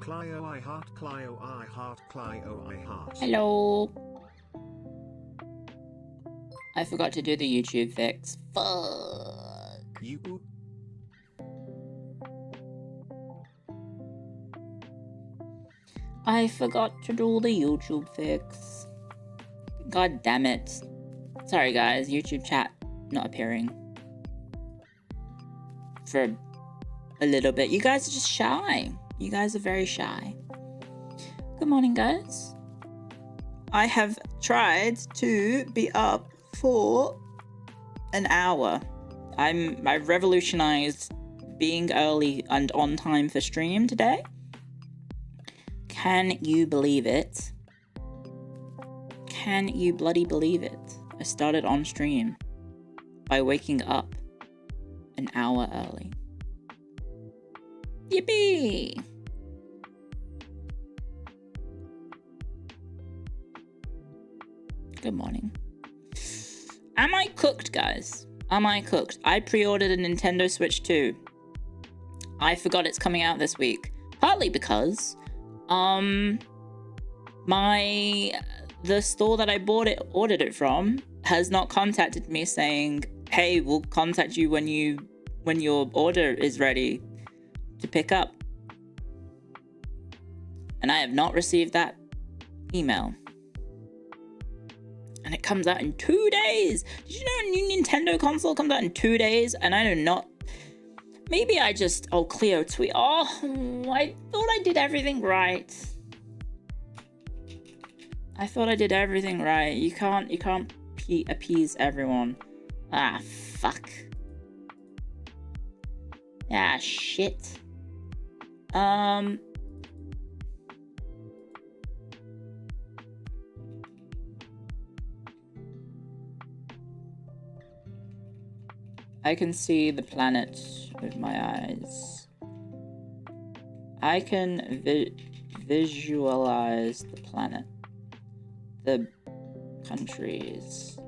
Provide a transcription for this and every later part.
Clio, I heart Clio, I heart Clio, I heart. Hello. I forgot to do the YouTube fix. Fuck. You. I forgot to do the YouTube fix. God damn it. Sorry guys, YouTube chat not appearing. For a little bit. You guys are just shy. You guys are very shy. Good morning guys. I have tried to be up for an hour. I revolutionized being early and on time for stream today. Can you believe it? Can you bloody believe it? I started on stream by waking up an hour early. Yippee! Good morning. Am I cooked, guys? Am I cooked? I pre-ordered a Nintendo Switch 2. I forgot it's coming out this week. Partly because the store that I ordered it from has not contacted me saying, hey, we'll contact you when your order is ready to pick up. And I have not received that email. And it comes out in 2 days. Did you know a new Nintendo console comes out in 2 days? And I do not... Maybe I just... Oh, Clio tweet. Oh, I thought I did everything right. I thought I did everything right. You can't appease everyone. Ah, fuck. Ah, shit. I can see the planet with my eyes. I can visualize the planet. The countries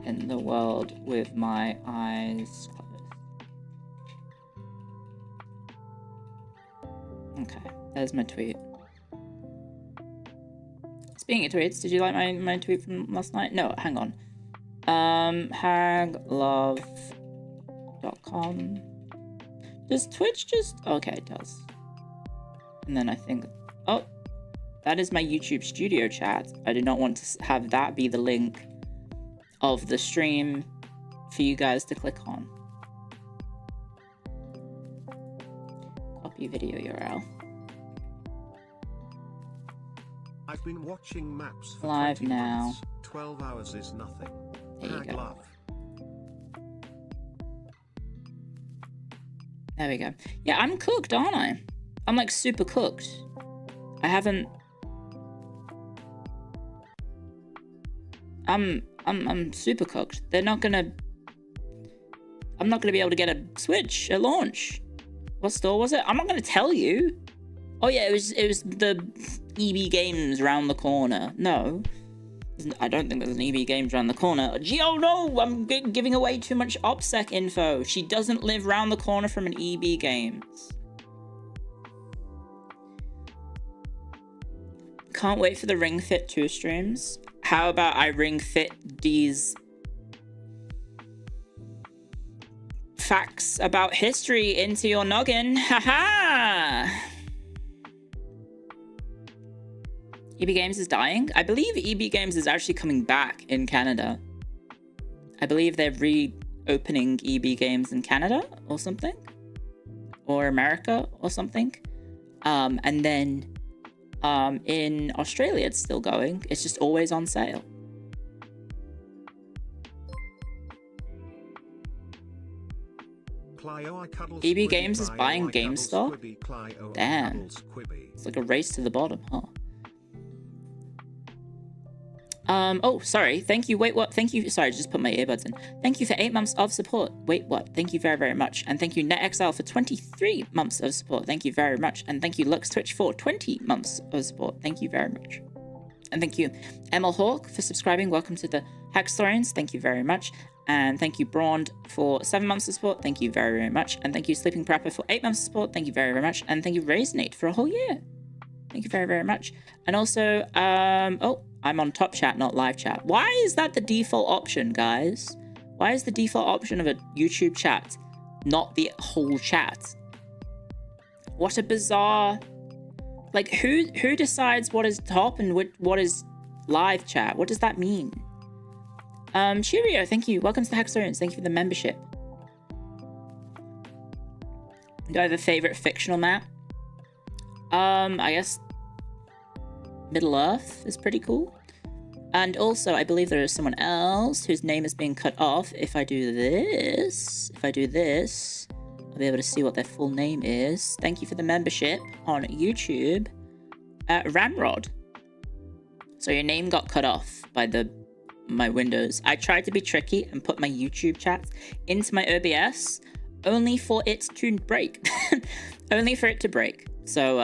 in the world with my eyes closed. Okay, there's my tweet. Speaking of tweets, did you like my tweet from last night? No, hang on. Haglove.com. Does Twitch just... Okay, it does. And then I think... Oh, that is my YouTube studio chat. I do not want to have that be the link of the stream for you guys to click on. Copy video URL. I've been watching maps for Live 20 now. months. 12 hours is nothing. There you go. Love. There we go. Yeah, I'm cooked, aren't I? I'm like super cooked. I haven't... I'm super cooked. They're not gonna... I'm not gonna be able to get a Switch at launch. What store was it? I'm not gonna tell you. Oh yeah, it was the EB Games round the corner. No. I don't think there's an EB Games round the corner. Gee, oh no, I'm giving away too much OPSEC info. She doesn't live round the corner from an EB Games. Can't wait for the Ring Fit 2 streams. How about I Ring Fit these facts about history into your noggin? Haha! EB Games is dying? I believe EB Games is actually coming back in Canada. I believe they're reopening EB Games in Canada or something. Or America or something. And then in Australia it's still going. It's just always on sale. EB Games is buying GameStop? Damn. It's like a race to the bottom, huh? Oh, sorry. Thank you. Wait, what? Thank you. Sorry, just put my earbuds in. Thank you for 8 months of support. Wait, what? Thank you very, very much. And thank you, NetXL, for 23 months of support. Thank you very much. And thank you, Lux Twitch, for 20 months of support. Thank you very much. And thank you, Emil Hawk, for subscribing. Welcome to the Hackstorians. Thank you very much. And thank you, Braund, for 7 months of support. Thank you very, very much. And thank you, Sleeping Prepper, for 8 months of support. Thank you very, very much. And thank you, Raisinate, for a whole year. Thank you very, very much. And also, oh, I'm on top chat, not live chat. Why is that the default option, guys? Why is the default option of a YouTube chat not the whole chat? What a bizarre... Like, who decides what is top and what is live chat? What does that mean? Cheerio, thank you. Welcome to the Hackstorians. Thank you for the membership. Do I have a favorite fictional map? I guess Middle Earth is pretty cool. And also, I believe there is someone else whose name is being cut off. If I do this, I'll be able to see what their full name is. Thank you for the membership on YouTube. Ramrod. So your name got cut off by my Windows. I tried to be tricky and put my YouTube chat into my OBS, only for it to break. Only for it to break. So,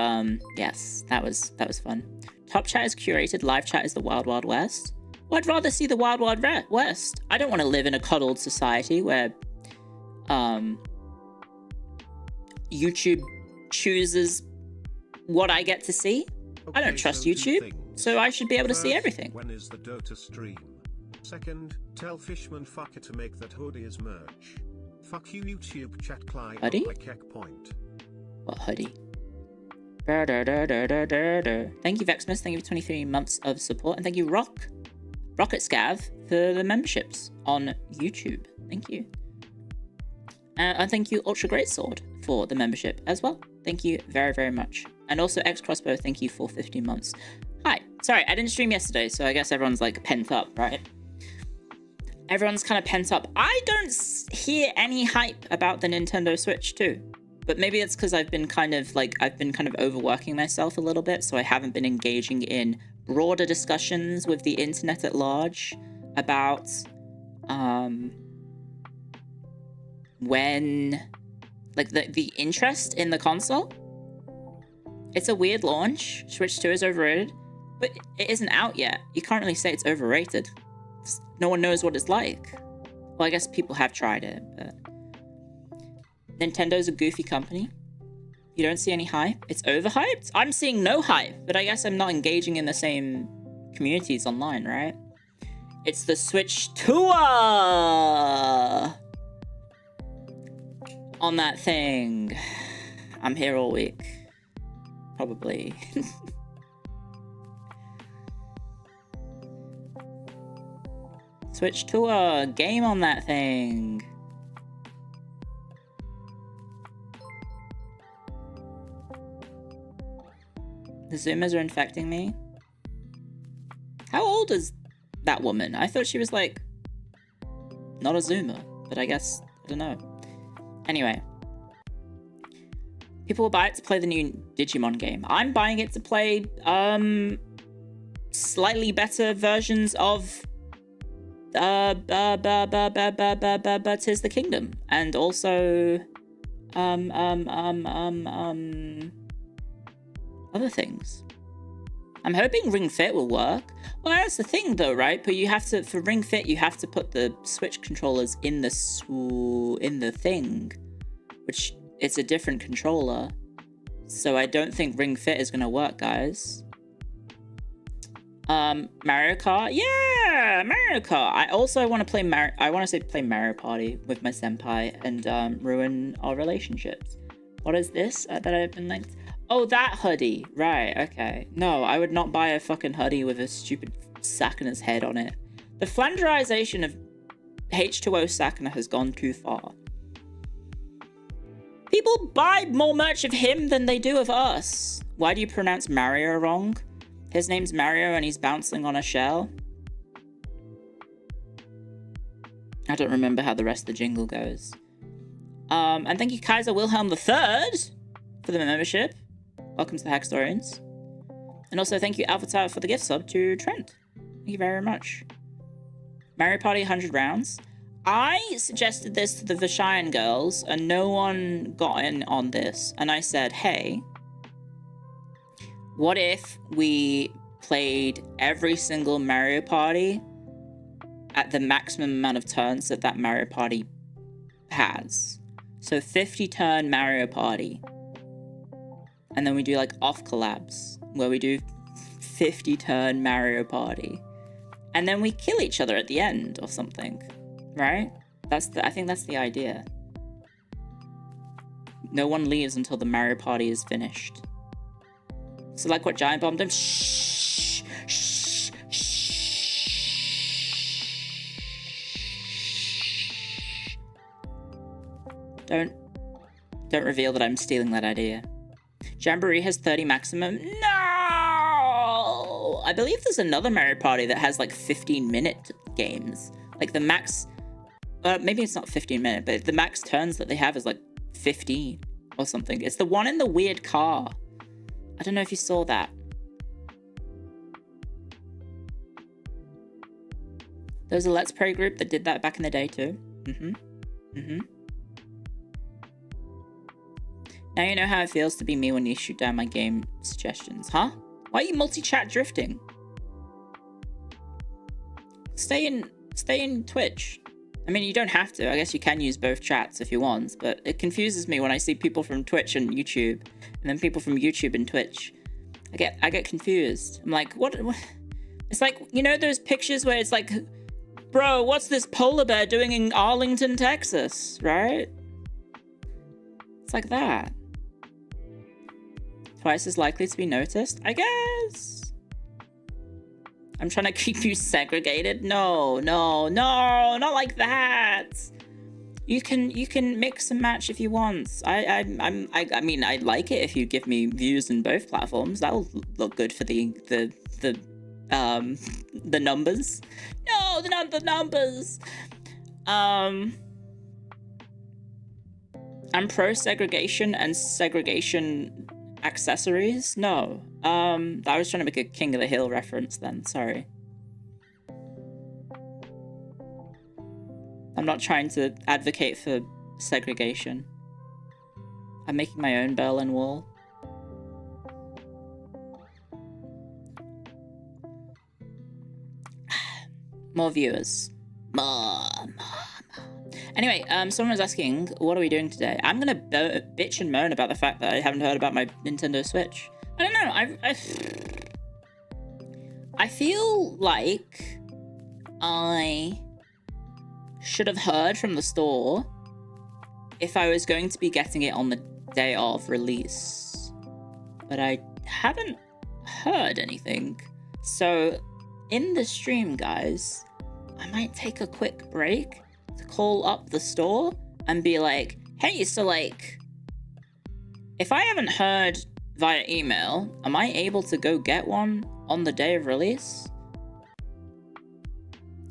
yes, that was fun. Top chat is curated, live chat is the Wild Wild West. Well, I'd rather see the Wild Wild West. I don't want to live in a coddled society where, YouTube chooses what I get to see. Okay, I don't trust so YouTube, so I should be able to see everything. When is the Dota stream? Second, tell Fishman fucker to make that hoodie as merch. Fuck you YouTube chat Clio. Hoodie? Point. What hoodie? Thank you, Vexmas. Thank you for 23 months of support. And thank you, Rocket Scav, for the memberships on YouTube. Thank you. And thank you, Ultra Great Sword, for the membership as well. Thank you very, very much. And also, X Crossbow, thank you for 15 months. Hi. Sorry, I didn't stream yesterday, so I guess everyone's like pent up, right? Everyone's kind of pent up. I don't hear any hype about the Nintendo Switch 2. But maybe it's because I've been kind of overworking myself a little bit, so I haven't been engaging in broader discussions with the internet at large about when, like, the interest in the console. It's a weird launch. Switch 2 is overrated, but it isn't out yet. You can't really say it's overrated. No one knows what it's like. Well, I guess people have tried it, but... Nintendo's a goofy company. You don't see any hype. It's overhyped? I'm seeing no hype, but I guess I'm not engaging in the same communities online, right? It's the Switch Tour! On that thing. I'm here all week. Probably. Switch Tour, game on that thing. The Zoomers are infecting me. How old is that woman? I thought she was like not a Zoomer, but I guess I don't know. Anyway, people will buy it to play the new Digimon game. I'm buying it to play slightly better versions of Tears the Kingdom, and also other things. I'm hoping Ring Fit will work. Well, that's the thing though, right? But you have to, for Ring Fit, you have to put the Switch controllers in the thing, which it's a different controller. So I don't think Ring Fit is gonna work, guys. Mario Kart? Yeah, Mario Kart. I also want to play play Mario Party with my senpai and ruin our relationships. What is this that I've been linked? Oh, that hoodie. Right, okay. No, I would not buy a fucking hoodie with a stupid Sakana's head on it. The flanderization of H2O Sakana has gone too far. People buy more merch of him than they do of us. Why do you pronounce Mario wrong? His name's Mario and he's bouncing on a shell. I don't remember how the rest of the jingle goes. And thank you, Kaiser Wilhelm III, for the membership. Welcome to the Hackstorians. And also thank you, Avatar, for the gift sub to Trent. Thank you very much. Mario Party 100 rounds. I suggested this to the Vishayan girls, and no one got in on this. And I said, hey, what if we played every single Mario Party at the maximum amount of turns that Mario Party has? So 50 turn Mario Party. And then we do like off collabs where we do 50 turn Mario Party. And then we kill each other at the end or something, right? I think that's the idea. No one leaves until the Mario Party is finished. So like what Giant Bomb did. Shh, shh, shh. Don't reveal that I'm stealing that idea. Jamboree has 30 maximum. No! I believe there's another Mario Party that has like 15-minute games. Like the max, maybe it's not 15-minute, but the max turns that they have is like 15 or something. It's the one in the weird car. I don't know if you saw that. There was a Let's Play group that did that back in the day too. Now you know how it feels to be me when you shoot down my game suggestions, huh? Why are you multi-chat drifting? Stay in Twitch. I mean, you don't have to. I guess you can use both chats if you want, but it confuses me when I see people from Twitch and YouTube, and then people from YouTube and Twitch. I get confused. I'm like, what? It's like, you know those pictures where it's like, bro, what's this polar bear doing in Arlington, Texas, right? It's like that. Twice as likely to be noticed, I guess. I'm trying to keep you segregated. No, not like that. You can mix and match if you want. I mean, I'd like it if you give me views in both platforms. That'll look good for the numbers. No, the numbers. I'm pro segregation and segregation accessories. No. I was trying to make a King of the Hill reference then. Sorry. I'm not trying to advocate for segregation. I'm making my own Berlin Wall. More viewers. More. Anyway, someone was asking, what are we doing today? I'm gonna bitch and moan about the fact that I haven't heard about my Nintendo Switch. I don't know, I feel like I should have heard from the store if I was going to be getting it on the day of release. But I haven't heard anything. So, in the stream, guys, I might take a quick break to call up the store and be like, hey, so like, if I haven't heard via email, am I able to go get one on the day of release?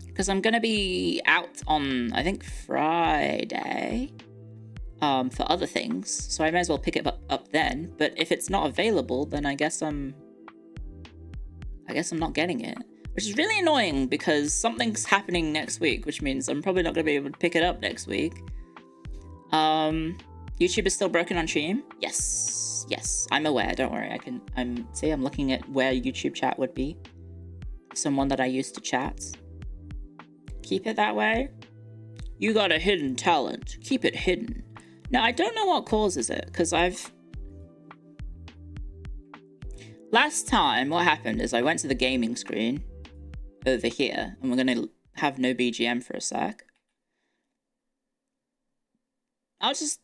Because I'm gonna be out on, I think, Friday for other things, so I may as well pick it up then. But if it's not available, then I guess I'm not getting it. Which is really annoying because something's happening next week, which means I'm probably not going to be able to pick it up next week. YouTube is still broken on stream? Yes, I'm aware, don't worry. I'm looking at where YouTube chat would be. Someone that I used to chat. Keep it that way. You got a hidden talent. Keep it hidden. Now, I don't know what causes it, because last time, what happened is I went to the gaming screen over here, and we're gonna have no BGM for a sec. I'll just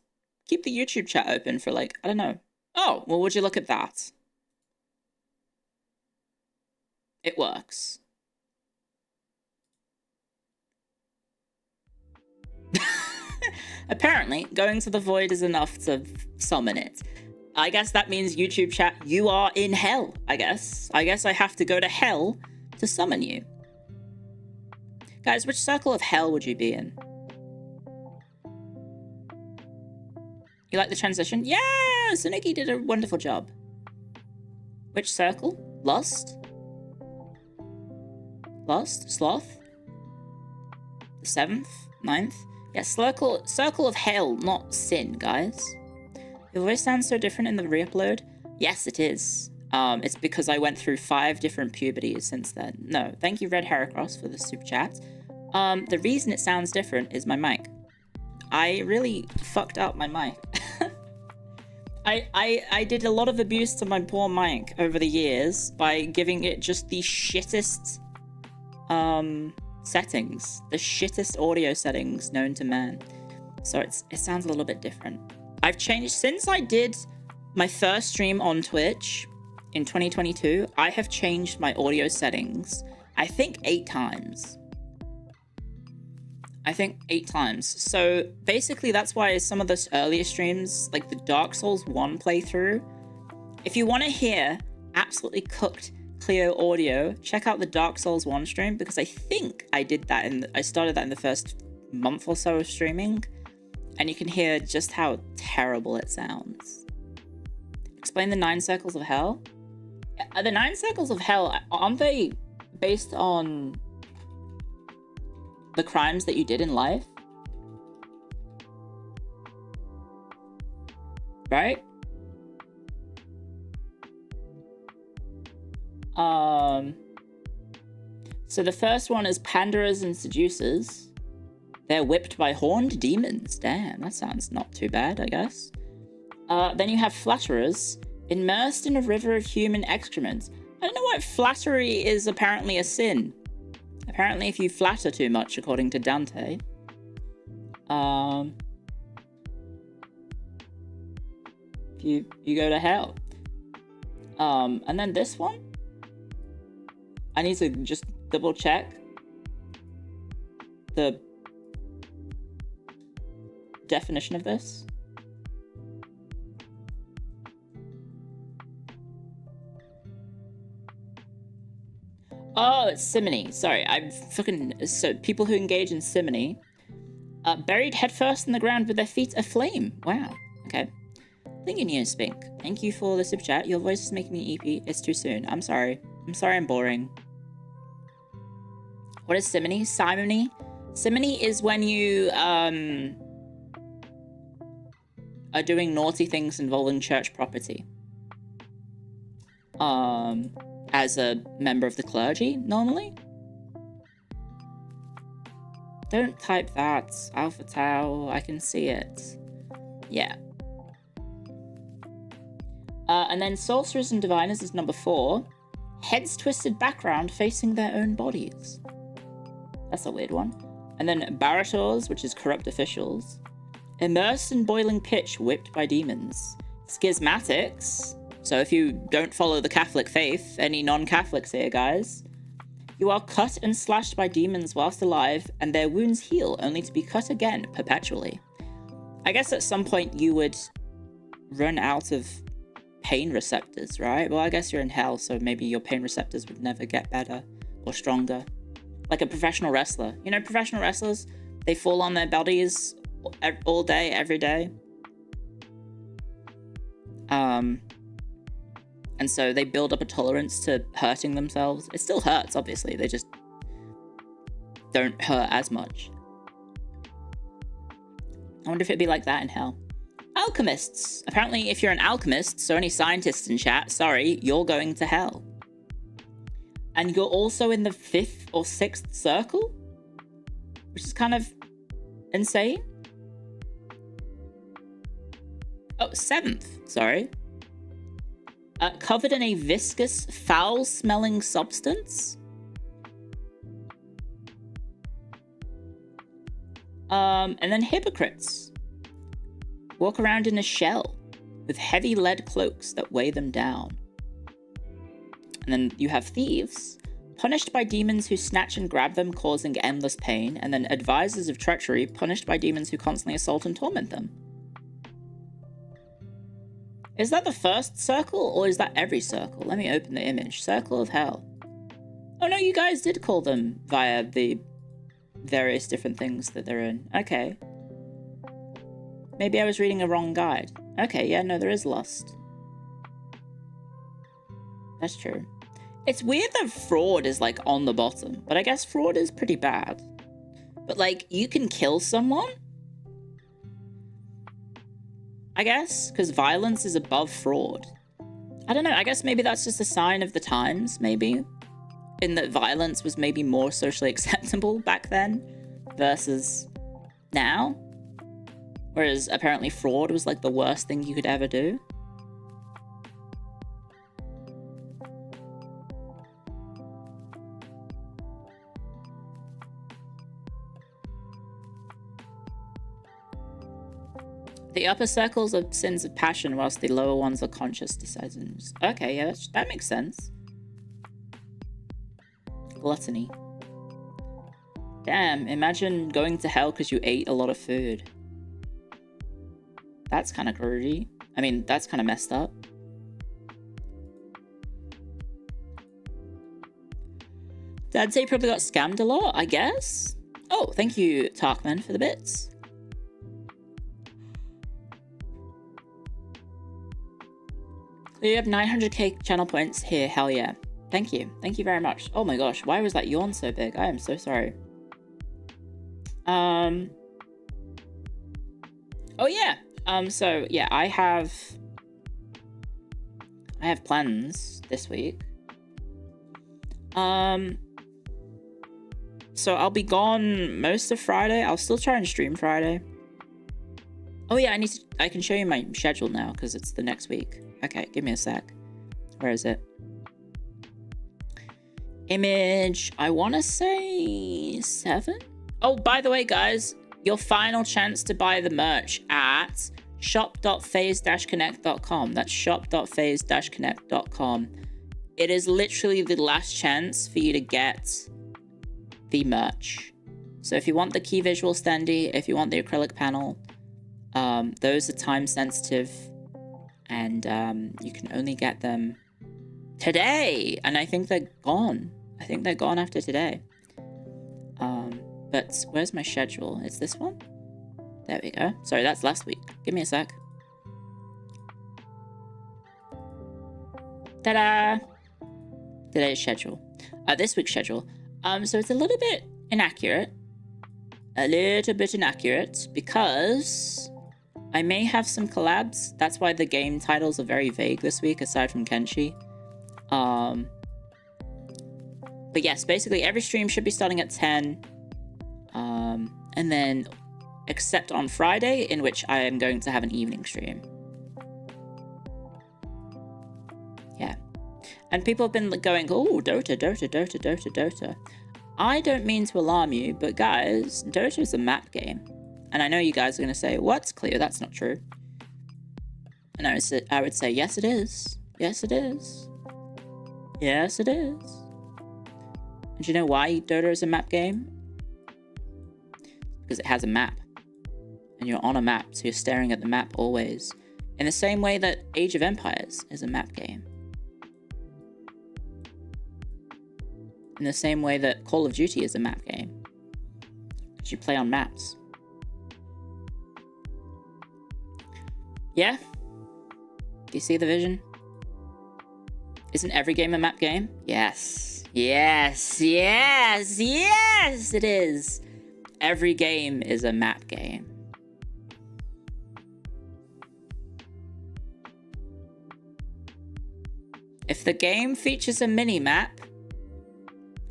keep the YouTube chat open for like, I don't know. Oh, well, would you look at that? It works. Apparently, going to the void is enough to summon it. I guess that means YouTube chat, you are in hell, I guess. I guess I have to go to hell to summon you. Guys, which circle of hell would you be in? You like the transition? Yeah! Suniki did a wonderful job. Which circle? Lust? Lust? Sloth? The 7th? 9th? Yeah, circle of hell, not sin, guys. Your voice sounds so different in the re-upload. Yes, it is. It's because I went through 5 different puberties since then. No, thank you, Red Heracross, for the super chat. The reason it sounds different is my mic. I really fucked up my mic. I did a lot of abuse to my poor mic over the years by giving it just the shittest settings, the shittest audio settings known to man. So it sounds a little bit different. I've changed since I did my first stream on Twitch in 2022. I have changed my audio settings, I think 8 times. So basically that's why some of those earlier streams, like the Dark Souls 1 playthrough, if you want to hear absolutely cooked Clio audio, check out the Dark Souls 1 stream, because I think I did that I started that in the first month or so of streaming, and you can hear just how terrible it sounds. Explain the 9 circles of hell. The 9 circles of hell, aren't they based on the crimes that you did in life? Right? So the first one is panderers and seducers. They're whipped by horned demons. Damn, that sounds not too bad, I guess. Then you have flatterers, immersed in a river of human excrement. I don't know why flattery is apparently a sin. Apparently if you flatter too much, according to Dante, you go to hell. And then this one, I need to just double check the definition of this. Oh, it's simony. Sorry, so people who engage in simony, buried headfirst in the ground with their feet aflame. Wow. Okay. Thank you, Neo Spink. Thank you for the super chat. Your voice is making me eepy. It's too soon. I'm sorry. I'm boring. What is simony? Simony? Simony is when you are doing naughty things involving church property. As a member of the clergy, normally. Don't type that, Alpha Tau. I can see it. Yeah. And then sorcerers and diviners is number 4. Heads twisted background facing their own bodies. That's a weird one. And then barators, which is corrupt officials. Immersed in boiling pitch, whipped by demons. Schismatics. So if you don't follow the Catholic faith, any non-Catholics here, guys, you are cut and slashed by demons whilst alive, and their wounds heal, only to be cut again, perpetually. I guess at some point you would run out of pain receptors, right? Well, I guess you're in hell, so maybe your pain receptors would never get better or stronger. Like a professional wrestler. You know, professional wrestlers, they fall on their bodies all day, every day. And so they build up a tolerance to hurting themselves. It still hurts, obviously. They just don't hurt as much. I wonder if it'd be like that in hell. Alchemists. Apparently, if you're an alchemist, so any scientists in chat, sorry, you're going to hell. And you're also in the 5th or 6th circle, which is kind of insane. Oh, 7th, sorry. Covered in a viscous, foul-smelling substance. And then hypocrites. Walk around in a shell with heavy lead cloaks that weigh them down. And then you have thieves, punished by demons who snatch and grab them, causing endless pain. And then advisors of treachery, punished by demons who constantly assault and torment them. Is that the first circle, or is that every circle? Let me open the image. Circle of hell. Oh no, you guys did call them via the various different things that they're in. Okay. Maybe I was reading a wrong guide. Okay, yeah, no, there is lust. That's true. It's weird that fraud is, like, on the bottom, but I guess fraud is pretty bad. But, like, you can kill someone? I guess, because violence is above fraud. I don't know, I guess maybe that's just a sign of the times, maybe. In that violence was maybe more socially acceptable back then versus now. Whereas apparently fraud was like the worst thing you could ever do. The upper circles are sins of passion, whilst the lower ones are conscious decisions. Okay, yeah, that makes sense. Gluttony. Damn, imagine going to hell because you ate a lot of food. That's kind of grody. I mean, that's kind of messed up. I'd say probably got scammed a lot, I guess. Oh, thank you, Tarkman, for the bits. You have 900k channel points here, hell yeah. Thank you. Thank you very much. Oh my gosh, why was that yawn so big? I am so sorry. Oh yeah. So yeah, I have plans this week. So I'll be gone most of Friday. I'll still try and stream Friday. Oh yeah, I can show you my schedule now because it's the next week. Okay, give me a sec. Where is it? Image, I want to say 7? Oh, by the way, guys, your final chance to buy the merch at shop.phase-connect.com. That's shop.phase-connect.com. It is literally the last chance for you to get the merch. So if you want the key visual standee, if you want the acrylic panel, those are time sensitive, and you can only get them today. And I think they're gone. I think they're gone after today. But where's my schedule? It's this one? There we go. Sorry, that's last week. Give me a sec. Ta-da! Today's schedule. This week's schedule. So it's a little bit inaccurate. Because I may have some collabs. That's why the game titles are very vague this week, aside from Kenshi. But yes, basically every stream should be starting at 10. And then, except on Friday, in which I am going to have an evening stream. Yeah. And people have been going, oh, Dota. I don't mean to alarm you, but guys, Dota is a map game. And I know you guys are going to say, what's Clio? That's not true. And I would say, yes, it is. Yes, it is. Yes, it is. And do you know why Dota is a map game? Because it has a map. And you're on a map, so you're staring at the map always. In the same way that Age of Empires is a map game. In the same way that Call of Duty is a map game. Because you play on maps. Yeah? Do you see the vision? Isn't every game a map game? Yes. Yes, yes, yes, it is. Every game is a map game. If the game features a mini-map,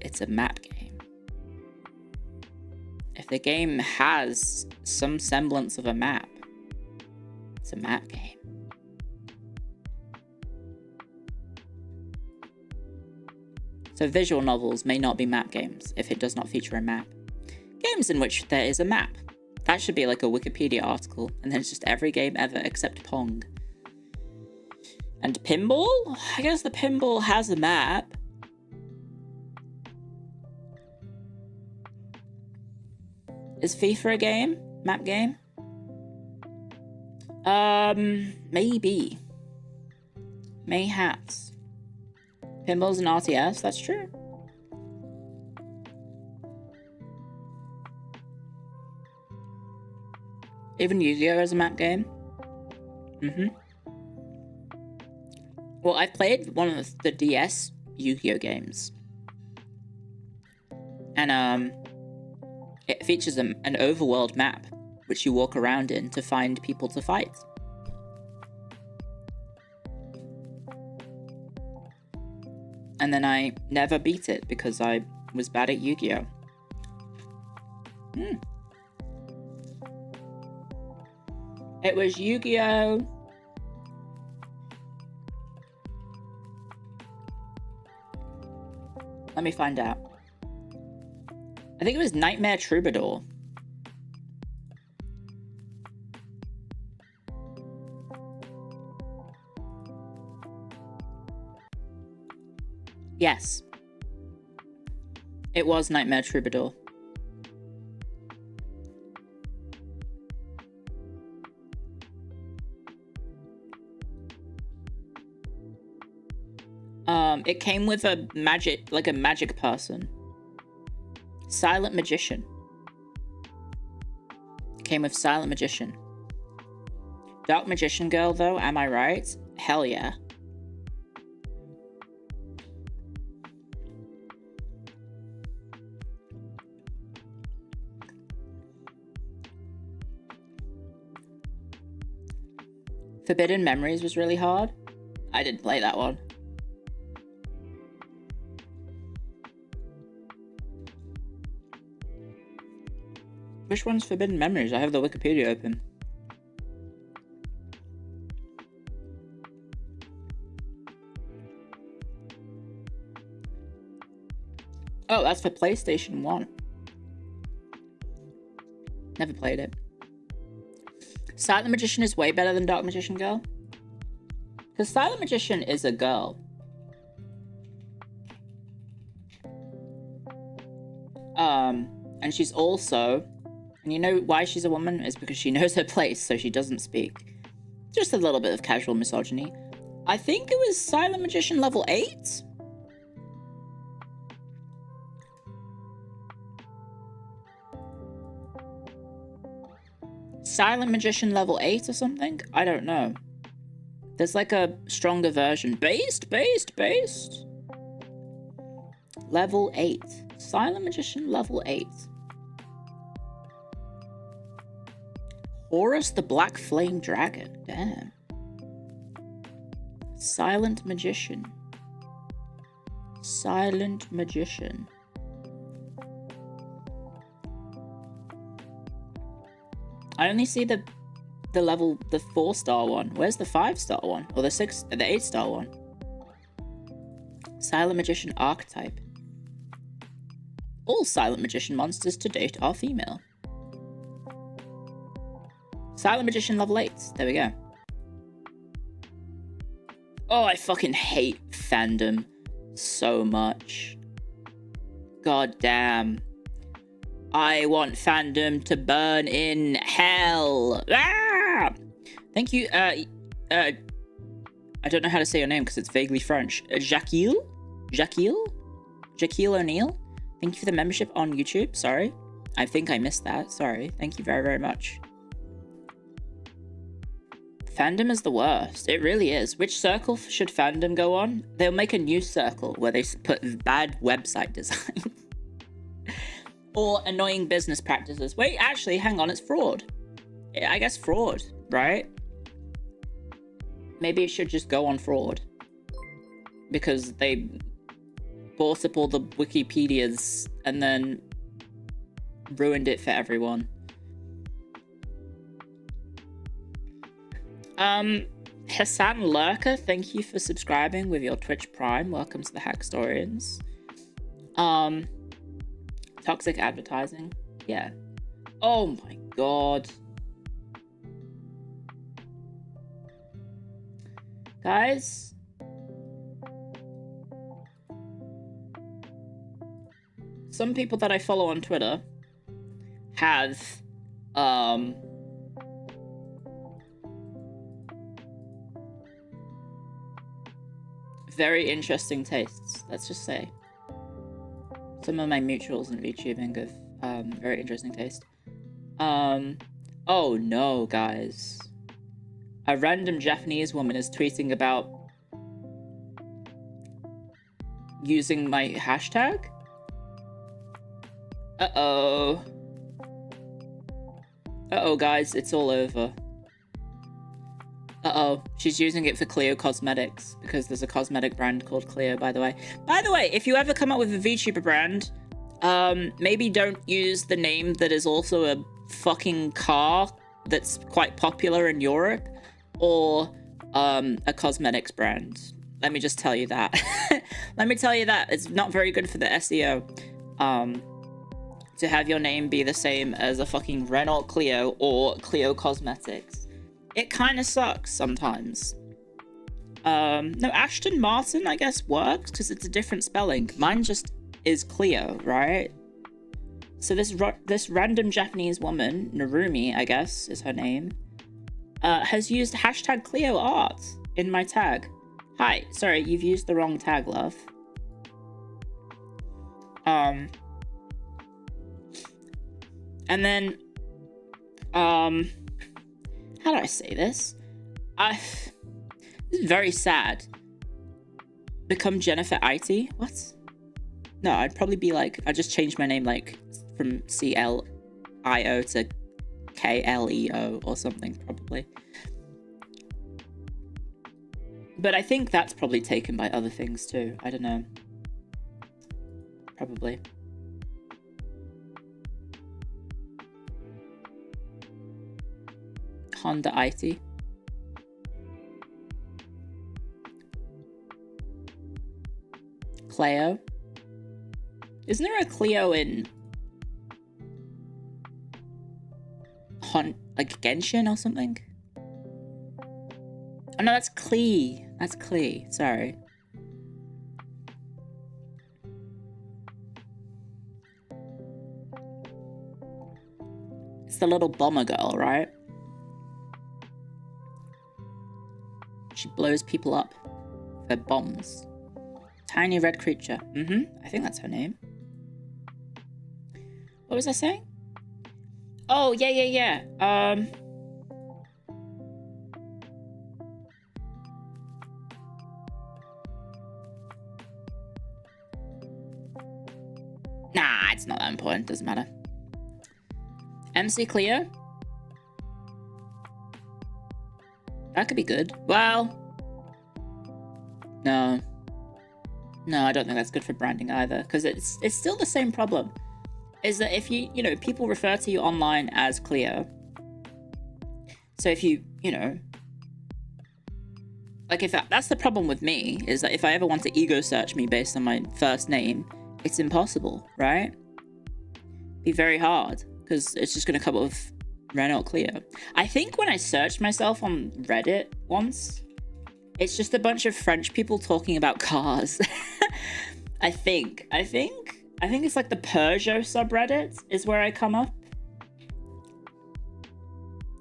it's a map game. If the game has some semblance of a map, it's a map game. So visual novels may not be map games if it does not feature a map. Games in which there is a map. That should be like a Wikipedia article, and then it's just every game ever except Pong. And pinball? I guess the pinball has a map. Is FIFA a game? Map game? Maybe. Mayhaps. Pinball's an RTS, that's true. Even Yu-Gi-Oh! Is a map game. Well, I've played one of the DS Yu-Gi-Oh! Games. And, it features an overworld map, which you walk around in to find people to fight. And then I never beat it because I was bad at Yu-Gi-Oh! It was Yu-Gi-Oh! Let me find out. I think it was Nightmare Troubadour. Yes. It was Nightmare Troubadour. It came with a magic, like a magic person. Silent Magician. It came with Silent Magician. Dark Magician Girl, though, am I right? Hell yeah. Forbidden Memories was really hard. I didn't play that one. Which one's Forbidden Memories? I have the Wikipedia open. Oh, that's for PlayStation 1. Never played it. Silent Magician is way better than Dark Magician Girl. Because Silent Magician is a girl. And she's also... And you know why she's a woman? Is because she knows her place, so she doesn't speak. Just a little bit of casual misogyny. I think it was Silent Magician level 8? Silent Magician level 8 or something? I don't know. There's like a stronger version. Based. Level 8. Silent Magician level 8. Horus the Black Flame Dragon. Damn. Silent Magician. Silent Magician. I only see the 4-star one. Where's the 5-star one? Or the 8-star one? Silent Magician archetype. All Silent Magician monsters to date are female. Silent Magician level 8. There we go. Oh, I fucking hate fandom so much. God damn. I want fandom to burn in hell. Ah! Thank you. I don't know how to say your name because it's vaguely French. Jaquil O'Neill. Thank you for the membership on YouTube. Sorry. I think I missed that. Sorry. Thank you very, very much. Fandom is the worst. It really is. Which circle should fandom go on? They'll make a new circle where they put bad website design. Or annoying business practices. Wait, actually, hang on, it's fraud. I guess fraud, right? Maybe it should just go on fraud. Because they bought up all the Wikipedias and then ruined it for everyone. Hassan Lurker, thank you for subscribing with your Twitch Prime. Welcome to the Hackstorians. Toxic advertising. Yeah. Oh my god. Guys. Some people that I follow on Twitter have, very interesting tastes, let's just say. Some of my mutuals in VTubing have very interesting taste. Oh no, guys. A random Japanese woman is tweeting about using my hashtag? Uh-oh. Uh-oh, guys, it's all over. Uh-oh, she's using it for Clio Cosmetics, because there's a cosmetic brand called Clio, by the way. By the way, if you ever come up with a VTuber brand, maybe don't use the name that is also a fucking car that's quite popular in Europe, or a cosmetics brand. Let me just tell you that. Let me tell you that. It's not very good for the SEO. To have your name be the same as a fucking Renault Clio or Clio Cosmetics. It kind of sucks sometimes. No, Ashton Martin, I guess, works because it's a different spelling. Mine just is Clio, right? So this random Japanese woman, Narumi, I guess is her name, has used hashtag Clio art in my tag. Hi, sorry, you've used the wrong tag, love. And then, how do I say this? This is very sad. Become Jennifer IT? What? No, I'd probably be like, I just changed my name like from CLIO to KLEO or something, probably. But I think that's probably taken by other things too. I don't know. Probably. Honda IT. Clio. Isn't there a Clio in like Genshin or something? Oh no, that's Clee. That's Clee. Sorry. It's the little bomber girl, right? She blows people up with her bombs. Tiny red creature. I think that's her name. What was I saying? Oh, yeah. Nah, it's not that important. Doesn't matter. MC Clio? That could be good. Well, no, I don't think that's good for branding either, because it's still the same problem. Is that if you know, people refer to you online as Clio. So if you know, like if that's the problem with me, is that if I ever want to ego search me based on my first name, it's impossible, right? Be very hard, because it's just going to come up with Renault Clio. I think when I searched myself on Reddit once, it's just a bunch of French people talking about cars. I think it's like the Peugeot subreddit is where I come up.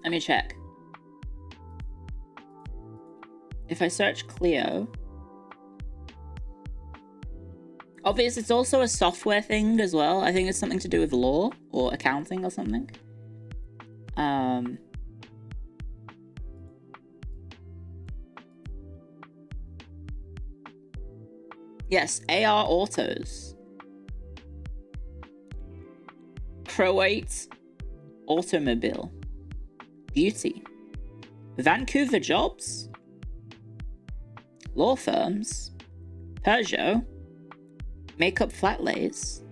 Let me check. If I search Clio, obviously it's also a software thing as well. I think it's something to do with law or accounting or something. Yes, AR Autos. Croate Automobile. Beauty. Vancouver Jobs. Law firms. Peugeot. Makeup Flat Lays.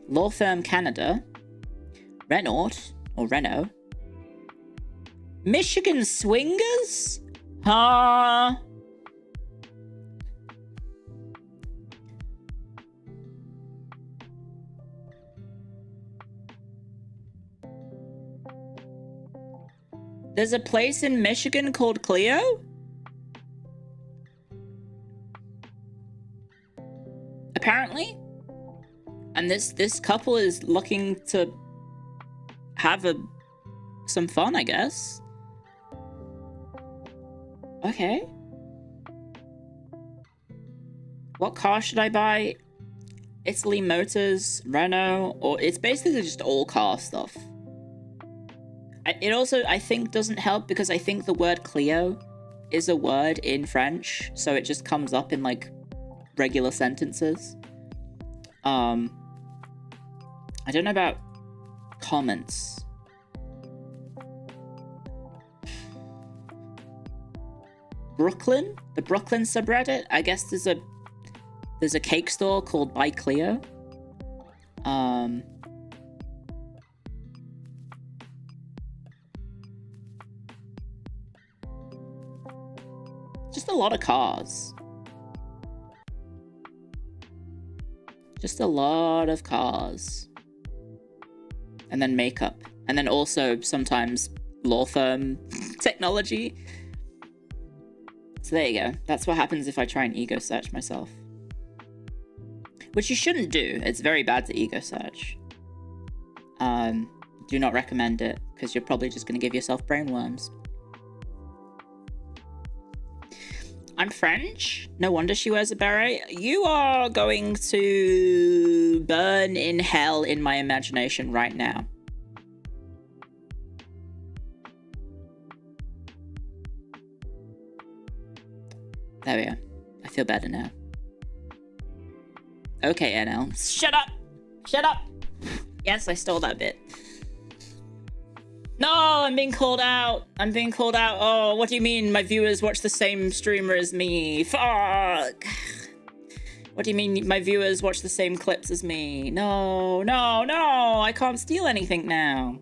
Law Firm Canada. Renault or Renault. Michigan Swingers? Huh? There's a place in Michigan called Clio? Apparently. And this couple is looking to have some fun, I guess. Okay. What car should I buy? Italy Motors, Renault, or it's basically just all car stuff. It also, I think, doesn't help because I think the word Clio is a word in French, so it just comes up in like regular sentences. I don't know about comments. Brooklyn, the Brooklyn subreddit. I guess there's a cake store called By Clio. Just a lot of cars. Just a lot of cars. And then makeup. And then also sometimes law firm technology. So there you go. That's what happens if I try and ego search myself. Which you shouldn't do. It's very bad to ego search. Do not recommend it, because you're probably just going to give yourself brainworms. I'm French? No wonder she wears a beret. You are going to burn in hell in my imagination right now. There we go. I feel better now. Okay, NL. Shut up! Shut up! Yes, I stole that bit. No, I'm being called out. I'm being called out. Oh, what do you mean my viewers watch the same streamer as me? Fuck. What do you mean my viewers watch the same clips as me? No, no, no. I can't steal anything now.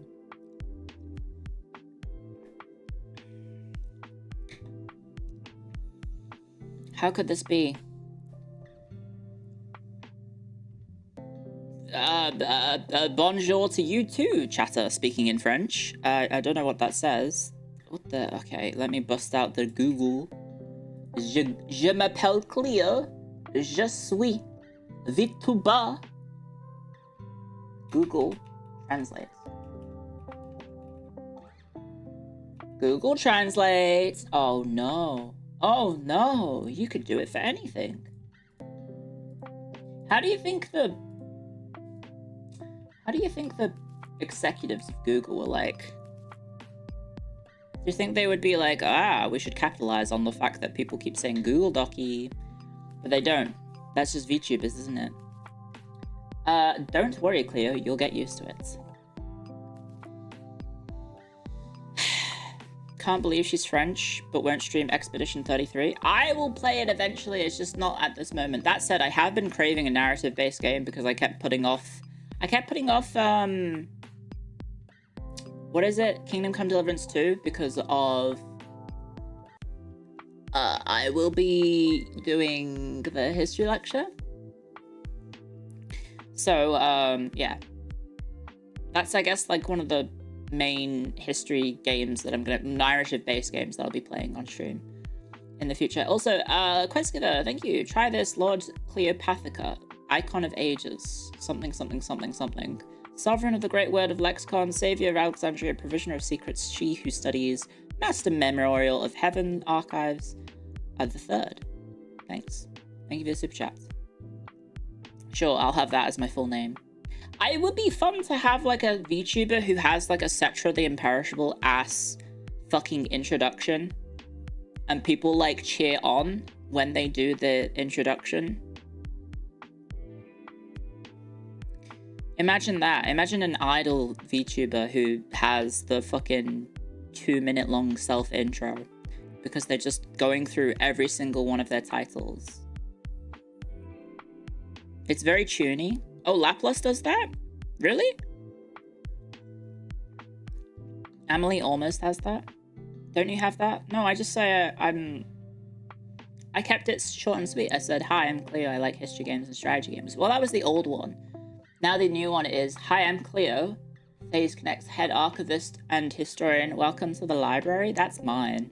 How could this be? Bonjour to you too, chatter, speaking in French. I don't know what that says. What the? Okay, let me bust out the Google. Je m'appelle Clio. Je suis Vtuber. Google Translate. Google Translate. Oh no. Oh no. You could do it for anything. How do you think the executives of Google were like? Do you think they would be like, we should capitalize on the fact that people keep saying Google Docky? But they don't. That's just VTubers, isn't it? Don't worry, Clio, you'll get used to it. Can't believe she's French, but won't stream Expedition 33. I will play it eventually, it's just not at this moment. That said, I have been craving a narrative-based game because I kept putting off, what is it? Kingdom Come Deliverance 2, because of, I will be doing the history lecture. So, yeah. That's, I guess, like one of the main history games that I'm gonna, narrative-based games that I'll be playing on stream in the future. Also, Questgiver, thank you. Try this, Lord Cleopathica, Icon of Ages, something, something, something, something. Sovereign of the Great Word of Lexicon, Savior of Alexandria, Provisioner of Secrets, she who studies, Master Memorial of Heaven, Archives, the third. Thanks. Thank you for the super chat. Sure, I'll have that as my full name. It would be fun to have like a VTuber who has like a Cetra the Imperishable ass fucking introduction, and people like cheer on when they do the introduction. Imagine that. Imagine an idle VTuber who has the fucking 2-minute long self-intro because they're just going through every single one of their titles. It's very tuney. Oh, Laplace does that? Really? Emily almost has that. Don't you have that? No, I just say I kept it short and sweet. I said, hi, I'm Clio. I like history games and strategy games. Well, that was the old one. Now the new one is, hi, I'm Clio. Phase Connect's head archivist and historian. Welcome to the library. That's mine.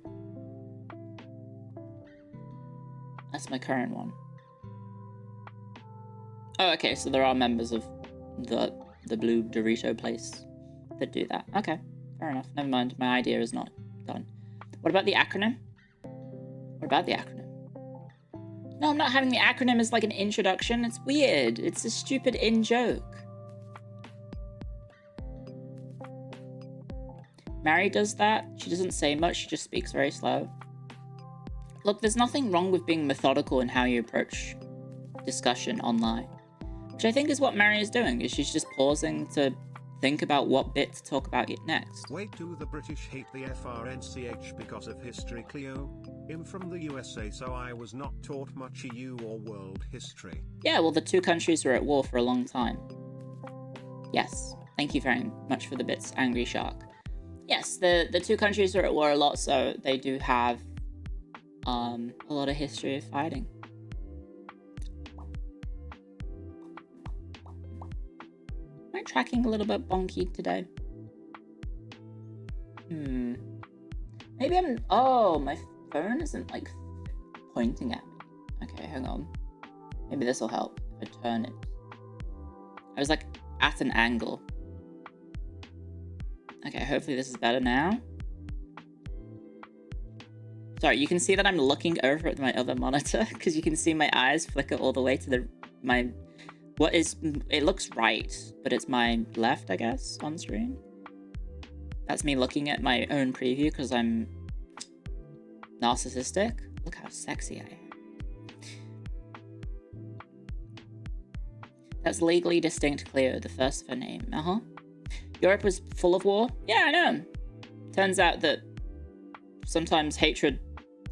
That's my current one. Oh, okay, so there are members of the blue Dorito place that do that. Okay, fair enough. Never mind, my idea is not done. What about the acronym? What about the acronym? No, I'm not having the acronym as like an introduction. It's weird. It's a stupid in-joke. Mary does that. She doesn't say much. She just speaks very slow. Look, there's nothing wrong with being methodical in how you approach discussion online, which I think is what Mary is doing, is she's just pausing to think about what bit to talk about next. Wait, do the British hate the FRNCH because of history, Clio? I'm from the USA, so I was not taught much EU or world history. Yeah, well, the two countries were at war for a long time. Yes, thank you very much for the bits, Angry Shark. Yes, the two countries were at war a lot, so they do have a lot of history of fighting. Am I tracking a little bit bonky today? Maybe I'm... Oh, my phone isn't, like, pointing at me. Okay, hang on. Maybe this will help if I turn it. I was like at an angle. Okay, hopefully this is better now. Sorry, you can see that I'm looking over at my other monitor because you can see my eyes flicker all the way to it looks right, but it's my left, I guess, on screen. That's me looking at my own preview because I'm narcissistic. Look how sexy I am. That's legally distinct Clio, the first of her name. Europe was full of war? Yeah, I know. Turns out that sometimes hatred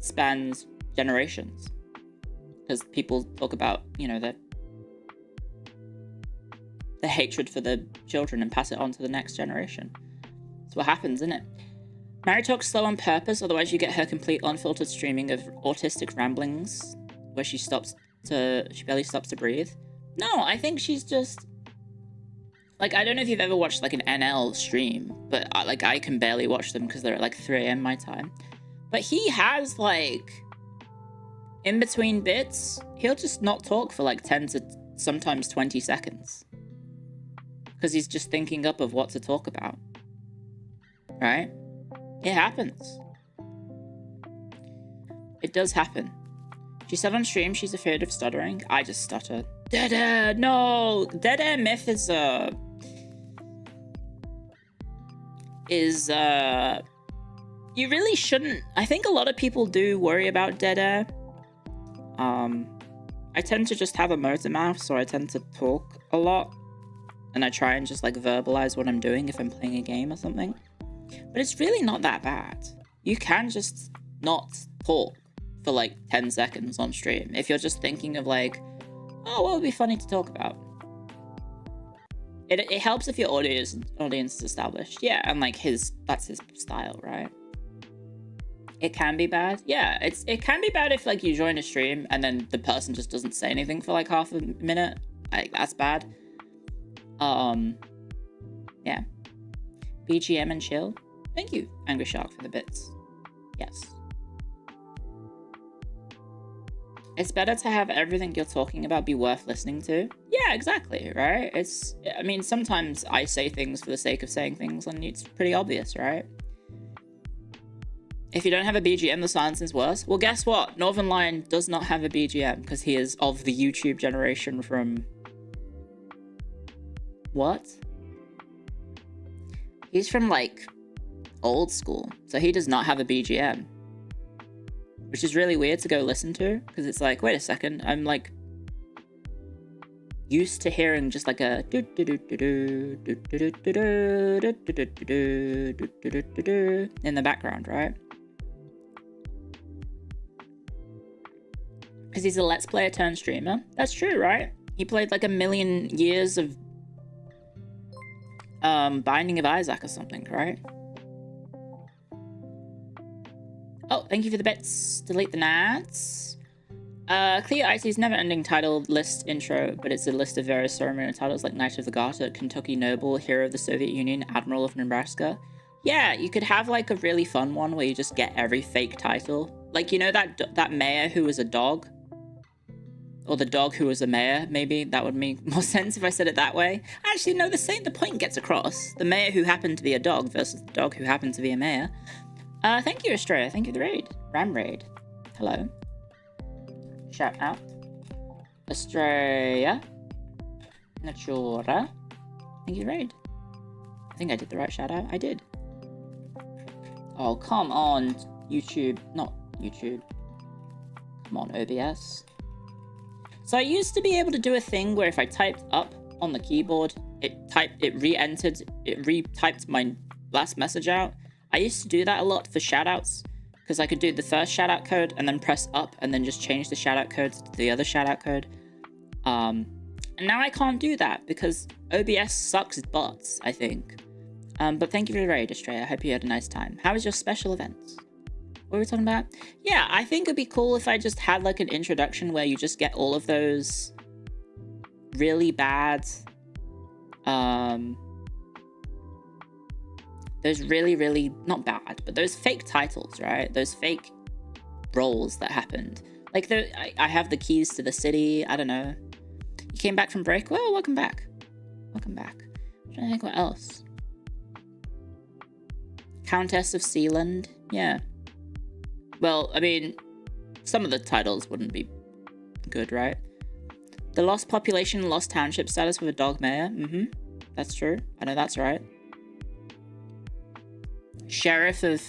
spans generations. Because people talk about, you know, the hatred for the children and pass it on to the next generation. That's what happens, isn't it? Mary talks slow on purpose, otherwise you get her complete unfiltered streaming of autistic ramblings where she barely stops to breathe. No, I think she's just... Like, I don't know if you've ever watched, like, an NL stream, but, I can barely watch them because they're at, like, 3 a.m. my time. But he has, like... In between bits, he'll just not talk for, like, 10 to sometimes 20 seconds. Because he's just thinking up of what to talk about. Right? It happens. It does happen. She said on stream she's afraid of stuttering. I just stuttered. Dead air, no! Dead air myth is you really shouldn't. I think a lot of people do worry about dead air. I tend to just have a motor mouth, so I tend to talk a lot. And I try and just, like, verbalize what I'm doing if I'm playing a game or something. But it's really not that bad. You can just not talk for, like, 10 seconds on stream. If you're just thinking of, like, oh, what would be funny to talk about? It helps if your audience is established. Yeah, and, like, that's his style, right? It can be bad. Yeah, it can be bad if, like, you join a stream and then the person just doesn't say anything for, like, half a minute. Like, that's bad. Yeah. BGM and chill. Thank you, Angry Shark, for the bits. Yes. It's better to have everything you're talking about be worth listening to. Yeah, exactly, right? I mean, sometimes I say things for the sake of saying things and it's pretty obvious, right? If you don't have a BGM, the silence is worse. Well, guess what? Northern Lion does not have a BGM because he is of the YouTube generation from... What? He's from, like, old school. So he does not have a BGM. Which is really weird to go listen to. Because it's like, wait a second. I'm, like, used to hearing just, like, a... in the background, right? Because he's a Let's Player turned streamer. That's true, right? He played, like, 1,000,000 years of... Binding of Isaac or something, right? Oh, thank you for the bits. Delete the nats. Clio IT's never-ending title list intro, but it's a list of various ceremonial titles like Knight of the Garter, Kentucky Noble, Hero of the Soviet Union, Admiral of Nebraska. Yeah, you could have, like, a really fun one where you just get every fake title. Like, you know that mayor who was a dog? Or the dog who was a mayor, maybe? That would make more sense if I said it that way. Actually, no, the point gets across. The mayor who happened to be a dog versus the dog who happened to be a mayor. Thank you, Australia. Thank you for the raid. Ram raid. Hello. Shout out. Australia. Natura. Thank you, raid. I think I did the right shout out. I did. Oh, come on, YouTube. Not YouTube. Come on, OBS. So I used to be able to do a thing where if I typed up on the keyboard, it retyped my last message out. I used to do that a lot for shoutouts because I could do the first shoutout code and then press up and then just change the shoutout code to the other shoutout code. And now I can't do that because OBS sucks butts, I think. But thank you for the raid, Australia. I hope you had a nice time. How was your special events? What were we talking about? Yeah, I think it'd be cool if I just had like an introduction where you just get all of those really bad, those really not bad, but those fake titles, right? Those fake roles that happened. Like, I have the keys to the city. I don't know. You came back from break? Well, welcome back. Welcome back. I'm trying to think what else. Countess of Sealand? Yeah. Well, I mean, some of the titles wouldn't be good, right? The lost population, lost township status with a dog mayor. Mm-hmm. That's true. I know that's right. Sheriff of...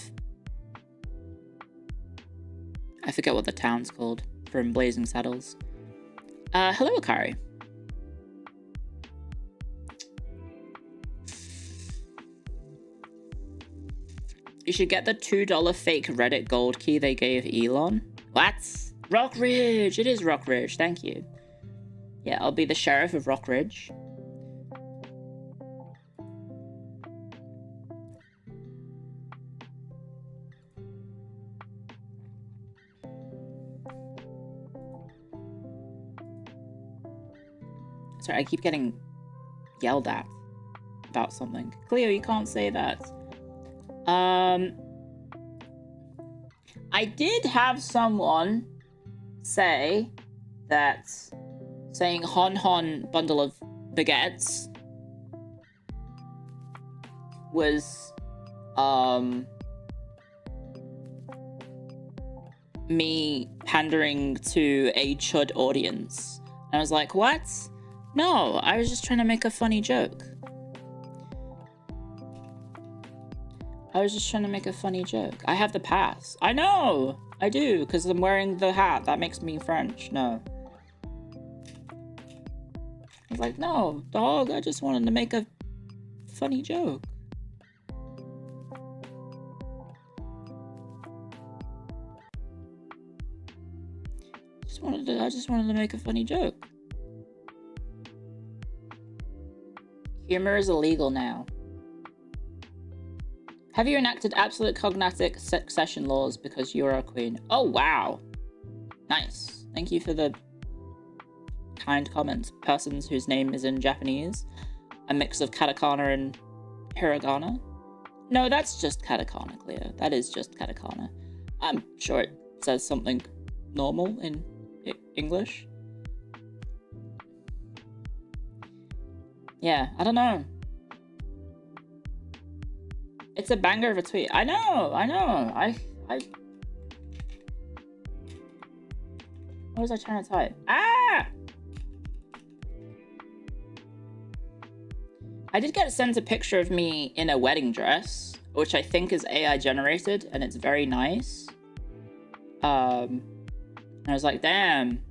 I forget what the town's called from Blazing Saddles. Hello, Akari. You should get the $2 fake Reddit gold key they gave Elon. What? Rock Ridge! It is Rock Ridge, thank you. Yeah, I'll be the sheriff of Rock Ridge. Sorry, I keep getting yelled at about something. Clio, you can't say that. I did have someone say that saying hon hon bundle of baguettes was me pandering to a chud audience. And I was like, what? No, I was just trying to make a funny joke. I was just trying to make a funny joke. I have the pass. I know! I do, because I'm wearing the hat. That makes me French. No. I was like, no, dog, I just wanted to make a funny joke. I just wanted to make a funny joke. Humor is illegal now. Have you enacted absolute cognatic succession laws because you're a queen? Oh, wow. Nice. Thank you for the kind comments. Persons whose name is in Japanese. A mix of katakana and hiragana. No, that's just katakana, Clio. That is just katakana. I'm sure it says something normal in English. Yeah, I don't know. It's a banger of a tweet. I know. What was I trying to type? Ah! I did get sent a picture of me in a wedding dress, which I think is AI generated, and it's very nice. And I was like, damn.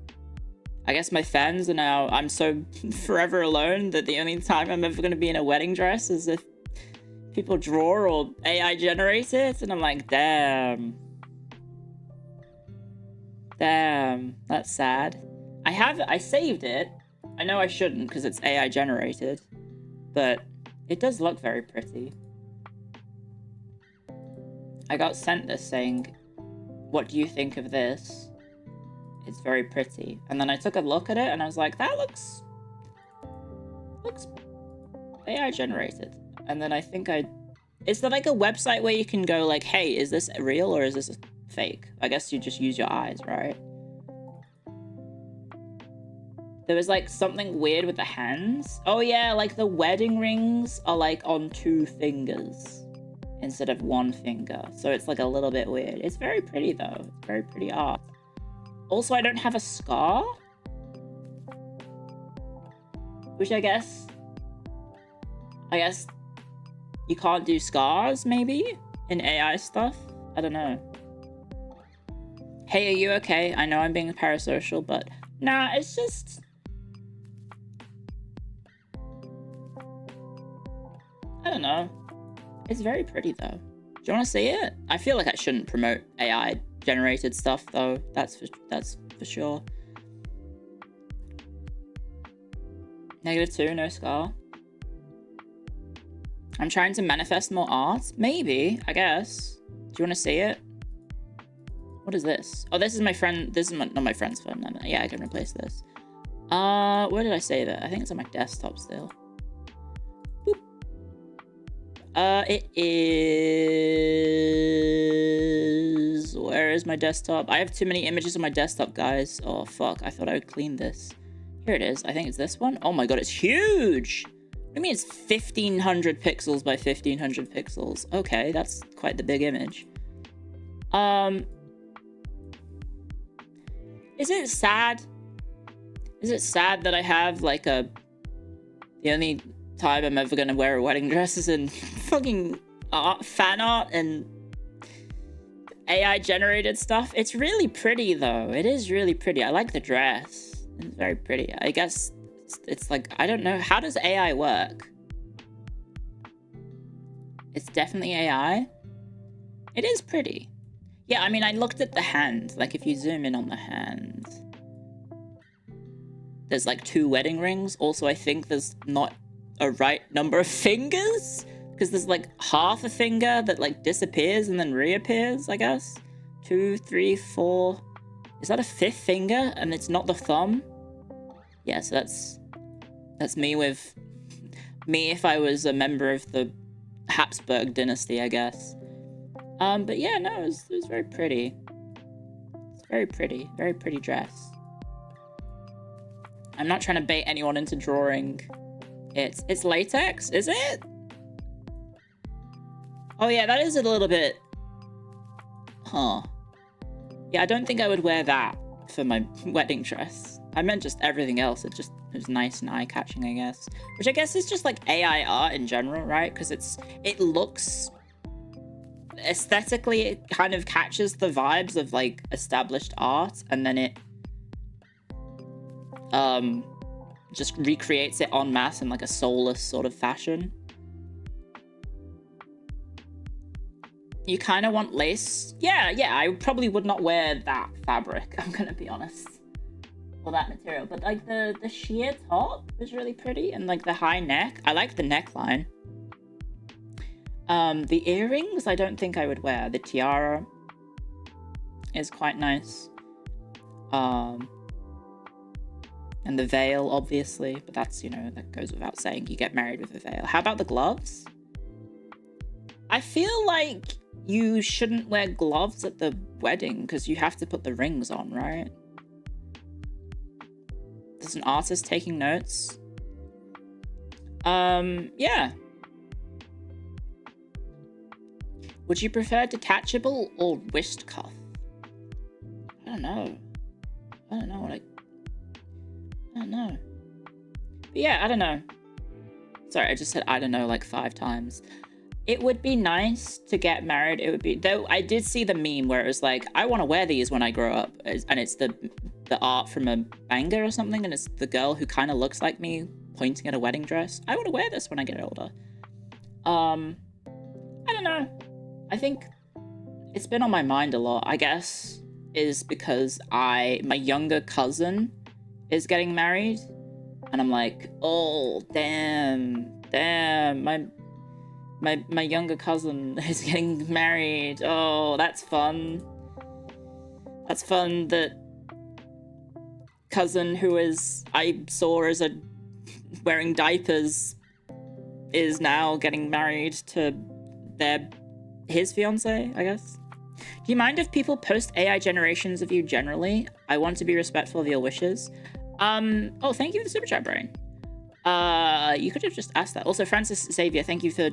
I guess my fans are now... I'm so forever alone that the only time I'm ever going to be in a wedding dress is if people draw or AI generate it, and I'm like, damn. Damn, that's sad. I saved it. I know I shouldn't because it's AI generated, but it does look very pretty. I got sent this saying, what do you think of this? It's very pretty. And then I took a look at it and I was like, that looks AI generated. And then I think is there like a website where you can go like, hey, is this real or is this fake? I guess you just use your eyes, right? There was like something weird with the hands. Oh yeah, like the wedding rings are like on 2 fingers instead of 1 finger. So it's like a little bit weird. It's very pretty though. It's very pretty art. Also, I don't have a scar. Which I guess you can't do scars, maybe? In AI stuff? I don't know. Hey, are you okay? I know I'm being parasocial, but... Nah, it's just... I don't know. It's very pretty, though. Do you want to see it? I feel like I shouldn't promote AI-generated stuff, though. That's for sure. -2, no scar. I'm trying to manifest more art. Maybe, I guess. Do you want to see it? What is this? Oh, this is my friend. This is not my friend's phone. Yeah, I can replace this. Where did I save it? I think it's on my desktop still. Boop. It is... Where is my desktop? I have too many images on my desktop, guys. Oh, fuck. I thought I would clean this. Here it is. I think it's this one. Oh my god, it's huge! What do you mean it's 1500 pixels by 1500 pixels? Okay, that's quite the big image. Is it sad? Is it sad that I have, like, the only time I'm ever gonna wear a wedding dress is in fucking fan art and AI generated stuff? It's really pretty though. It is really pretty. I like the dress. It's very pretty. I guess it's like, I don't know. How does AI work? It's definitely AI. It is pretty. Yeah, I mean, I looked at the hand. Like, if you zoom in on the hand, there's like 2 wedding rings. Also, I think there's not a right number of fingers, because there's like half a finger that like disappears and then reappears, I guess. 2, 3, 4. Is that a 5th finger? And it's not the thumb? Yeah, so that's me with me if I was a member of the Habsburg dynasty, I guess. But yeah, no, it was very pretty. It's very pretty dress. I'm not trying to bait anyone into drawing. It's latex, is it? Oh yeah, that is a little bit... Huh. Yeah, I don't think I would wear that for my wedding dress. I meant just everything else. It was nice and eye-catching, I guess. Which I guess is just like AI art in general, right? Because it looks... Aesthetically, it kind of catches the vibes of like established art, and then it just recreates it en masse in like a soulless sort of fashion. You kind of want lace? Yeah, I probably would not wear that fabric, I'm gonna be honest. Or that material, but like the sheer top is really pretty, and like the high neck. I like the neckline. The earrings, I don't think I would wear. The tiara is quite nice. And the veil, obviously, but that's, you know, that goes without saying. You get married with a veil. How about the gloves? I feel like you shouldn't wear gloves at the wedding because you have to put the rings on, right? There's an artist taking notes. Yeah. Would you prefer detachable or wrist cuff? I don't know. I don't know. But yeah, I don't know. Sorry, I just said I don't know like 5 times. It would be nice to get married. It would be, though I did see the meme where it was like, I want to wear these when I grow up. And it's the art from a manga or something. And it's the girl who kind of looks like me pointing at a wedding dress. I want to wear this when I get older. I don't know. I think it's been on my mind a lot, I guess, is because my younger cousin is getting married, and I'm like, oh, damn, my younger cousin is getting married. Oh, that's fun. That's fun that cousin who I saw as wearing diapers is now getting married to his fiance, I guess. Do you mind if people post AI generations of you generally? I want to be respectful of your wishes. Oh, thank you for the super chat, Brian. You could have just asked that. Also, Francis Xavier, thank you for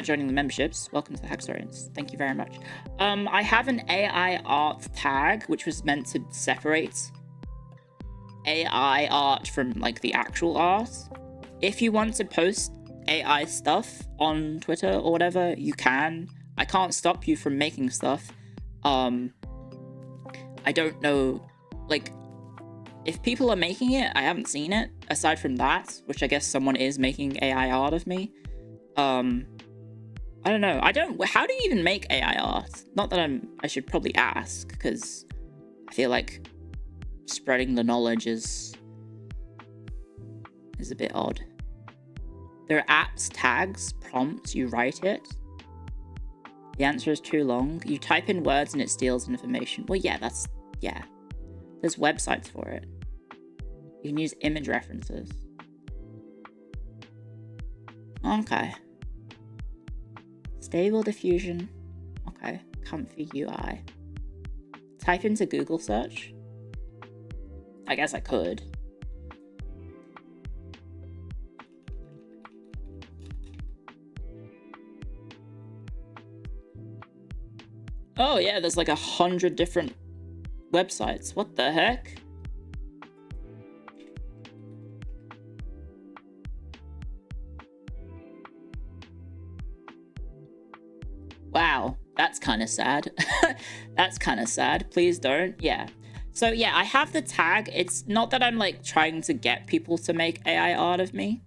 joining the memberships. Welcome to the Hackstorians. Thank you very much. I have an AI art tag, which was meant to separate AI art from like the actual art. If you want to post AI stuff on Twitter or whatever, you can. I can't stop you from making stuff. I don't know, like, if people are making it, I haven't seen it, aside from that, which I guess someone is making AI art of me. I don't know, how do you even make AI art? Not that I should probably ask, because I feel like spreading the knowledge is a bit odd. There are apps, tags, prompts, you write it. The answer is too long. You type in words and it steals information. Well, yeah, yeah. There's websites for it. You can use image references. Okay. Stable diffusion. Okay. Comfy UI. type into Google search? I guess I could. Oh yeah, there's like 100 different websites. What the heck? Wow, that's kind of sad. That's kind of sad. Please don't. Yeah. So yeah, I have the tag. It's not that I'm like trying to get people to make AI art of me.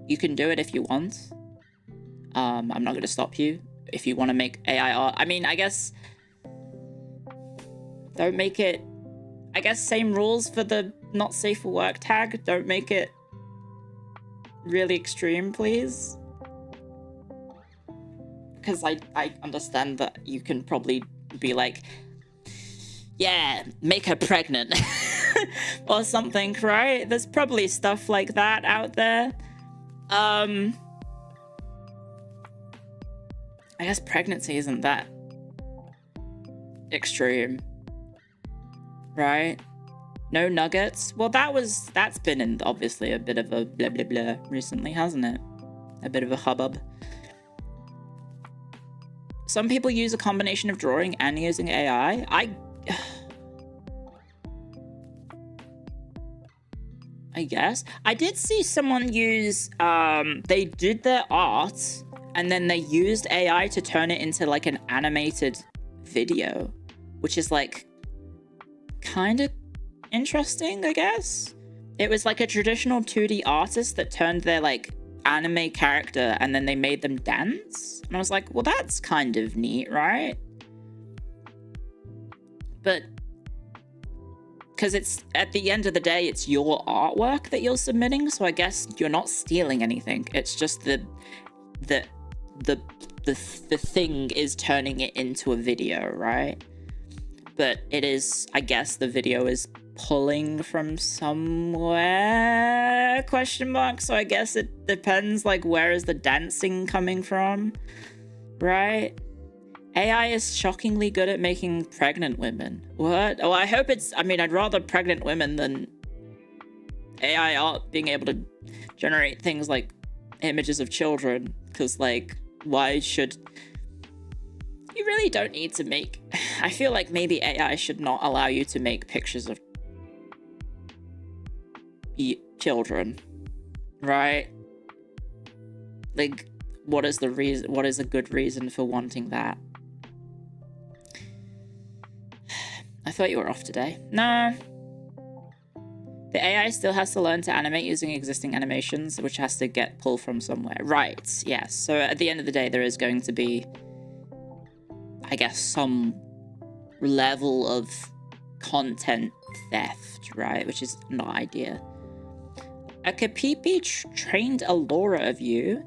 You can do it if you want. I'm not going to stop you if you want to make AI art. I mean, I guess don't make it, I guess same rules for the not safe for work tag. Don't make it really extreme, please. Because I understand that you can probably be like, yeah, make her pregnant or something, right? There's probably stuff like that out there. I guess pregnancy isn't that extreme, right? No nuggets. Well, that's been in obviously a bit of a blah blah blah recently, hasn't it? A bit of a hubbub. Some people use a combination of drawing and using AI. I guess. I did see someone use, they did their art and then they used AI to turn it into like an animated video, which is like kind of interesting, I guess. It was like a traditional 2D artist that turned their like anime character and then they made them dance. And I was like, well, that's kind of neat, right? But because it's at the end of the day, it's your artwork that you're submitting, so I guess you're not stealing anything. It's just the thing is turning it into a video, right? But it is, I guess the video is pulling from somewhere, question mark. So I guess it depends, like, where is the dancing coming from, right? AI is shockingly good at making pregnant women. What? Oh, I hope it's, I mean, I'd rather pregnant women than AI art being able to generate things like images of children. Because, like, why should... You really don't need to make... I feel like maybe AI should not allow you to make pictures of children, right? Like, what is the reason? What is a good reason for wanting that? I thought you were off today. No. The AI still has to learn to animate using existing animations, which has to get pulled from somewhere. Right, yes. So at the end of the day, there is going to be, I guess, some level of content theft, right? Which is not ideal. A Kapipi trained a Laura of you.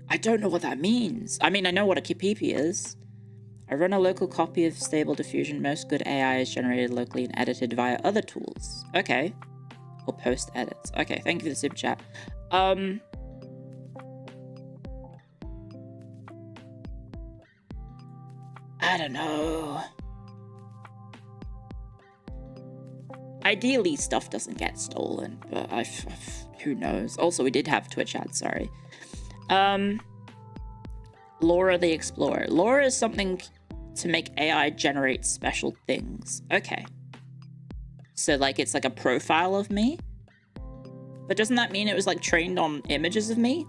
I don't know what that means. I mean, I know what a Kapipi is. I run a local copy of Stable Diffusion. Most good AI is generated locally and edited via other tools. Okay. Or post edits. Okay, thank you for the super chat. I don't know. Ideally, stuff doesn't get stolen, but who knows? Also, we did have Twitch ads, sorry. Laura the Explorer. Laura is something to make AI generate special things. Okay. So, like, it's like a profile of me? But doesn't that mean it was, like, trained on images of me?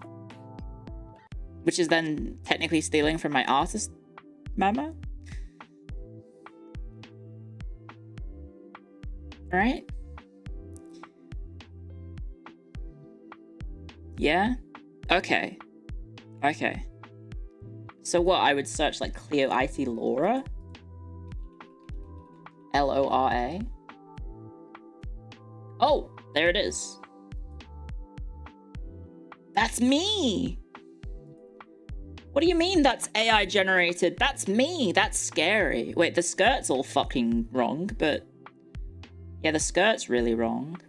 Which is then technically stealing from my artist mama? Right? Yeah? Okay. Okay. So what, I would search like Clio IT Laura? L-O-R-A? Oh, there it is. That's me! What do you mean that's AI generated? That's me! That's scary. Wait, the skirt's all fucking wrong, but... Yeah, the skirt's really wrong.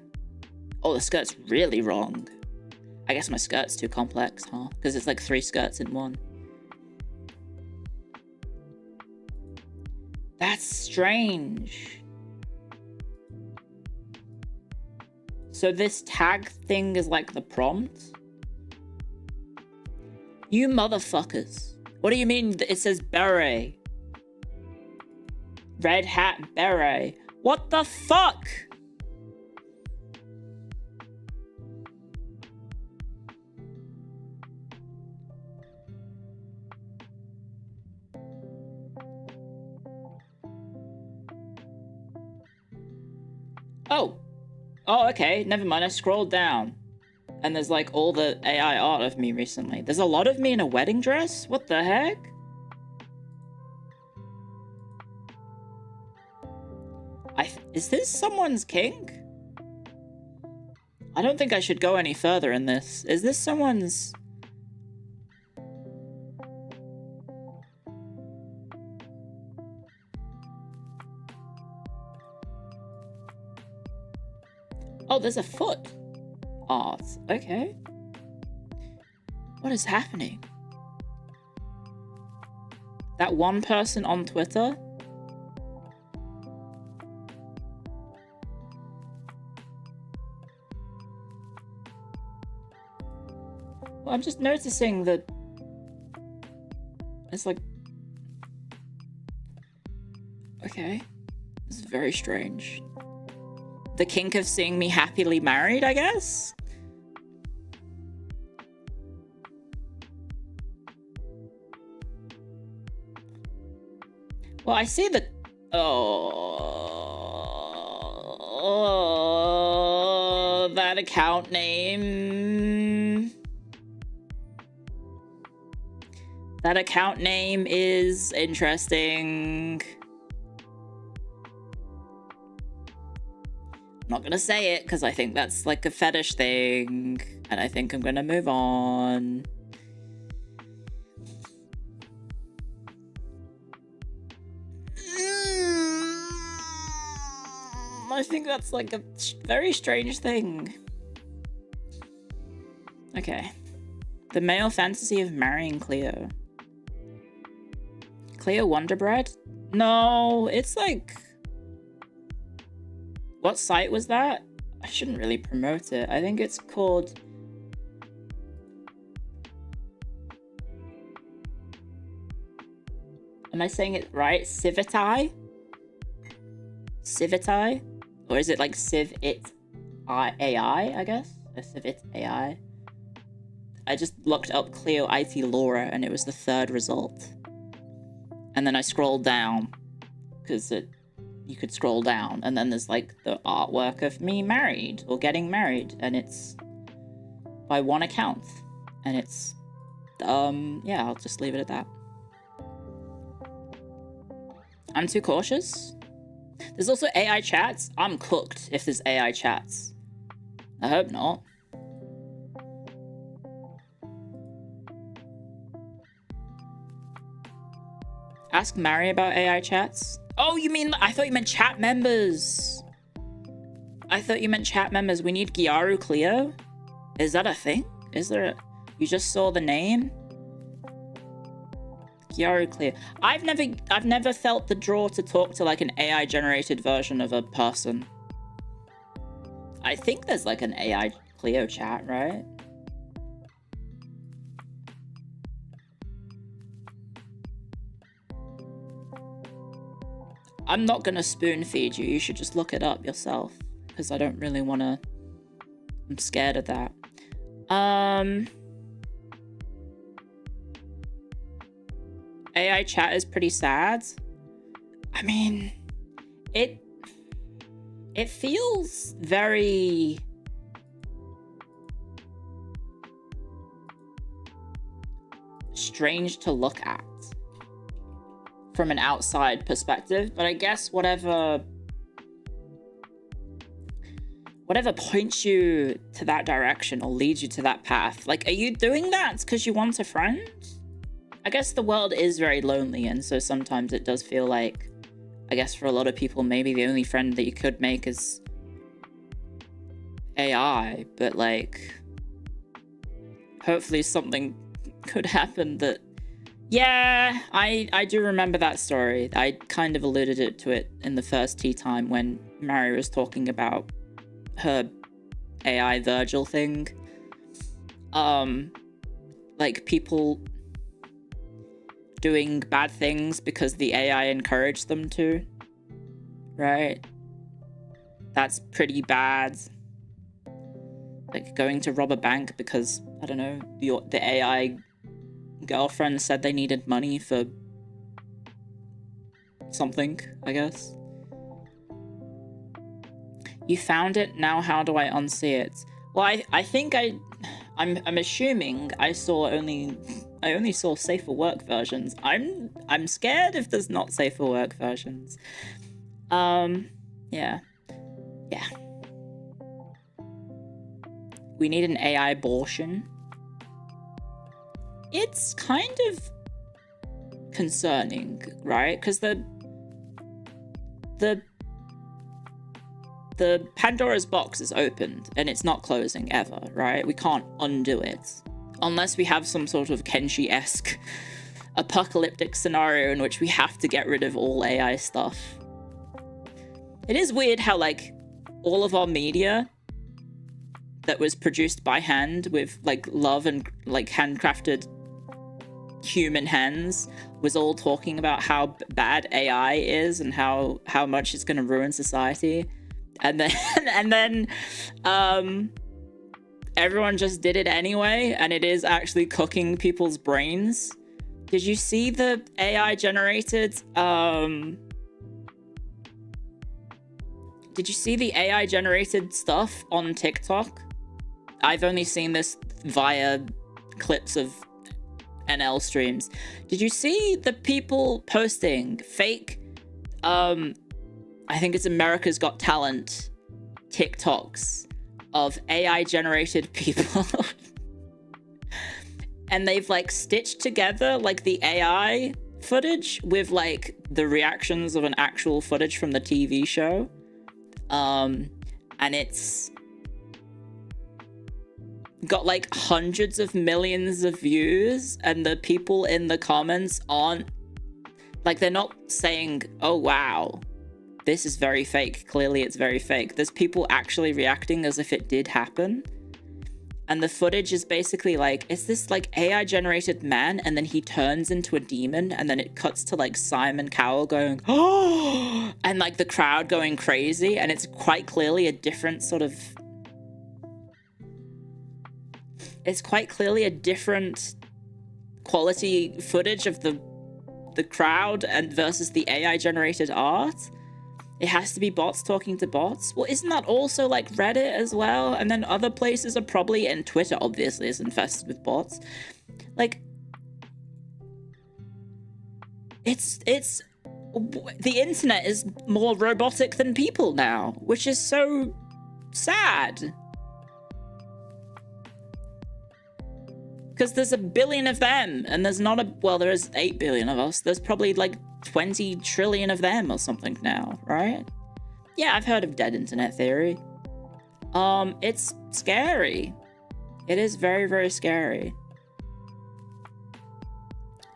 Oh, the skirt's really wrong. I guess my skirt's too complex, huh? Because it's like 3 skirts in one. That's strange. So this tag thing is like the prompt? You motherfuckers. What do you mean it says beret? Red hat beret. What the fuck? Oh, okay. Never mind. I scrolled down. And there's like all the AI art of me recently. There's a lot of me in a wedding dress? What the heck? Is this someone's kink? I don't think I should go any further in this. Is this someone's... Oh, there's a foot art. Okay. What is happening? That one person on Twitter? Well, I'm just noticing that it's like... Okay. This is very strange. The kink of seeing me happily married, I guess? Well, I see the... Oh, that account name... That account name is interesting. I'm not gonna say it because I think that's like a fetish thing, and I think I'm gonna move on. I think that's like a very strange thing. Okay. The male fantasy of marrying Clio. Clio Wonder Bread? No, it's like... What site was that? I shouldn't really promote it. I think it's called... Am I saying it right? Civitai? Civitai? Or is it like Civit AI, I guess? A Civit AI? I just looked up Clio IT Laura and it was the third result. And then I scrolled down because you could scroll down and then there's like the artwork of me married or getting married and it's by one account and it's yeah, I'll just leave it at that. I'm too cautious. There's also AI chats. I'm cooked if there's AI chats. I hope not. Ask Mary about AI chats. Oh, you mean... I thought you meant chat members. I thought you meant chat members. We need Gyaru Clio? Is that a thing? Is there a... You just saw the name? Gyaru Clio. I've never felt the draw to talk to like an AI generated version of a person. I think there's like an AI Clio chat, right? I'm not gonna spoon feed you. You should just look it up yourself because I don't really want to. I'm scared of that. AI chat is pretty sad. I mean, it feels very strange to look at from an outside perspective, but I guess whatever points you to that direction or leads you to that path. Like, are you doing that because you want a friend? I guess the world is very lonely, and so sometimes it does feel like, I guess for a lot of people, maybe the only friend that you could make is AI, but like, hopefully something could happen that Yeah, I do remember that story. I kind of alluded to it in the first tea time when Mary was talking about her AI Virgil thing. Like people doing bad things because the AI encouraged them to, right? That's pretty bad. Like going to rob a bank because, I don't know, the AI girlfriend said they needed money for something, I guess. You found it, now how do I unsee it? Well, I think I'm assuming I only saw safe for work versions. I'm scared if there's not safe for work versions. Yeah. We need an AI abortion. It's kind of concerning, right? Because the Pandora's box is opened and it's not closing ever, right? We can't undo it unless we have some sort of Kenshi-esque apocalyptic scenario in which we have to get rid of all AI stuff. It is weird how, like, all of our media that was produced by hand with, like, love and, like, handcrafted human hands was all talking about how bad AI is and how much it's going to ruin society. And then everyone just did it anyway, and it is actually cooking people's brains. Did you see the AI generated stuff on TikTok? I've only seen this via clips of NL streams. Did you see the people posting fake I think it's America's Got Talent TikToks of AI generated people? And they've, like, stitched together, like, the AI footage with, like, the reactions of an actual footage from the TV show. And it's got, like, hundreds of millions of views, and the people in the comments aren't, like, they're not saying, oh, wow, this is very fake. Clearly it's very fake. There's people actually reacting as if it did happen. And the footage is basically like, it's this, like, AI generated man, and then he turns into a demon, and then it cuts to, like, Simon Cowell going, oh, and, like, the crowd going crazy, and it's quite clearly a different sort of, it's quite clearly a different quality footage of the crowd and versus the AI generated art. It has to be bots talking to bots. Well, isn't that also, like, Reddit as well? And then other places are probably, and Twitter obviously is infested with bots. Like, it's the internet is more robotic than people now, which is so sad. Because there's 1 billion of them, and there's not well, there is 8 billion of us. There's probably, like, 20 trillion of them or something now, right? Yeah, I've heard of dead internet theory. It's scary. It is very, very scary.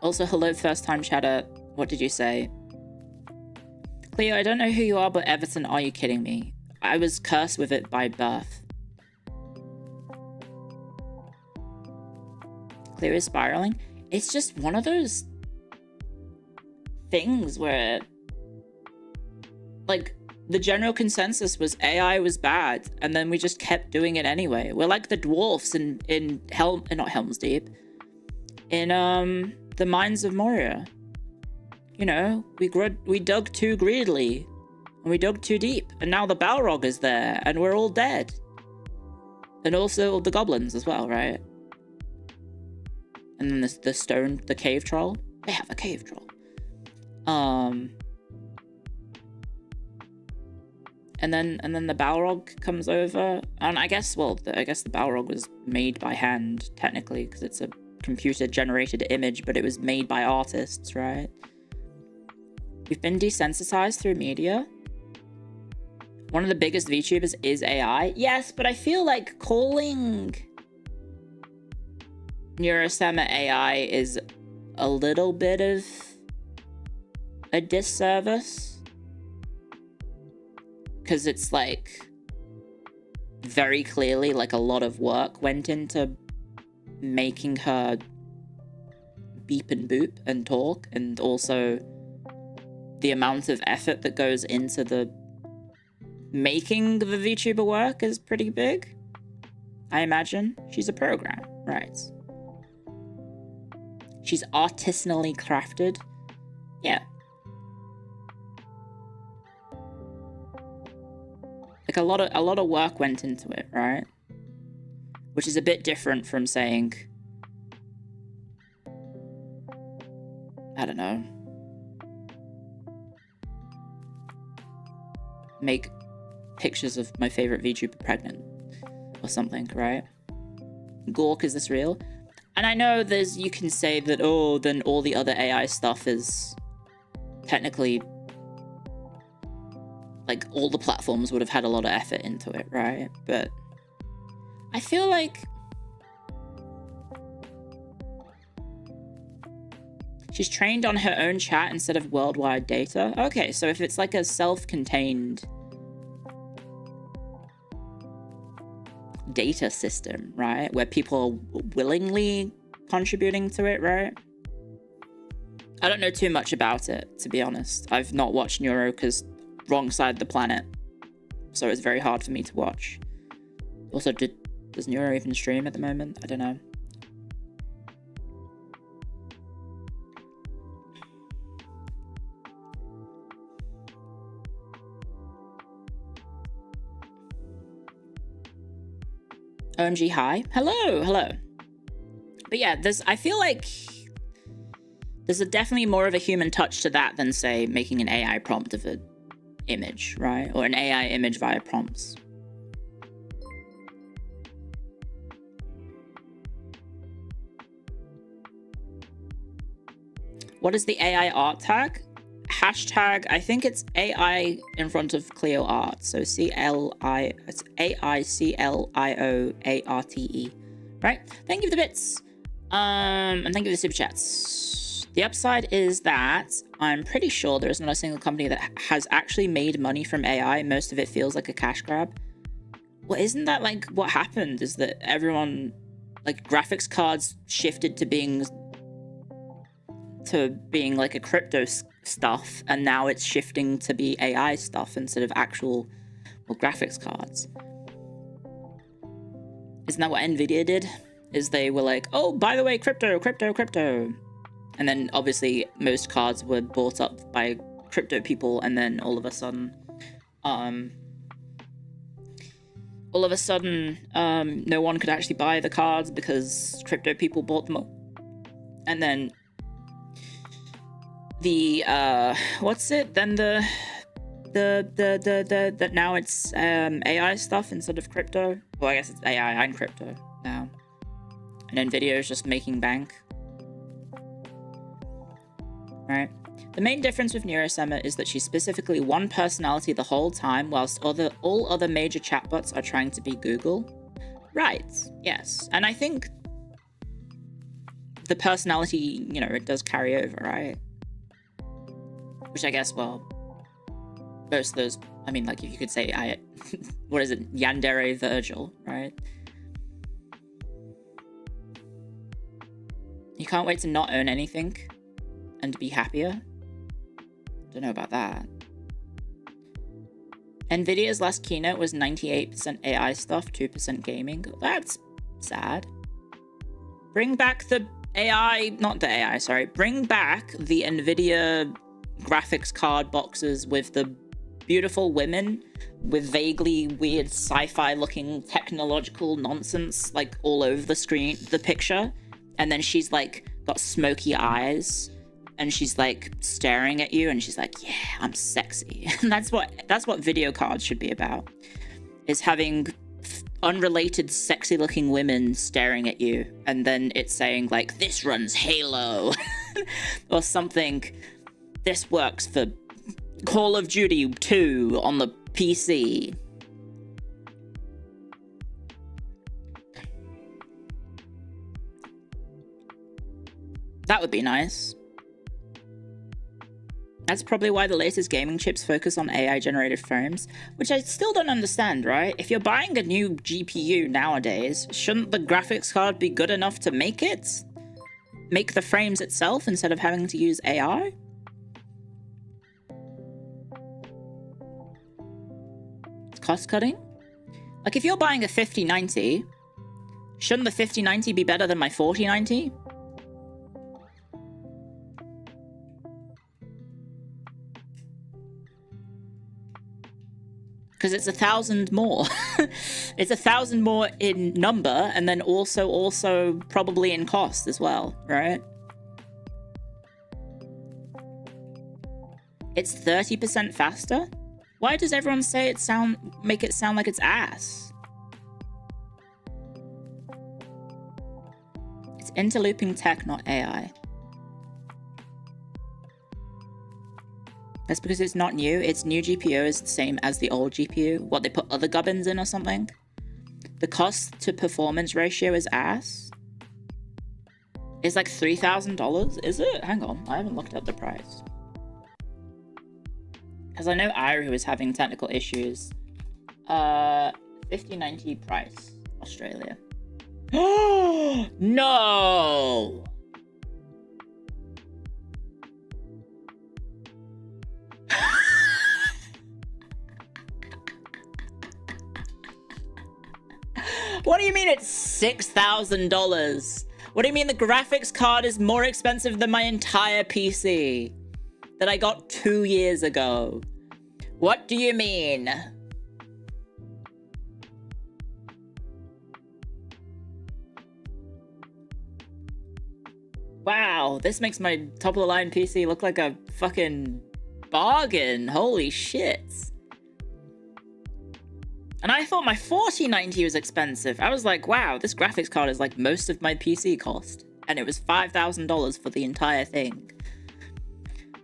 Also, hello, first time chatter. What did you say? Clio, I don't know who you are, but Everton, are you kidding me? I was cursed with it by birth. Clio is spiraling. It's just one of those things where, like, the general consensus was AI was bad, and then we just kept doing it anyway. We're like the dwarfs in not Helm's Deep, in the Mines of Moria. You know, we dug too greedily, and we dug too deep, and now the Balrog is there, and we're all dead. And also the goblins as well, right? And then the cave troll. They have a cave troll. And then the Balrog comes over, and I guess the Balrog was made by hand technically because it's a computer-generated image, but it was made by artists, right? We've been desensitized through media. One of the biggest VTubers is AI. Yes, but I feel like calling Neurosema AI is a little bit of a disservice, because it's like very clearly like a lot of work went into making her beep and boop and talk, and also the amount of effort that goes into the making the VTuber work is pretty big. I imagine she's a program, right? She's artisanally crafted. Yeah. Like a lot of work went into it, right? Which is a bit different from saying, I don't know, make pictures of my favorite VTuber pregnant or something, right? Gork, is this real? And I know you can say that, oh, then all the other AI stuff is technically, like, all the platforms would have had a lot of effort into it, right? But I feel like she's trained on her own chat instead of worldwide data. Okay, so if it's like a self-contained data system, right, where people are willingly contributing to it, right? I don't know too much about it, to be honest. I've not watched Neuro because wrong side of the planet, so it's very hard for me to watch. Also, does Neuro even stream at the moment? I don't know. OMG, hi. Hello. But yeah, I feel like there's definitely more of a human touch to that than, say, making an AI prompt of an image, right? Or an AI image via prompts. What is the AI art tag? Hashtag, I think it's AI in front of Clio art. So it's AICLIOARTE. Right? Thank you for the bits. And thank you for the super chats. The upside is that I'm pretty sure there is not a single company that has actually made money from AI. Most of it feels like a cash grab. Well, isn't that like what happened? Is that everyone, like, graphics cards shifted to being like a crypto stuff, and now it's shifting to be AI stuff instead of actual, well, graphics cards. Isn't that what Nvidia did? Is they were like, oh, by the way, crypto. And then obviously most cards were bought up by crypto people, and then all of a sudden, no one could actually buy the cards because crypto people bought them up. And then the what's it? Then the now it's AI stuff instead of crypto. Well, I guess it's AI and crypto now. And Nvidia is just making bank. Right? The main difference with Neurosema is that she's specifically one personality the whole time, whilst all other major chatbots are trying to be Google. Right, yes. And I think the personality, you know, it does carry over, right? Which I guess, well, most of those, I mean, like, if you could say, what is it, Yandere Virgil, right? You can't wait to not own anything and be happier. Don't know about that. Nvidia's last keynote was 98% AI stuff, 2% gaming. That's sad. Bring back the AI, not the AI, sorry. Bring back the Nvidia graphics card boxes with the beautiful women with vaguely weird sci-fi looking technological nonsense like all over the screen, the picture. And then she's like got smoky eyes and she's like staring at you and she's like, yeah, I'm sexy. And that's what video cards should be about, is having unrelated sexy looking women staring at you, and then it's saying like, this runs Halo or something. This works for Call of Duty 2 on the PC. That would be nice. That's probably why the latest gaming chips focus on AI-generated frames, which I still don't understand, right? If you're buying a new GPU nowadays, shouldn't the graphics card be good enough to make it? Make the frames itself instead of having to use AI? It's cost-cutting? Like, if you're buying a 5090, shouldn't the 5090 be better than my 4090? Because it's 1,000 more. It's 1,000 more in number, and then also probably in cost as well, right? It's 30% faster? Why does everyone say make it sound like it's ass? It's interlooping tech, not AI. That's because it's not new. Its new GPU is the same as the old GPU. What, they put other gubbins in or something? The cost to performance ratio is ass. It's like $3,000, is it? Hang on, I haven't looked up the price. Because I know Irie was having technical issues. 5090 price, Australia. No! What do you mean it's $6,000? What do you mean the graphics card is more expensive than my entire PC that I got 2 years ago? What do you mean? Wow, this makes my top-of-the-line PC look like a fucking bargain. Holy shit. And I thought my 4090 was expensive. I was like, wow, this graphics card is like most of my PC cost. And it was $5,000 for the entire thing.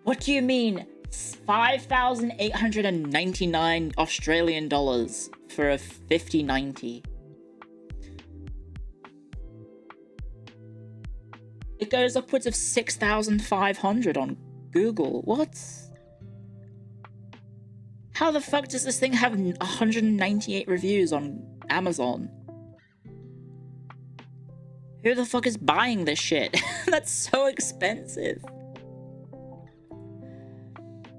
What do you mean? 5,899 Australian dollars for a 5090. It goes upwards of 6,500 on Google. What? How the fuck does this thing have 198 reviews on Amazon? Who the fuck is buying this shit? That's so expensive.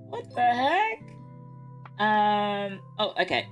What the heck? Oh, okay.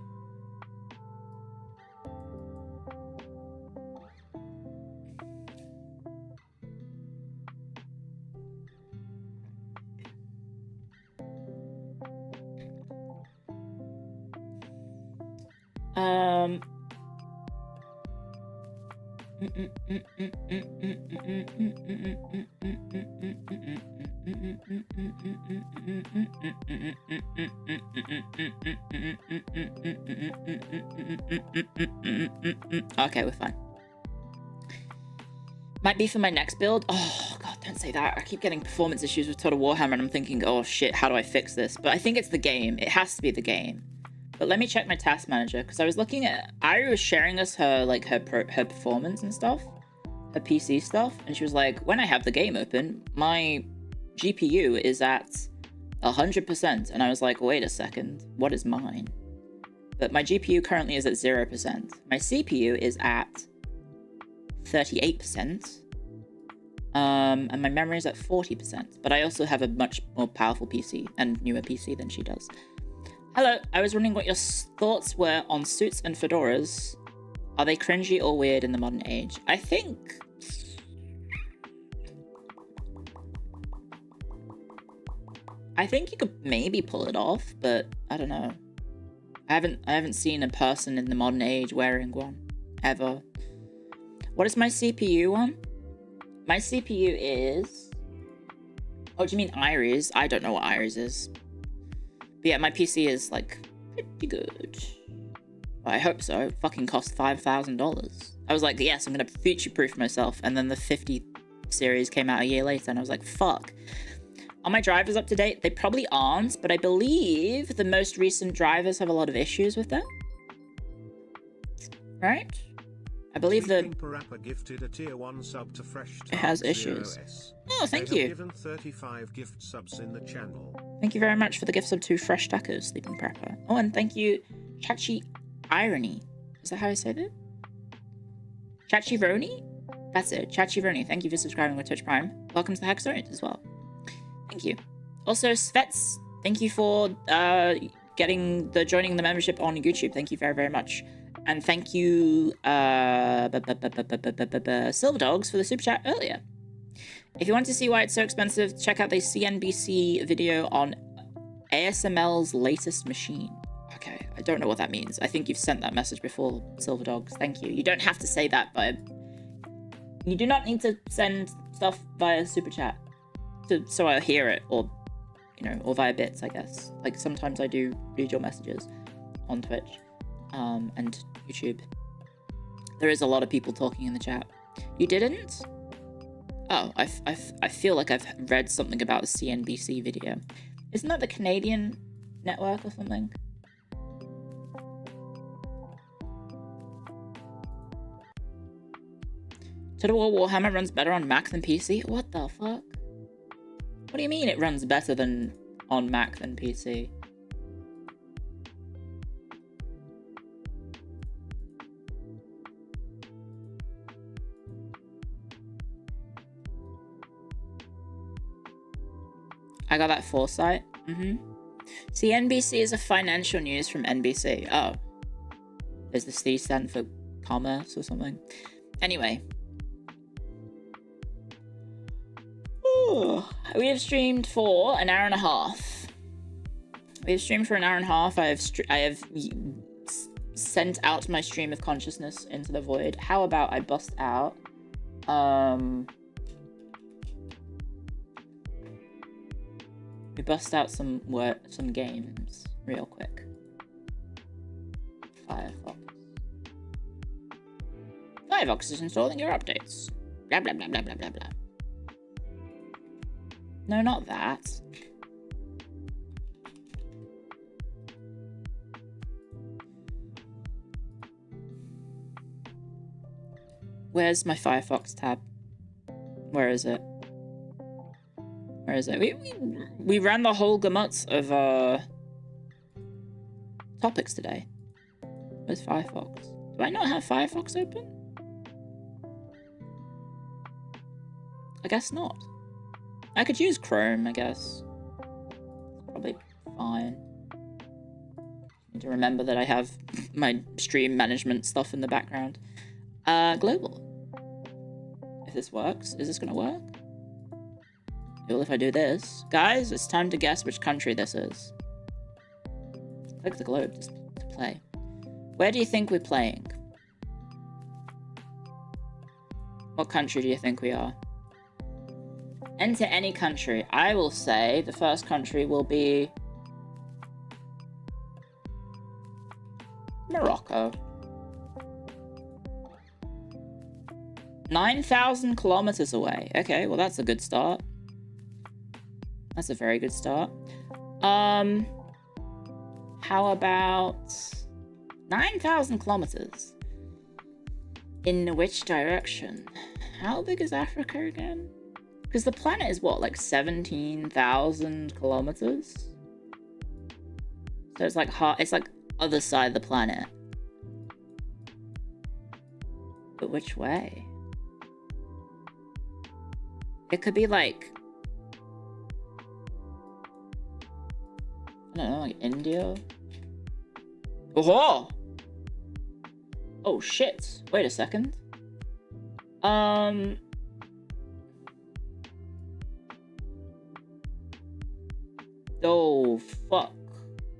Okay, we're fine. Might be for my next build. Oh god, don't say that. I keep getting performance issues with Total Warhammer and I'm thinking, oh shit, how do I fix this? But I think it's the game. It has to be the game. But let me check my task manager, because I was looking at... Irie was sharing us her, like, her performance and stuff. Her PC stuff. And she was like, when I have the game open, my GPU is at 100%. And I was like, wait a second, what is mine? But my GPU currently is at 0%. My CPU is at 38%. And my memory is at 40%. But I also have a much more powerful PC and newer PC than she does. Hello, I was wondering what your thoughts were on suits and fedoras. Are they cringy or weird in the modern age? I think... you could maybe pull it off, but I don't know. I haven't seen a person in the modern age wearing one. Ever. What is my CPU on? My CPU is... Oh, do you mean Irie's? I don't know what Irie's is. But yeah, my PC is, like, pretty good. Well, I hope so. It fucking cost $5,000. I was like, yes, I'm gonna future-proof myself. And then the 50 series came out a year later, and I was like, fuck. Are my drivers up to date? They probably aren't, but I believe the most recent drivers have a lot of issues with them. Right? I believe the Parappa gifted a tier 1 sub to Fresh it has Tart issues. 0S. Oh, thank They have you. given 35 gift subs in the channel. Thank you very much for the gift sub to Fresh Tacos, Sleeping Prepper. Oh, and thank you, Chachi Irony. Is that how I say that? Chachi Roni? That's it, Chachi Roni. Thank you for subscribing with Twitch Prime. Welcome to the Hackzone as well. Thank you. Also, Svets, thank you for joining the membership on YouTube. Thank you very, very much. And thank you, Silver Dogs, for the super chat earlier. If you want to see why it's so expensive, check out the CNBC video on ASML's latest machine. Okay, I don't know what that means. I think you've sent that message before, Silver Dogs. Thank you. You don't have to say that, but you do not need to send stuff via super chat so I hear it, or or via bits, I guess. Like sometimes I do read your messages on Twitch and YouTube. There is a lot of people talking in the chat. You didn't? Oh, I feel like I've read something about the CNBC video. Isn't that the Canadian network or something? Total War Warhammer runs better on Mac than PC? What the fuck? What do you mean it runs better than on Mac than PC? I got that foresight. CNBC is a financial news from NBC. Oh. Is the C stand for commerce or something? Anyway. Ooh. We have streamed for an hour and a half. We have streamed for an hour and a half. I have sent out my stream of consciousness into the void. How about I bust out we bust out some games real quick. Firefox is installing your updates. Blah blah blah blah blah blah blah. No, not that. Where's my Firefox tab? Where is it? Where is it? We ran the whole gamut of topics today. Where's Firefox? Do I not have Firefox open? I guess not. I could use Chrome, I guess. Probably fine. Need to remember that I have my stream management stuff in the background. Global. If this works, is this gonna work? Well, if I do this, guys, it's time to guess which country this is. Click the globe just to play. Where do you think we're playing? What country do you think we are? Enter any country. I will say the first country will be Morocco. 9,000 kilometers away. Okay, well that's a good start. That's a very good start. How about 9,000 kilometers? In which direction? How big is Africa again? Because the planet is what, like 17,000 kilometers? So it's like other side of the planet. But which way? It could be like, I don't know, like India? Oh! Oh shit. Wait a second. Oh fuck.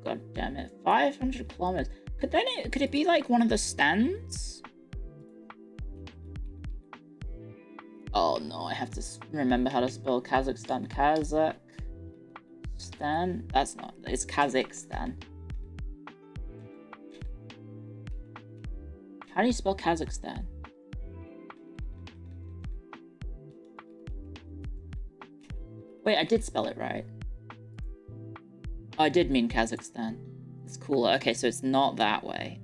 God damn it. 500 kilometers. Could it be like one of the stands? Oh no, I have to remember how to spell Kazakhstan. Kazakhstan? That's not, it's Kazakhstan. How do you spell Kazakhstan? Wait, I did spell it right. Oh, I did mean Kazakhstan. It's cool. Okay, so it's not that way.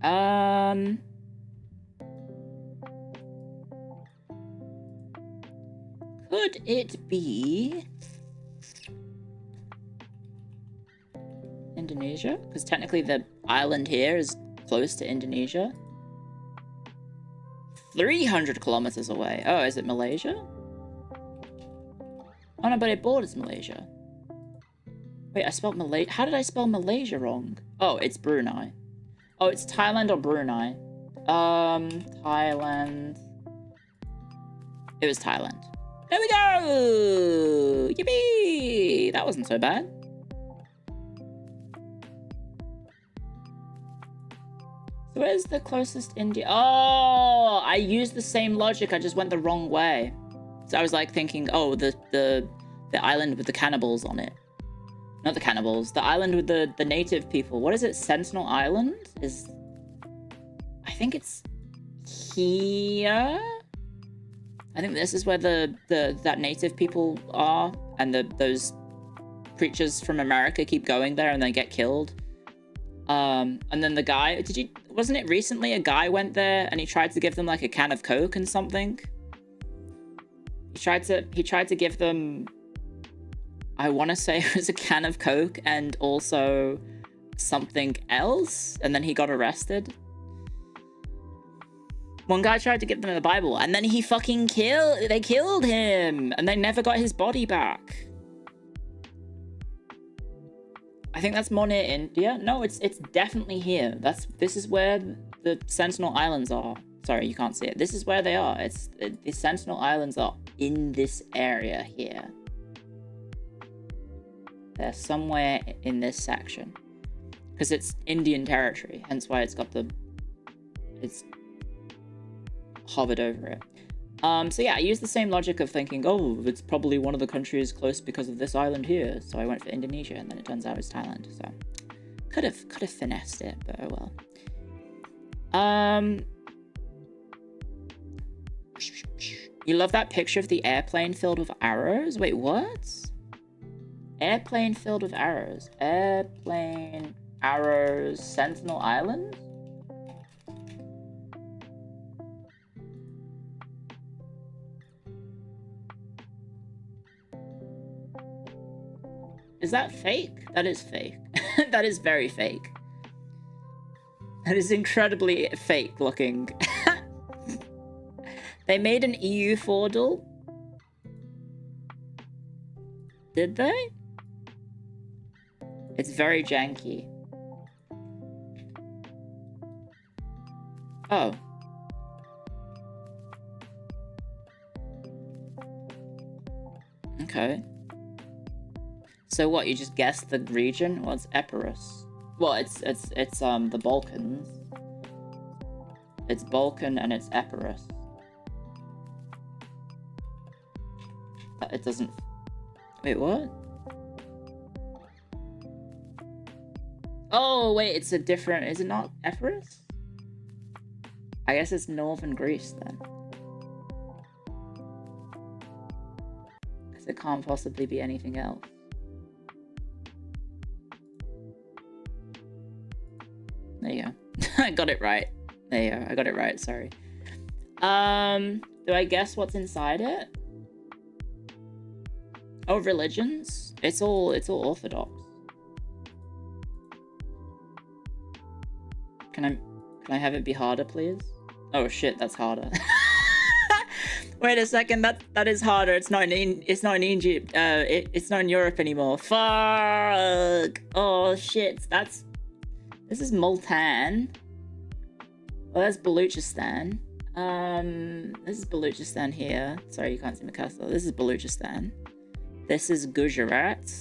it be Indonesia? Because technically the island here is close to Indonesia. 300 kilometers away. Oh, is it Malaysia? Oh no, but it borders Malaysia. Wait, I spelled Malaysia. How did I spell Malaysia wrong? Oh, it's Brunei. Oh, it's Thailand or Brunei. Thailand. It was Thailand. There we go! Yippee! That wasn't so bad. So where's the closest India? Oh, I used the same logic. I just went the wrong way. So I was like thinking, oh, the island with the cannibals on it. Not the cannibals. The island with the native people. What is it? Sentinel Island? I think it's here. I think this is where that native people are, and those creatures from America keep going there and they get killed. And then the guy, wasn't it recently a guy went there and he tried to give them like a can of Coke and something? He tried to give them, I want to say it was a can of Coke and also something else, and then he got arrested. One guy tried to give them the Bible, and then he fucking they killed him, and they never got his body back. I think that's more near India. No, it's definitely here. This is where the Sentinel Islands are. Sorry, you can't see it. This is where they are. The Sentinel Islands are in this area here. They're somewhere in this section. Because it's Indian territory, hence why it's hovered over it. So yeah, I used the same logic of thinking, oh, it's probably one of the countries close because of this island here. So I went for Indonesia, and then it turns out it's Thailand. So could have finessed it, but oh well. You love that picture of the airplane filled with arrows? Wait, what? Airplane filled with arrows. Airplane, arrows, Sentinel Island? Is that fake? That is fake. That is very fake. That is incredibly fake looking. They made an EU Fordle? Did they? It's very janky. Oh. Okay. So what, you just guessed the region? Well, it's Epirus. Well, it's the Balkans. It's Balkan and it's Epirus. It doesn't... Wait, what? Oh, wait, it's a different... Is it not Epirus? I guess it's northern Greece, then. Because it can't possibly be anything else. There you go. I got it right. There you go. I got it right, sorry. Do I guess what's inside it? Oh, religions? It's all Orthodox. Can I have it be harder, please? Oh shit, that's harder. Wait a second, that is harder. It's not in Egypt. It's not in Europe anymore. Fuck. Oh shit, this is Multan. Well, that's Baluchistan. This is Baluchistan here. Sorry, you can't see my cursor. This is Baluchistan. This is Gujarat.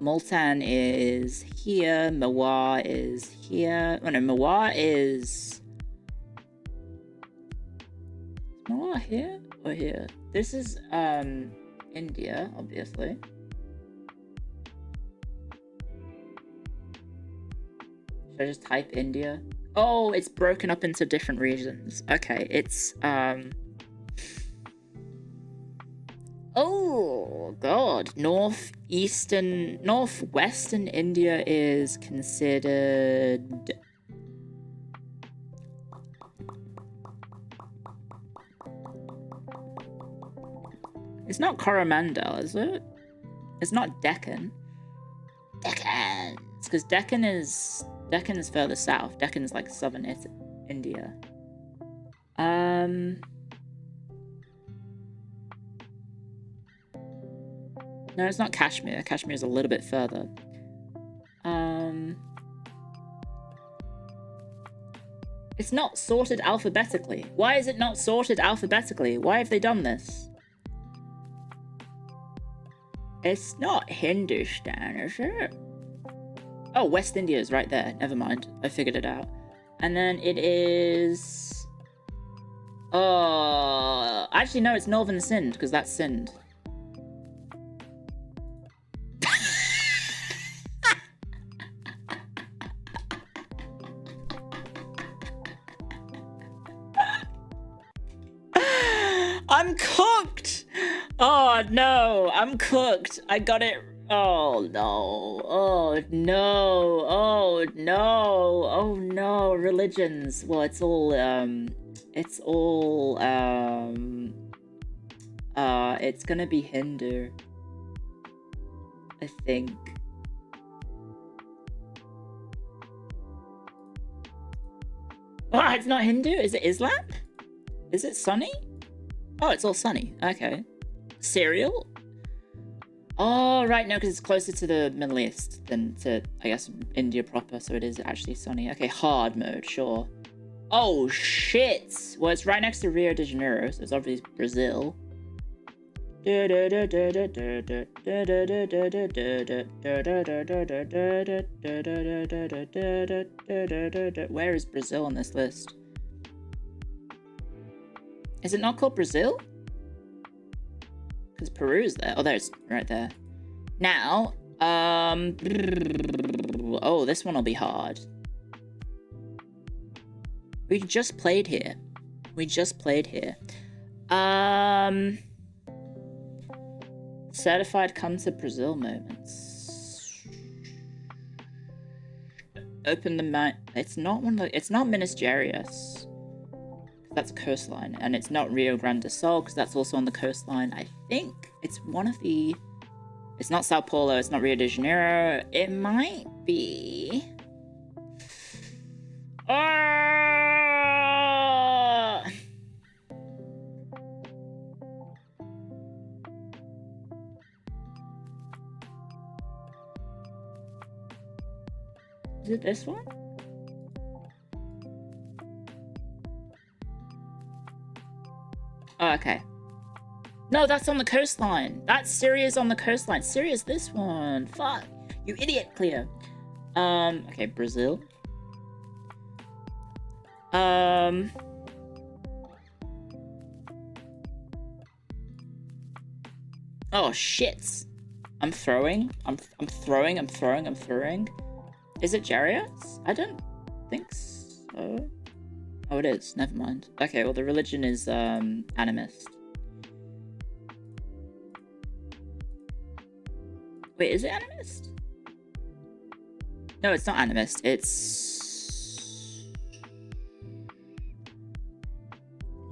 Multan is here. Mewar is here. Oh no, Mewar is... Mewar here or here? This is India, obviously. Should I just type India? Oh, it's broken up into different regions. Okay, it's oh god, northwestern India is considered It's not Coromandel, is it? It's not Deccan. Deccan. It's because Deccan is further south. Deccan is like southern India. No, it's not Kashmir. Kashmir is a little bit further. It's not sorted alphabetically. Why is it not sorted alphabetically? Why have they done this? It's not Hindustan, is it? Oh, West India is right there. Never mind. I figured it out. And then it is... Oh... Actually, no, it's Northern Sindh, because that's Sindh. I'm cooked! Oh no, I'm cooked. I got it. Oh no. Oh no. Oh no. Oh no. Religions. Well, it's all it's gonna be Hindu, I think. Oh, it's not Hindu? Is it Islam? Is it Sunni? Oh, it's all Sunni. Okay. Cereal? Oh, right, no, because it's closer to the Middle East than to, I guess, India proper, so it is actually Sunni. Okay, hard mode, sure. Oh, shit! Well, it's right next to Rio de Janeiro, so it's obviously Brazil. Where is Brazil on this list? Is it not called Brazil? Because Peru's there. Oh, there's right there. Now, oh, this one will be hard. We just played here. Certified come to Brazil moments. Open the map. It's not Minas Gerais. That's coastline, and it's not Rio Grande do Sul because that's also on the coastline. I think it's one of the... It's not Sao Paulo, it's not Rio de Janeiro. It might be... Is it this one? Oh, okay. No, that's on the coastline. That's Syria's on the coastline. Syria's this one. Fuck. You idiot, Clio. Okay, Brazil. Oh, shit. I'm throwing. Is it Jarius? I don't think so. Oh, it is. Never mind. Okay, well, the religion is animist. Wait, is it animist? No, it's not animist. It's...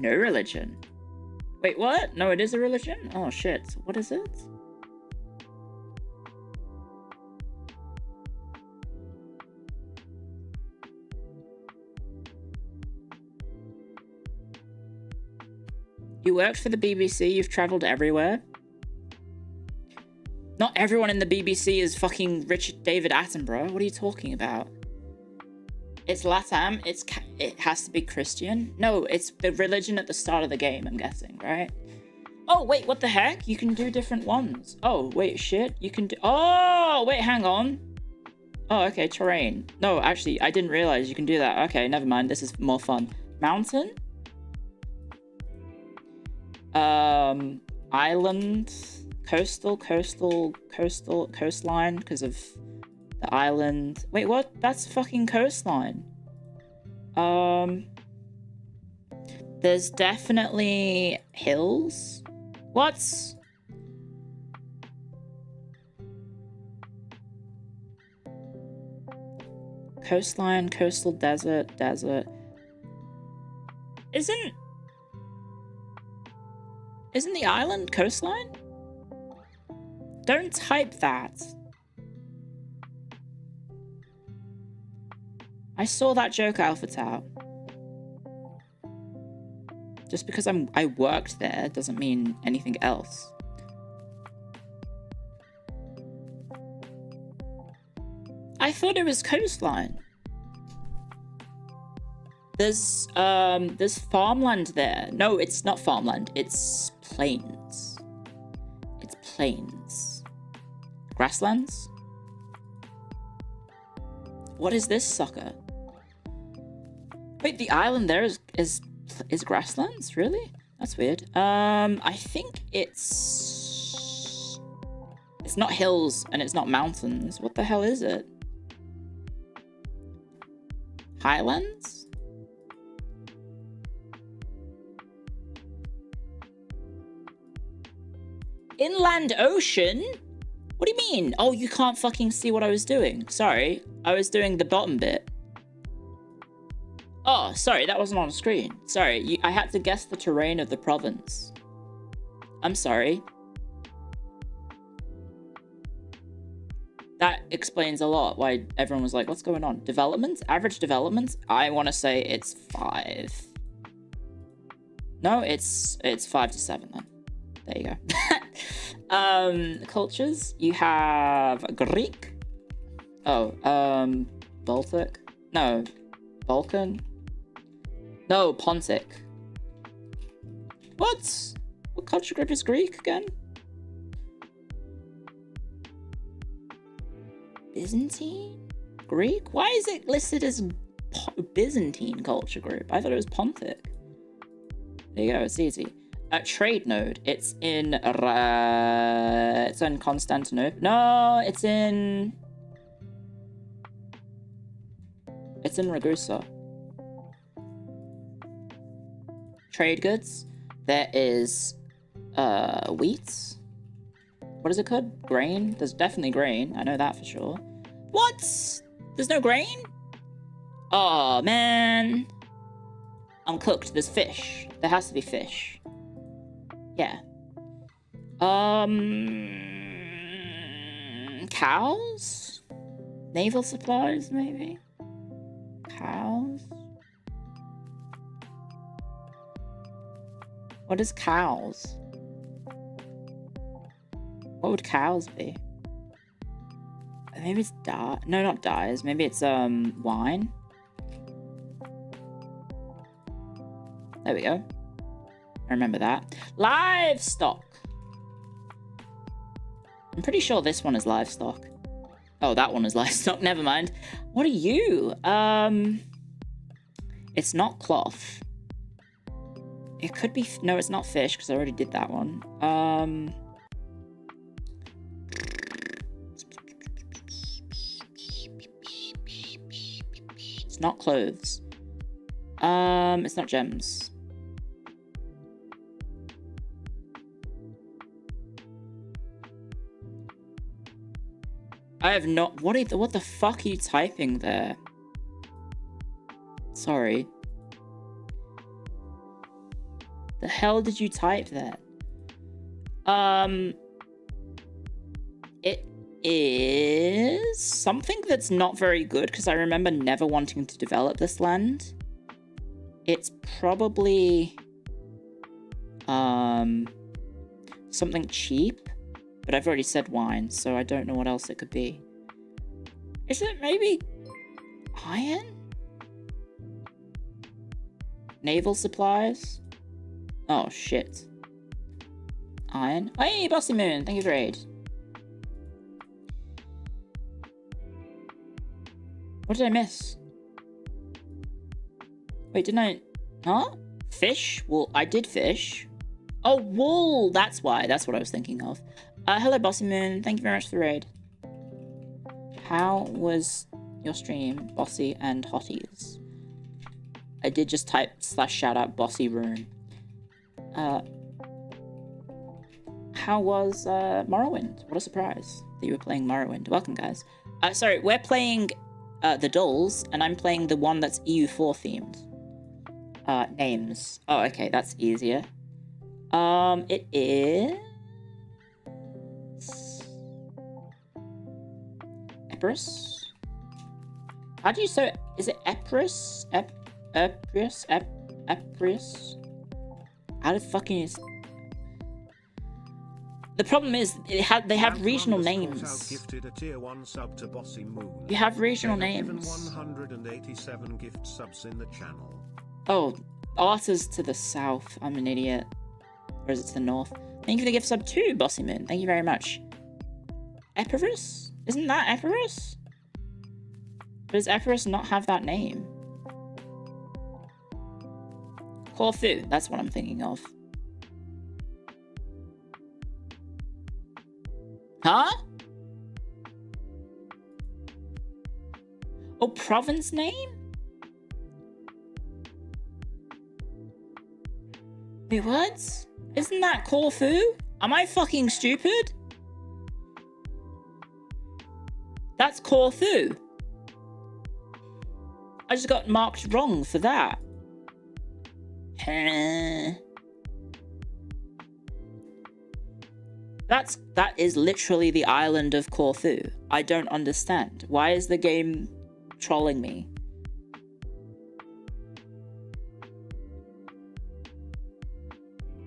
No religion. Wait, what? No, it is a religion? Oh, shit. What is it? You worked for the BBC, you've travelled everywhere. Not everyone in the BBC is fucking Richard David Attenborough. What are you talking about? It's LATAM, it has to be Christian. No, it's the religion at the start of the game, I'm guessing, right? Oh, wait, what the heck? You can do different ones. Oh, wait, shit. You can do... Oh, wait, hang on. Oh, okay, terrain. No, actually, I didn't realise you can do that. Okay, never mind. This is more fun. Mountain? Island, coastline, because of the island. Wait, what? That's fucking coastline. There's definitely hills. What? Coastline, coastal, desert. Isn't the island coastline? Don't type that. I saw that joke, Alpha Tau. Just because I worked there doesn't mean anything else. I thought it was coastline. There's farmland there. No, it's not farmland. It's plains. It's plains. Grasslands? What is this sucker? Wait, the island there is grasslands? Really? That's weird. I think it's not hills and it's not mountains. What the hell is it? Highlands? Inland ocean? What do you mean? Oh, you can't fucking see what I was doing. Sorry, I was doing the bottom bit. Oh, sorry, that wasn't on screen. Sorry, I had to guess the terrain of the province. I'm sorry. That explains a lot why everyone was like, what's going on? Developments? Average developments? I want to say it's 5. No, it's 5 to 7 then. There you go. Cultures. You have Greek. Oh, Baltic. No, Balkan. No, Pontic. What? What culture group is Greek again? Byzantine? Greek? Why is it listed as Byzantine culture group? I thought it was Pontic. There you go, it's easy. Trade node. It's in Constantinople. No, it's in Ragusa. Trade goods. There is wheat. What is it called? Grain? There's definitely grain. I know that for sure. What? There's no grain? Oh man. I'm cooked. There's fish. There has to be fish. Yeah. Cows? Naval supplies, maybe? Cows? What is cows? What would cows be? Maybe it's no, not dyes. Maybe it's wine. There we go. I remember that. Livestock. I'm pretty sure this one is livestock. Oh, that one is livestock. Never mind. What are you? It's not cloth. It could be... No, it's not fish, because I already did that one. It's not clothes. It's not gems. I have not... What the fuck are you typing there? Sorry. The hell did you type there? It is something that's not very good, because I remember never wanting to develop this land. It's probably something cheap, but I've already said wine, so I don't know what else it could be. Is it maybe iron? Naval supplies? Oh shit. Iron. Hey, Bossy Moon, thank you for aid. What did I miss? Wait, didn't I... Huh? Fish? Well, I did fish. Oh, wool! That's why. That's what I was thinking of. Hello, Bossy Moon. Thank you very much for the raid. How was your stream, Bossy and Hotties? I did just type /shoutout Bossy Room. How was Morrowind? What a surprise that you were playing Morrowind. Welcome, guys. Sorry, we're playing the Dles, and I'm playing the one that's EU4 themed. Names. Oh, okay, that's easier. It is Epirus. How do you say it? Is it Epirus? Epirus? Epirus? How the fucking is? The problem is they have regional names. Gifted a tier 1 sub to Bossy Moon. You have regional Given names. 187 gift subs in the channel. Oh, Arthur's to the south. I'm an idiot. Or is it to the north? Thank you for the gift sub too, Bossy Moon. Thank you very much. Epirus? Isn't that Epirus? Does Epirus not have that name? Corfu, that's what I'm thinking of. Huh? Oh, province name? Wait, what? Isn't that Corfu? Am I fucking stupid? That's Corfu. I just got marked wrong for that. That is literally the island of Corfu. I don't understand. Why is the game trolling me?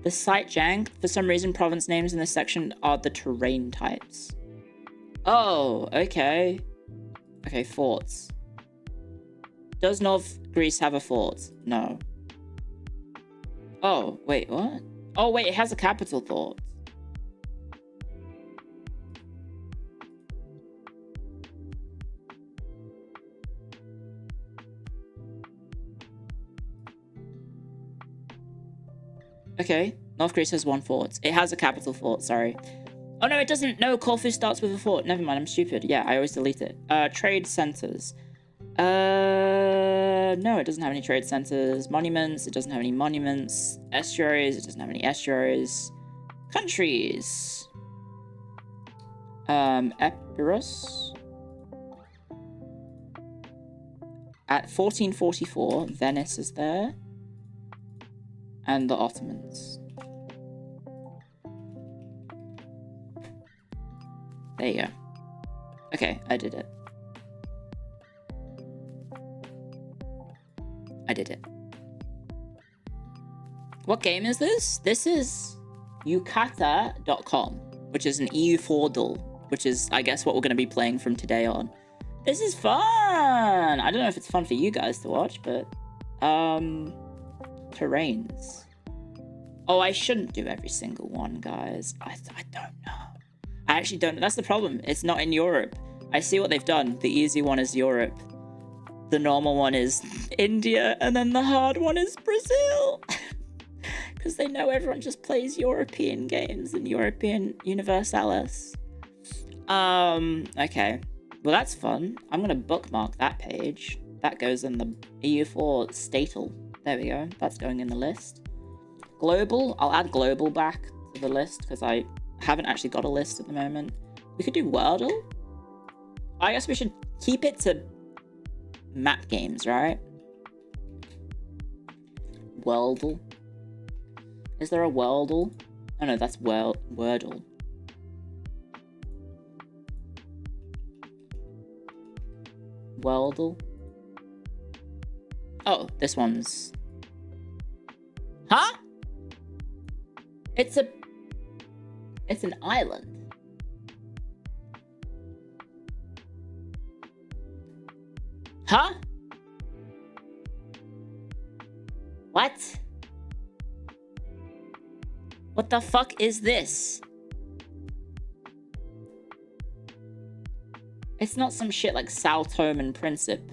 The site jank. For some reason, province names in this section are the terrain types. Oh, okay. Okay, forts. Does North Greece have a fort? No. Oh, wait, what? Oh, wait, it has a capital fort. Okay, North Greece has one fort. It has a capital fort, sorry. Oh no, it doesn't. No, Corfu starts with a fort. Never mind, I'm stupid. Yeah, I always delete it. Trade centers. No, it doesn't have any trade centers. Monuments, it doesn't have any monuments. Estuaries, it doesn't have any estuaries. Countries. Epirus. At 1444, Venice is there. And the Ottomans. There you go. Okay, I did it. I did it. What game is this? This is Yukata.com, which is an EU4DL, which is, I guess, what we're going to be playing from today on. This is fun! I don't know if it's fun for you guys to watch, but... Terrains. Oh, I shouldn't do every single one, guys. I don't know. I actually don't know. That's the problem. It's not in Europe. I see what they've done. The easy one is Europe. The normal one is India. And then the hard one is Brazil. Because they know everyone just plays European games and European Universalis. Okay. Well, that's fun. I'm going to bookmark that page. That goes in the EU4 Statal. There we go. That's going in the list. Global. I'll add global back to the list because I haven't actually got a list at the moment. We could do Worlde. I guess we should keep it to map games, right? Worlde. Is there a Worlde? Oh no, that's Wordle. Worlde. Oh, this one's... Huh? It's an island. Huh? What? What the fuck is this? It's not some shit like Sao Tome and Principe.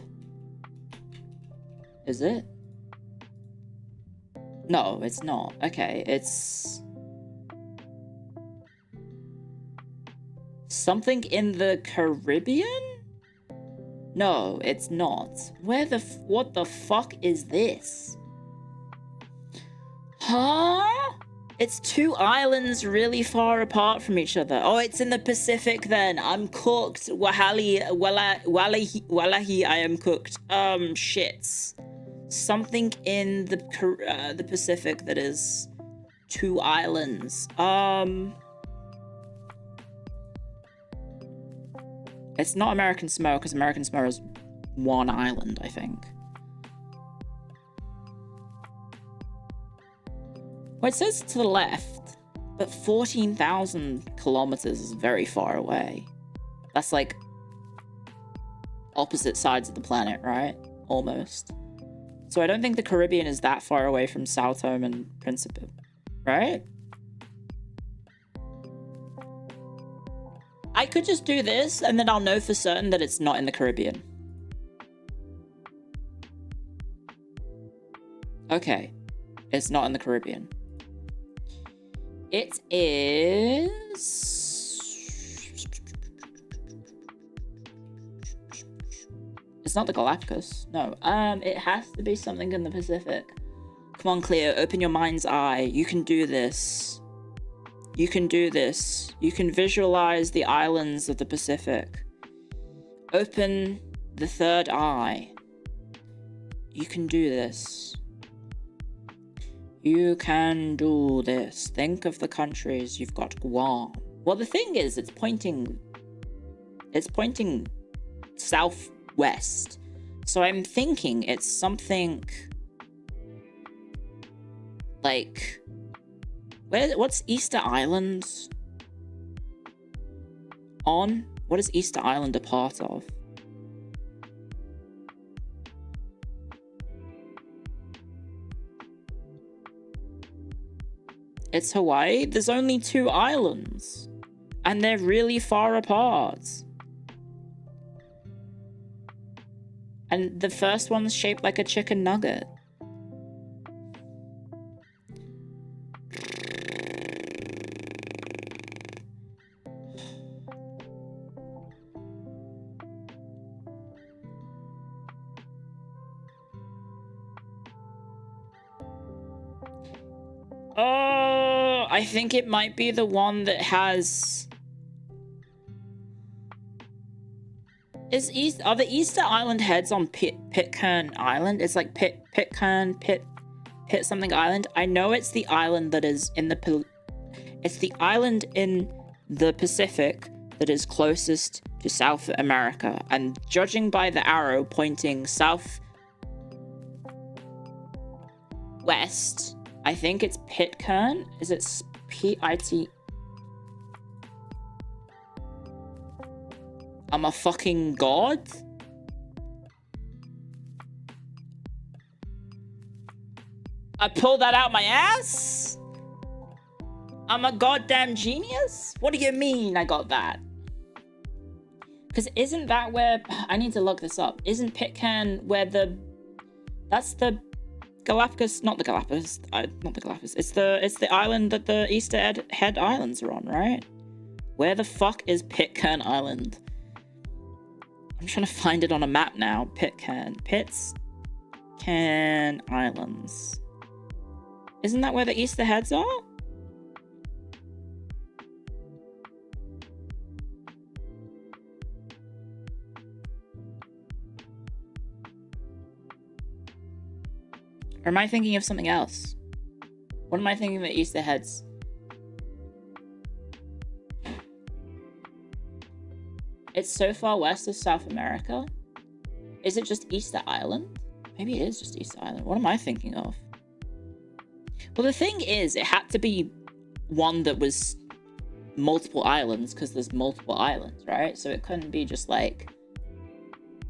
Is it? No, it's not. Okay, it's... something in the Caribbean? No, it's not. What the fuck is this? Huh? It's two islands really far apart from each other. Oh, it's in the Pacific then. I'm cooked. Wallahi, I am cooked. Shits. Something in the Pacific that is 2 islands. It's not American Samoa, because American Samoa is 1 island, I think. Well, it says to the left, but 14,000 kilometers is very far away. That's like opposite sides of the planet, right? Almost. So I don't think the Caribbean is that far away from Sao Tome and Principe, right? I could just do this, and then I'll know for certain that it's not in the Caribbean. Okay. It's not in the Caribbean. It is... It's not the Galapagos. No. It has to be something in the Pacific. Come on, Clio. Open your mind's eye. You can do this. You can do this. You can visualize the islands of the Pacific. Open the third eye. You can do this. You can do this. Think of the countries. You've got Guam. Well, the thing is, it's pointing southwest. So I'm thinking it's something like, what's Easter Island on? What is Easter Island a part of? It's Hawaii. There's only 2 islands, and they're really far apart. And the first one's shaped like a chicken nugget. Oh, I think it might be the one that has... Are the Easter Island heads on Pitcairn Island? It's like Pitcairn something island. I know it's the island that is in the... It's the island in the Pacific that is closest to South America. And judging by the arrow pointing south west, I think it's Pitcairn. Is it P-I-T? I'm a fucking god? I pulled that out my ass? I'm a goddamn genius? What do you mean I got that? Because isn't that where... I need to look this up. Isn't Pitcairn where the... That's the Galapagos... Not the Galapagos. Not the Galapagos. It's the island that the Easter Head Islands are on, right? Where the fuck is Pitcairn Island? I'm trying to find it on a map now. Pitcairn Islands. Isn't that where the Easter Heads are? Or am I thinking of something else? What am I thinking of the Easter Heads? It's so far west of South America. Is it just Easter Island? Maybe it is just Easter Island. What am I thinking of? Well, the thing is, it had to be one that was multiple islands, because there's multiple islands, right? So it couldn't be just like...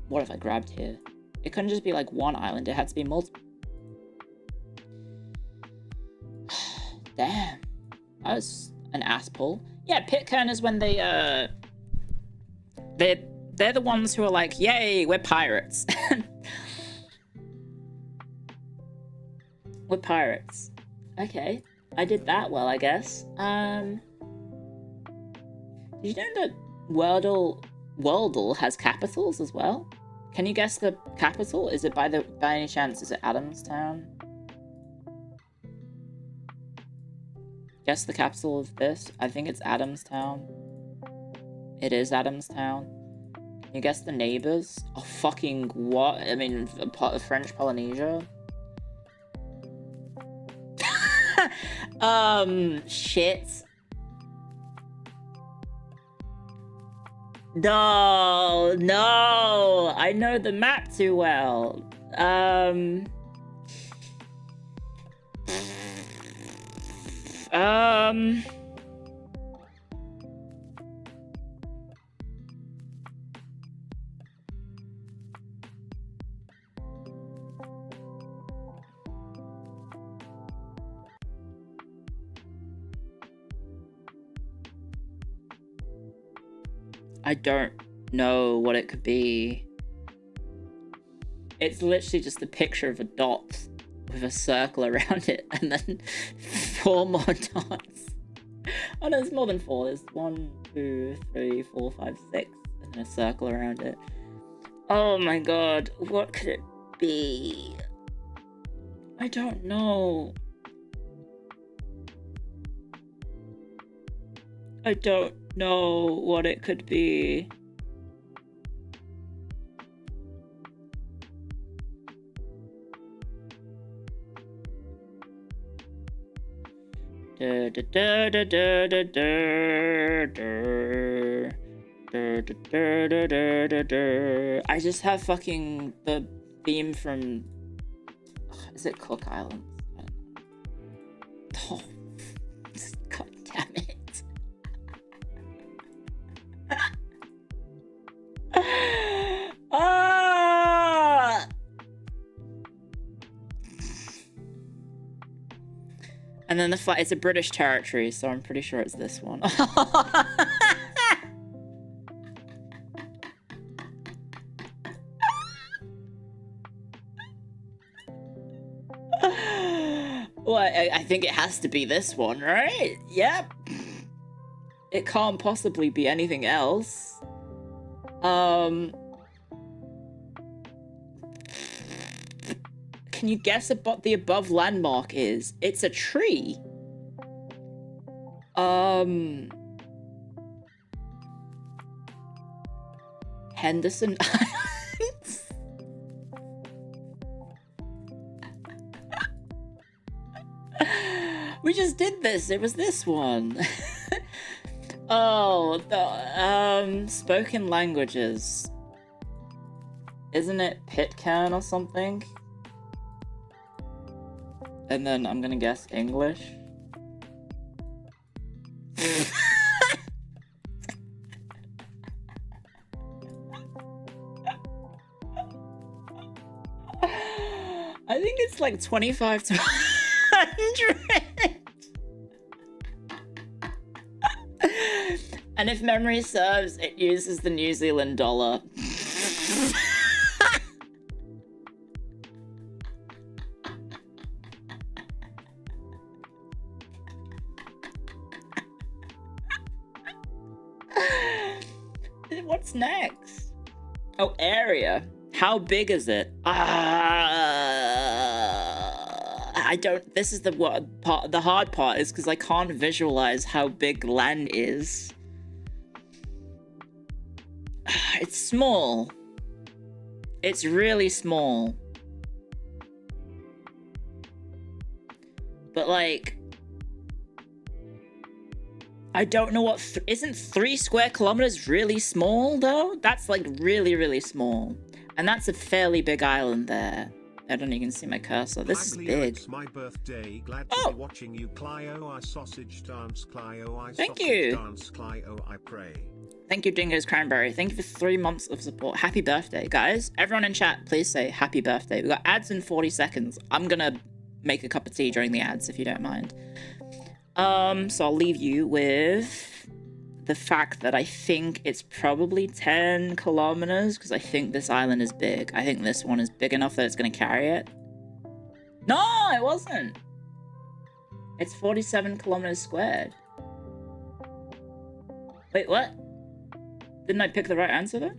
What if I grabbed here? It couldn't just be like one island. It had to be multiple. Damn. That was an ass pull. Yeah, Pitcairn is when they're the ones who are like, yay, we're pirates. We're pirates. Okay. I did that well, I guess. Did you know that Worlde has capitals as well? Can you guess the capital? Is it by any chance, is it Adamstown? Guess the capital of this? I think it's Adamstown. It is Adamstown. Can you guess the neighbors? Oh, fucking what? I mean, French Polynesia? Shit. No, no, I know the map too well. I don't know what it could be. It's literally just a picture of a dot with a circle around it and then 4 more dots. Oh no, there's more than 4. There's 1, 2, 3, 4, 5, 6, and then a circle around it. Oh my god, what could it be? I don't know. I don't know what it could be. I just have fucking the theme from... Is it Cook Islands? Oh, god damn it. Ah! And then the flag, it's a British territory, so I'm pretty sure it's this one. Well, I think it has to be this one, right? Yep. It can't possibly be anything else. Can you guess what the above landmark is? It's a tree. Henderson Islands? We just did this. It was this one. Oh, the spoken languages. Isn't it Pitcairn or something? And then I'm gonna guess English. I think it's like 25 to 100. And if memory serves, it uses the New Zealand dollar. What's next? Oh, area. How big is it? I don't. This is the part. The hard part is because I can't visualize how big land is. It's small. It's really small. But like, I don't know what. Isn't 3 square kilometers really small though? That's like really, really small. And that's a fairly big island there. I don't even see my cursor. This is big. It's my birthday. Glad to be watching you, Clio. I sausage dance, Clio. I Thank sausage you. Dance, Clio. I pray. Thank you, Dingo's Cranberry. Thank you for 3 months of support. Happy birthday, guys. Everyone in chat, please say happy birthday. We got ads in 40 seconds. I'm gonna make a cup of tea during the ads, if you don't mind. So I'll leave you with the fact that I think it's probably 10 kilometers, because I think this island is big. I think this one is big enough that it's gonna carry it. No, it wasn't. It's 47 kilometers squared. Wait, what? Didn't I pick the right answer then?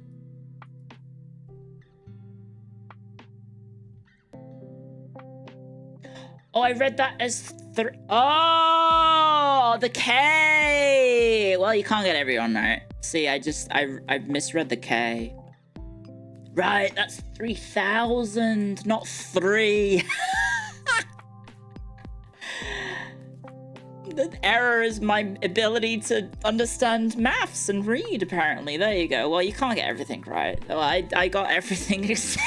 Oh, I read that as Oh, the K! Well, you can't get everyone right. See, I misread the K. Right, that's 3,000, not 3. The error is my ability to understand maths and read, apparently. There you go. Well, you can't get everything right. Oh, I got everything. That's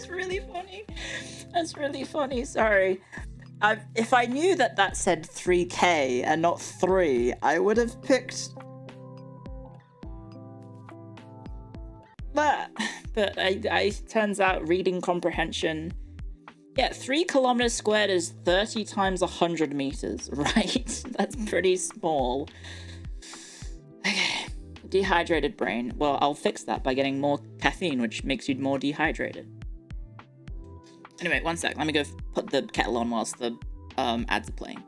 really funny. That's really funny. Sorry. If I knew that said 3K and not 3, I would have picked... But I turns out reading comprehension... Yeah, 3 kilometers squared is 30 times 100 meters, right? That's pretty small. Okay, dehydrated brain. Well, I'll fix that by getting more caffeine, which makes you more dehydrated. Anyway, one sec. Let me go put the kettle on whilst the ads are playing.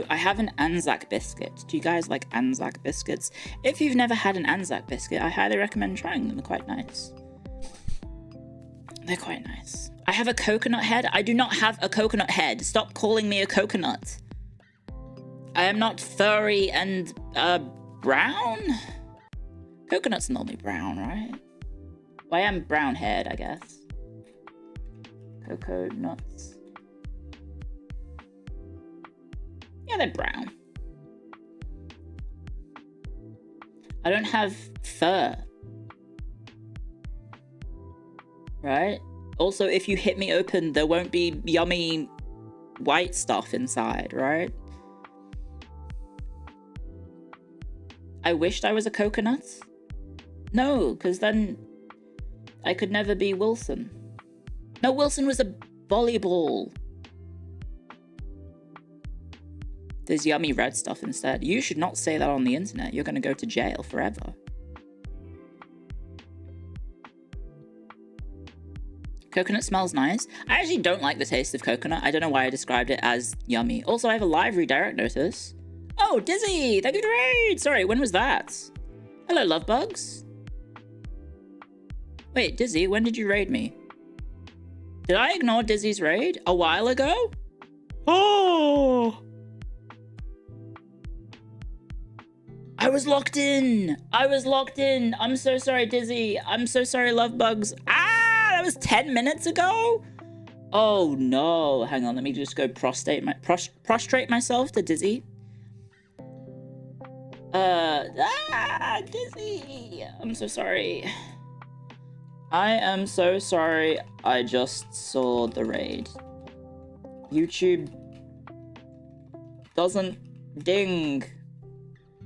I have an Anzac biscuit. Do you guys like Anzac biscuits? If you've never had an Anzac biscuit, I highly recommend trying them. They're quite nice. They're quite nice. I have a coconut head. I do not have a coconut head. Stop calling me a coconut. I am not furry and brown? Coconut's normally brown, right? Well, I am brown haired, I guess. Cocoa nuts. Yeah, they're brown. I don't have fur. Right? Also, if you hit me open, there won't be yummy white stuff inside, right? I wished I was a coconut. No, because then I could never be Wilson. No, Wilson was a volleyball. There's yummy red stuff instead. You should not say that on the internet. You're going to go to jail forever. Coconut smells nice. I actually don't like the taste of coconut. I don't know why I described it as yummy. Also, I have a live redirect notice. Oh, Dizzy! Thank you for the raid! Sorry, when was that? Hello, love bugs. Wait, Dizzy, when did you raid me? Did I ignore Dizzy's raid a while ago? Oh! I was locked in. I'm so sorry, Dizzy. I'm so sorry, love bugs. Ah, that was 10 minutes ago? Oh no. Hang on, let me just go prostrate myself to Dizzy. Dizzy. I'm so sorry. I am so sorry. I just saw the raid. YouTube doesn't ding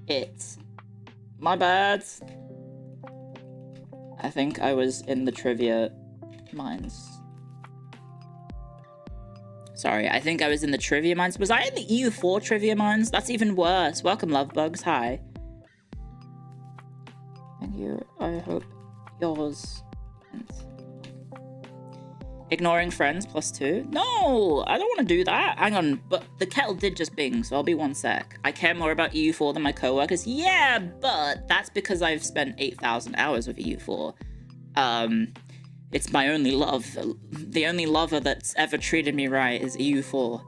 it. My bad. I think I was in the trivia mines. Sorry, I think I was in the trivia mines. Was I in the EU4 trivia mines? That's even worse. Welcome, love bugs. Hi. Thank you. I hope yours. Ignoring friends +2. No, I don't want to do that. Hang on, but the kettle did just bing, so I'll be 1 sec. I care more about EU4 than my coworkers. Yeah, but that's because I've spent 8,000 hours with EU4. It's my only love. The only lover that's ever treated me right is EU4.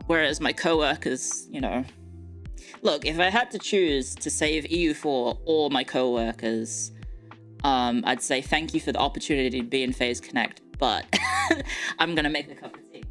Whereas my coworkers, you know... Look, if I had to choose to save EU4 or my coworkers... I'd say thank you for the opportunity to be in Phase Connect, but I'm gonna make a cup of tea.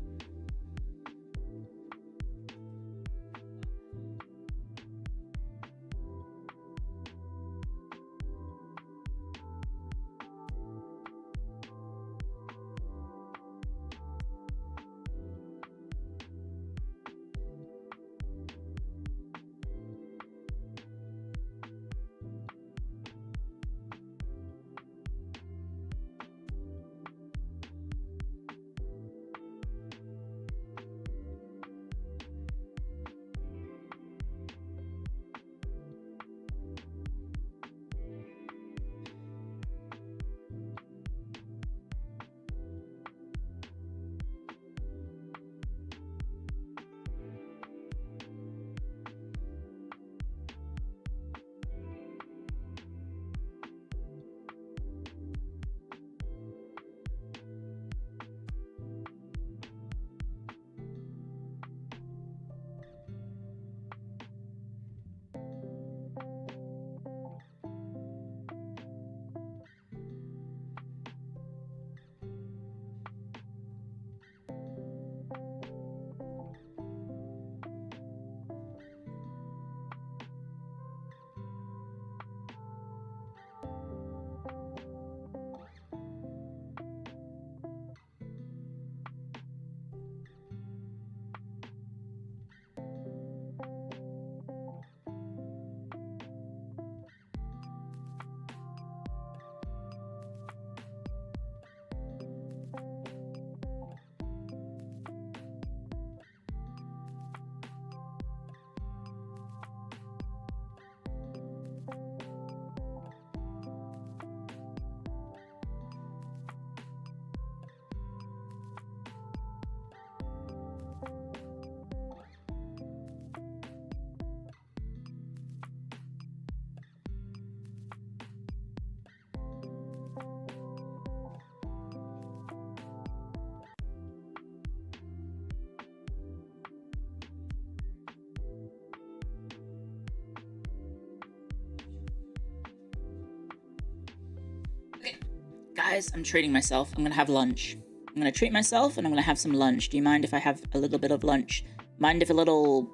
Guys, I'm treating myself. I'm gonna have lunch. I'm gonna treat myself and I'm gonna have some lunch. Do you mind if I have a little bit of lunch? Mind if a little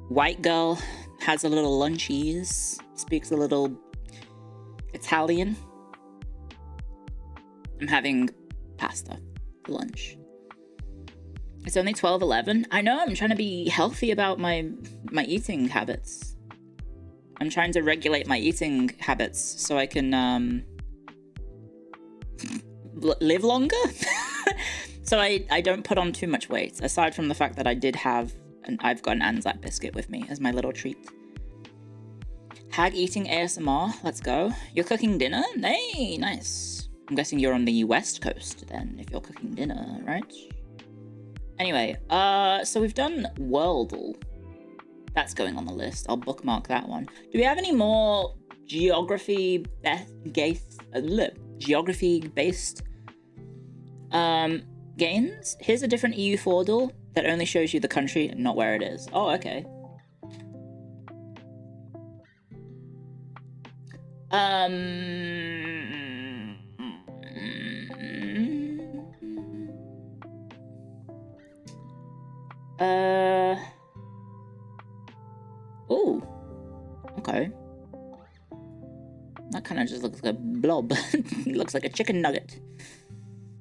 white girl has a little lunchies? Speaks a little Italian? I'm having pasta for lunch. It's only 12:11. I know, I'm trying to be healthy about my eating habits. I'm trying to regulate my eating habits so I can live longer. So I don't put on too much weight, aside from the fact that I did have I've got an Anzac biscuit with me as my little treat. Hag eating ASMR, let's go. You're cooking dinner? Hey, nice. I'm guessing you're on the West Coast then, if you're cooking dinner, right? Anyway, so we've done Worlde. That's going on the list. I'll bookmark that one. Do we have any more geography-based gains? Here's a different EU4 duel that only shows you the country and not where it is. Oh, okay. Oh, okay. That kind of just looks like a blob. It looks like a chicken nugget.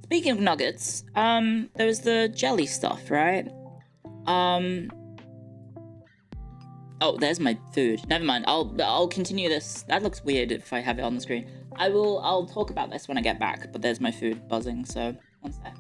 Speaking of nuggets, there was the jelly stuff, right? Oh, there's my food. Never mind. I'll continue this. That looks weird if I have it on the screen. I'll talk about this when I get back, but there's my food buzzing, so 1 sec.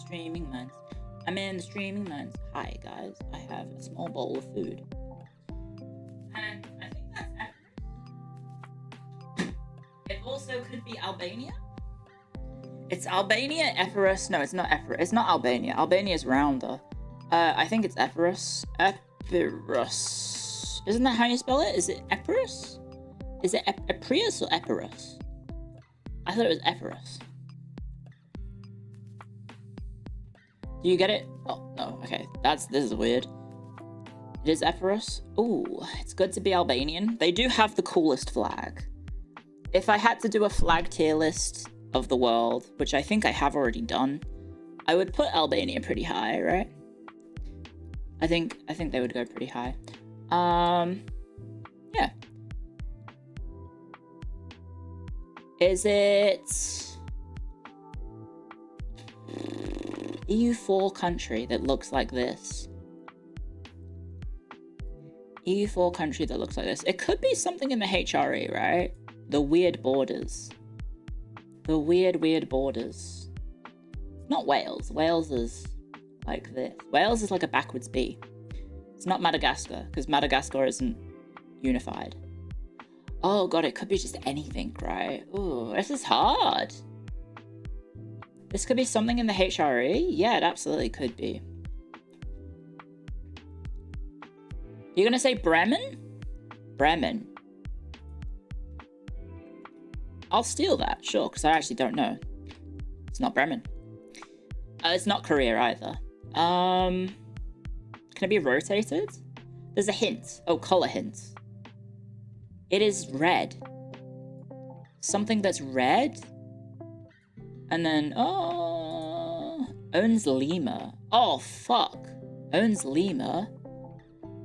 streaming minds. I'm in the streaming minds. Hi guys, I have a small bowl of food. And I think that's it. It also could be Albania. It's Albania, Epirus. No, it's not Epirus. It's not Albania. Albania is rounder. I think it's Epirus. Epirus. Isn't that how you spell it? Is it Epirus? Is it Epirus or Epirus? I thought it was Epirus. Do you get it? Oh, no. Okay. This is weird. It is Epirus. Ooh, it's good to be Albanian. They do have the coolest flag. If I had to do a flag tier list of the world, which I think I have already done, I would put Albania pretty high, right? I think they would go pretty high. Yeah. Is it EU4 country that looks like this? EU4 country that looks like this. It could be something in the HRE, right? The weird borders. The weird borders. Not Wales. Wales is like this. Wales is like a backwards B. It's not Madagascar, because Madagascar isn't unified. Oh god, it could be just anything, right? Ooh, this is hard. This could be something in the HRE? Yeah, it absolutely could be. You're gonna say Bremen? Bremen. I'll steal that, sure, because I actually don't know. It's not Bremen. It's not Korea either. Can it be rotated? There's a hint. Oh, color hint. It is red. Something that's red? And then, owns Lima. Oh, fuck. Owns Lima?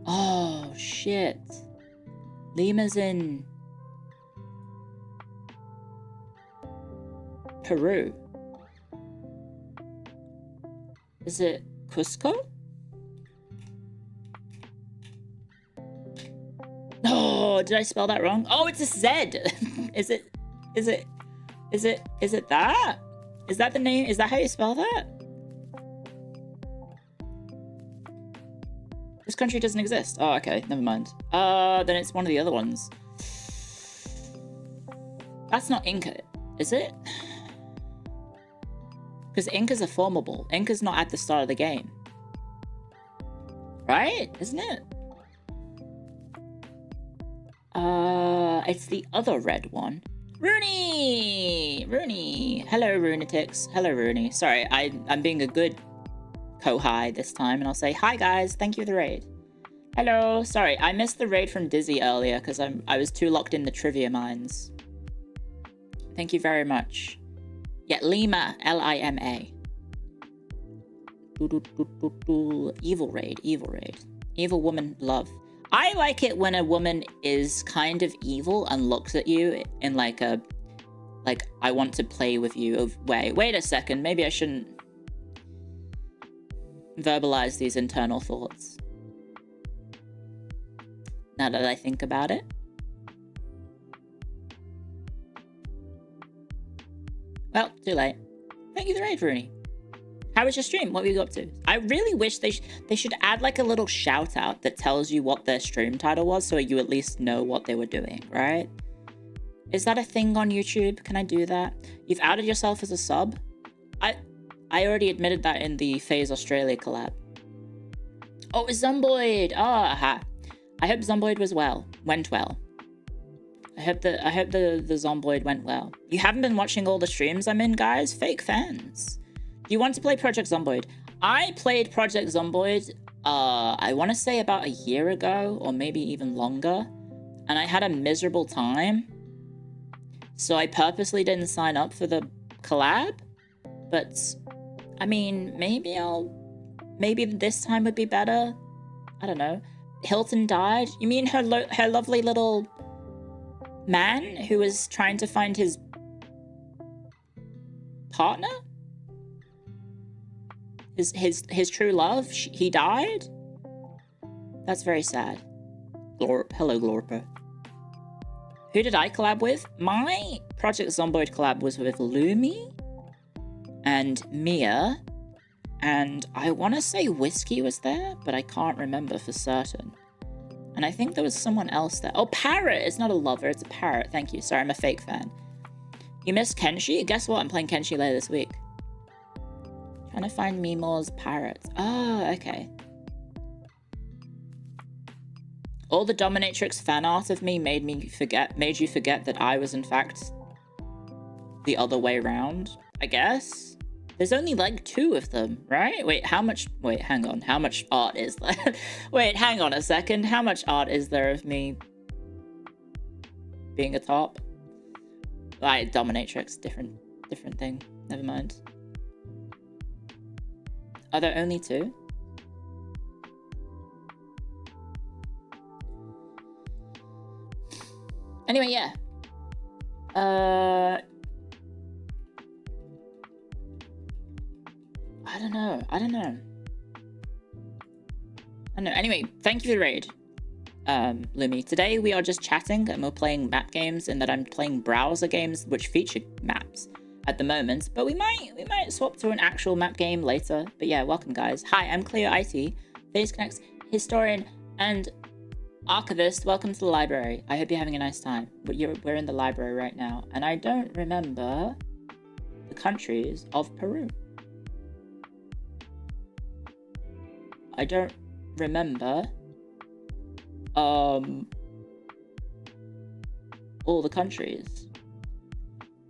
Oh, shit. Lima's in Peru. Is it Cusco? Oh, did I spell that wrong? Oh, it's a Z. Is it that? Is that the name? Is that how you spell that? This country doesn't exist. Oh, okay, never mind. Then it's one of the other ones. That's not Inca, is it? Because Incas are formable. Inca's not at the start of the game. Right? Isn't it? It's the other red one. Rooney! Rooney! Hello, Runatics. Hello, Rooney. Sorry, I'm being a good co-hi this time, and I'll say, hi guys, thank you for the raid. Hello. Sorry, I missed the raid from Dizzy earlier, because I was too locked in the trivia mines. Thank you very much. Yeah, Lima, Lima. Evil raid, evil raid. Evil woman love. I like it when a woman is kind of evil and looks at you in like a, I want to play with you way. Wait a second, maybe I shouldn't verbalize these internal thoughts. Now that I think about it. Well, too late. Thank you for the raid, Rooney. How was your stream? What were you up to? I really wish they should add like a little shout out that tells you what their stream title was, so you at least know what they were doing, right? Is that a thing on YouTube? Can I do that? You've outed yourself as a sub? I already admitted that in the FaZe Australia collab. Oh, it's Zomboid! Ah, aha. I hope Zomboid went well. I hope the Zomboid went well. You haven't been watching all the streams I'm in, guys? Fake fans. Do you want to play Project Zomboid? I played Project Zomboid, I want to say about a year ago, or maybe even longer, and I had a miserable time. So I purposely didn't sign up for the collab, but I mean, maybe this time would be better. I don't know. Hilton died? You mean her lovely little man who was trying to find his partner? His true love? He died? That's very sad. Hello, Glorpa. Who did I collab with? My Project Zomboid collab was with Lumi and Mia And I want to say Whiskey was there, but I can't remember for certain. And I think there was someone else there. Oh, Parrot! It's not a lover, it's a parrot. Thank you. Sorry, I'm a fake fan. You missed Kenshi? Guess what? I'm playing Kenshi later this week. Trying to find Mimo's parrots. Oh, okay. All the dominatrix fan art of me made you forget that I was in fact the other way around, I guess? There's only like 2 of them, right? Wait, hang on. How much art is there? Wait, hang on a second. How much art is there of me being a top? Like, dominatrix, different thing. Never mind. Are there only 2? Anyway, yeah. I don't know. Anyway, thank you for the raid, Lumi. Today we are just chatting and we're playing map games, and that I'm playing browser games which feature maps at the moment. But we might swap to an actual map game later. But yeah, welcome guys. Hi, I'm Clio IT, Face Connects historian and archivist. Welcome to the library. I hope you're having a nice time. We're in the library right now, and I don't remember the countries of Peru. I don't remember all the countries.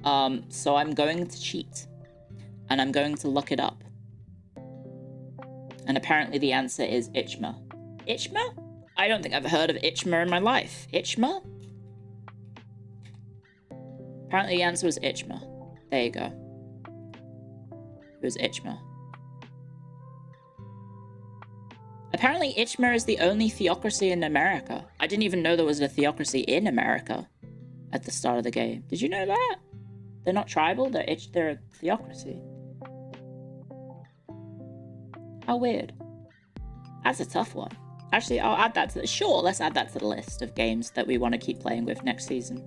So I'm going to cheat, and I'm going to look it up. And apparently the answer is Ichma. Ichma? I don't think I've heard of Ichma in my life. Ichma? Apparently the answer was Ichma. There you go. It was Ichma. Apparently Ichma is the only theocracy in America. I didn't even know there was a theocracy in America at the start of the game. Did you know that? They're not tribal, they're a theocracy. How weird. That's a tough one. Actually, I'll add that to the... Sure, let's add that to the list of games that we want to keep playing with next season.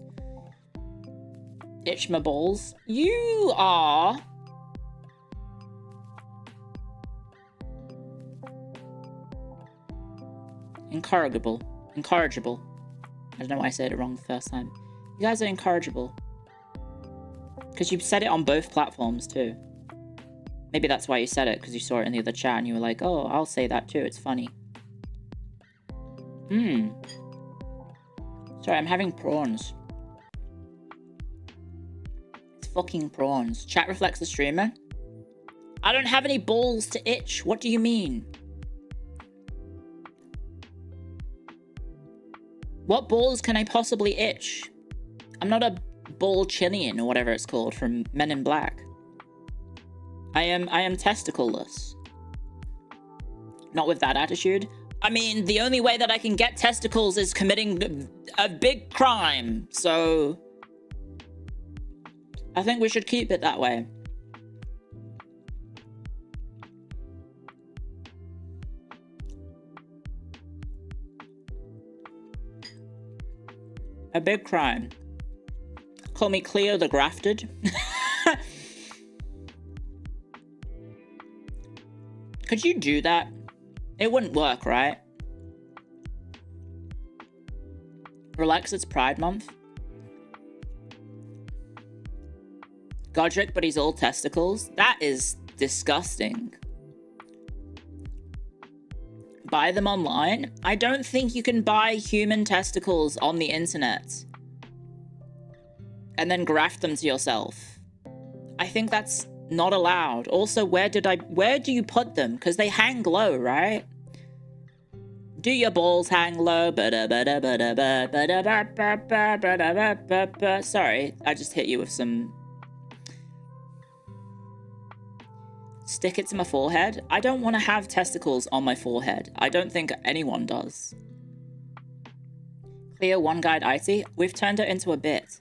Ichma balls. You are... incorrigible. Incorrigible. I don't know why I said it wrong the first time. You guys are incorrigible. Because you said it on both platforms too. Maybe that's why you said it, because you saw it in the other chat and you were like, oh, I'll say that too, it's funny. Sorry, I'm having prawns. It's fucking prawns. Chat reflects the streamer. I don't have any balls to itch. What do you mean? What balls can I possibly itch? I'm not a ball-chinian or whatever it's called from Men in Black. I am testicleless. Not with that attitude. I mean, the only way that I can get testicles is committing a big crime, so I think we should keep it that way. A big crime. Call me Clio the Grafted. Could you do that? It wouldn't work, right? Relax, it's Pride Month. Godric, but he's all testicles? That is disgusting. Buy them online? I don't think you can buy human testicles on the internet and then graft them to yourself. I think that's not allowed. Also, where do you put them? Because they hang low, right? Do your balls hang low? Sorry, I just hit you with some... Stick it to my forehead? I don't want to have testicles on my forehead. I don't think anyone does. Clear One Guide IT? We've turned it into a bit.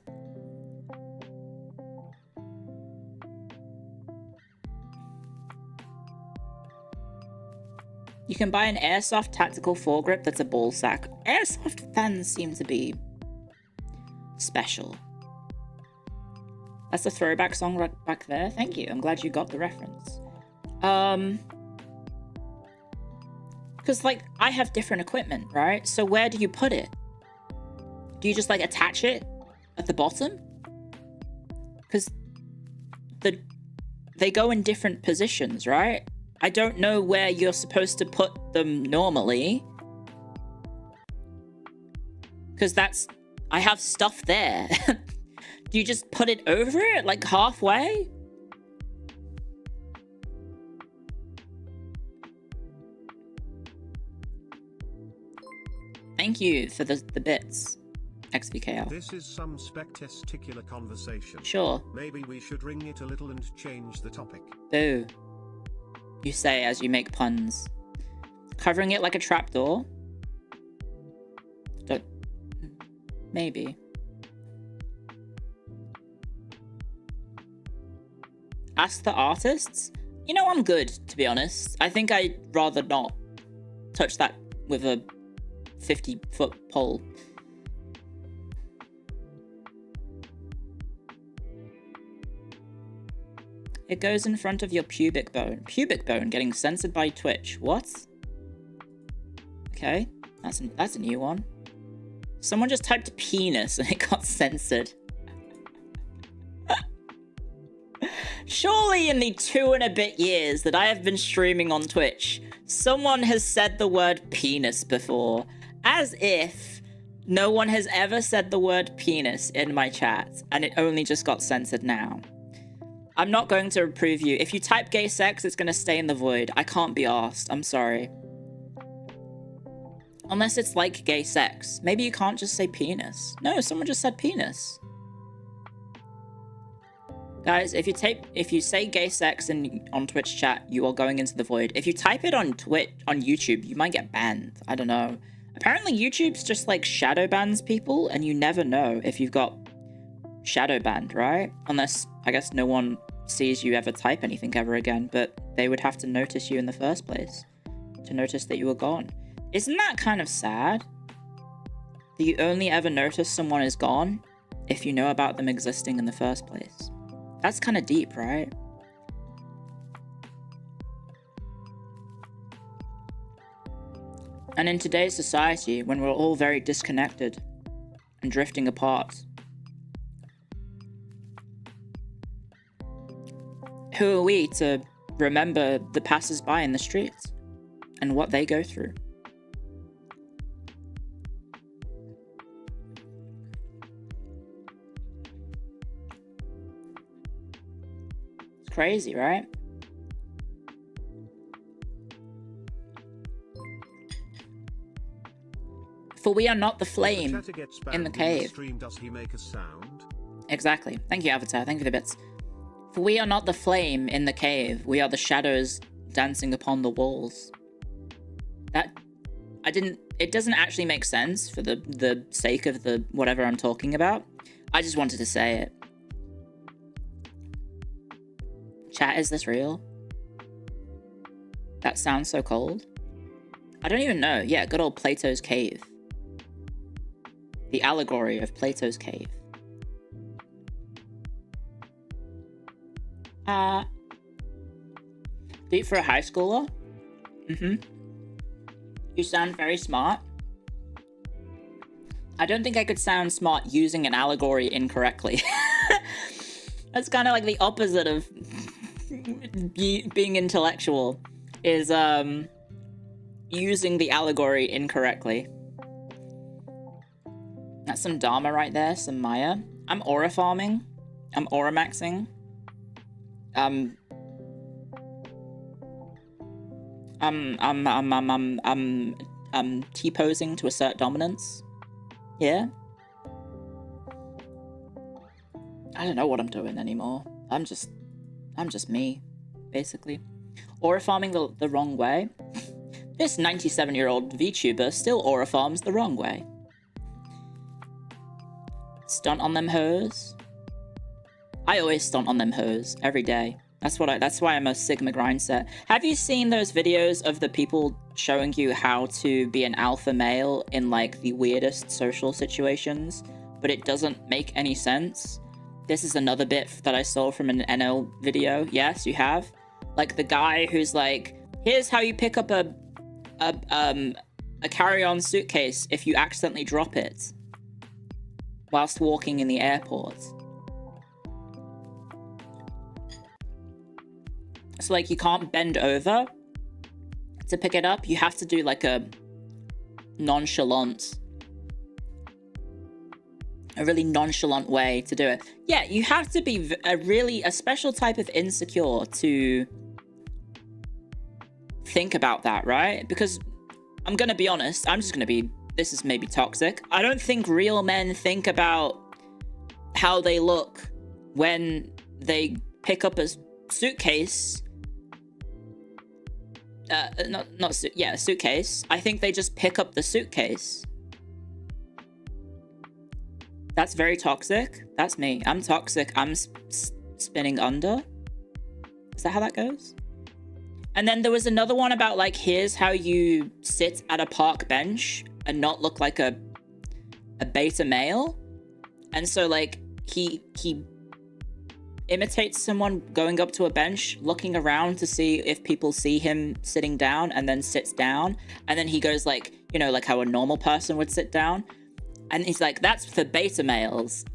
You can buy an airsoft tactical foregrip that's a ball sack. Airsoft fans seem to be special. That's a throwback song right back there. Thank you. I'm glad you got the reference. Because, like, I have different equipment, right? So where do you put it? Do you just, like, attach it at the bottom? Because they go in different positions, right? I don't know where you're supposed to put them normally. Because I have stuff there. Do you just put it over it, like, halfway? Thank you for the bits, XVKL. This is some spectacular conversation. Sure. Maybe we should ring it a little and change the topic. Boo. You say as you make puns. Covering it like a trapdoor? Don't... Maybe. Ask the artists? You know, I'm good, to be honest. I think I'd rather not touch that with a 50-foot pole. It goes in front of your pubic bone. Pubic bone getting censored by Twitch. What? Okay, that's a new one. Someone just typed penis and it got censored. Surely in the 2 and a bit years that I have been streaming on Twitch, someone has said the word penis before. As if no one has ever said the word penis in my chat, and it only just got censored now. I'm not going to approve you. If you type gay sex, it's going to stay in the void. I can't be arsed. I'm sorry. Unless it's like gay sex. Maybe you can't just say penis. No, someone just said penis. Guys, if you say gay sex on Twitch chat, you are going into the void. If you type it on YouTube, you might get banned. I don't know. Apparently YouTube's just like shadow bans people, and you never know if you've got shadow banned, right? Unless, I guess, no one sees you ever type anything ever again, but they would have to notice you in the first place to notice that you were gone. Isn't that kind of sad? That you only ever notice someone is gone if you know about them existing in the first place. That's kind of deep, right? And in today's society, when we're all very disconnected and drifting apart, who are we to remember the passers-by in the streets and what they go through? It's crazy, right? For we are not the flame in the cave. Does he make a sound? Exactly. Thank you, Avatar. Thank you for the bits. For we are not the flame in the cave. We are the shadows dancing upon the walls. It doesn't actually make sense for the sake of the whatever I'm talking about. I just wanted to say it. Chat, is this real? That sounds so cold. I don't even know. Yeah, good old Plato's cave. The allegory of Plato's cave. Deep for a high schooler? Mm-hmm. You sound very smart. I don't think I could sound smart using an allegory incorrectly. That's kind of like the opposite of being intellectual, is using the allegory incorrectly. That's some Dharma right there, some Maya. I'm aura farming. I'm aura maxing. I'm T-posing to assert dominance. Yeah? I don't know what I'm doing anymore. I'm just me, basically. Aura farming the wrong way. This 97-year-old VTuber still aura farms the wrong way. Stunt on them hoes. I always stunt on them hoes every day. That's why I'm a Sigma grind set. Have you seen those videos of the people showing you how to be an alpha male in like the weirdest social situations, but it doesn't make any sense? This is another bit that I saw from an NL video. Yes, you have. Like the guy who's like, here's how you pick up a carry-on suitcase if you accidentally drop it whilst walking in the airport. So like you can't bend over to pick it up. You have to do like a really nonchalant way to do it. Yeah, you have to be a special type of insecure to think about that, right? Because I'm gonna be honest, this is maybe toxic. I don't think real men think about how they look when they pick up a suitcase. A suitcase. I think they just pick up the suitcase. That's very toxic. That's me. I'm toxic. I'm spinning under. Is that how that goes? And then there was another one about like, here's how you sit at a park bench and not look like a beta male. And so like he imitates someone going up to a bench, looking around to see if people see him sitting down, and then sits down. And then he goes like, you know, like how a normal person would sit down. And he's like, that's for beta males.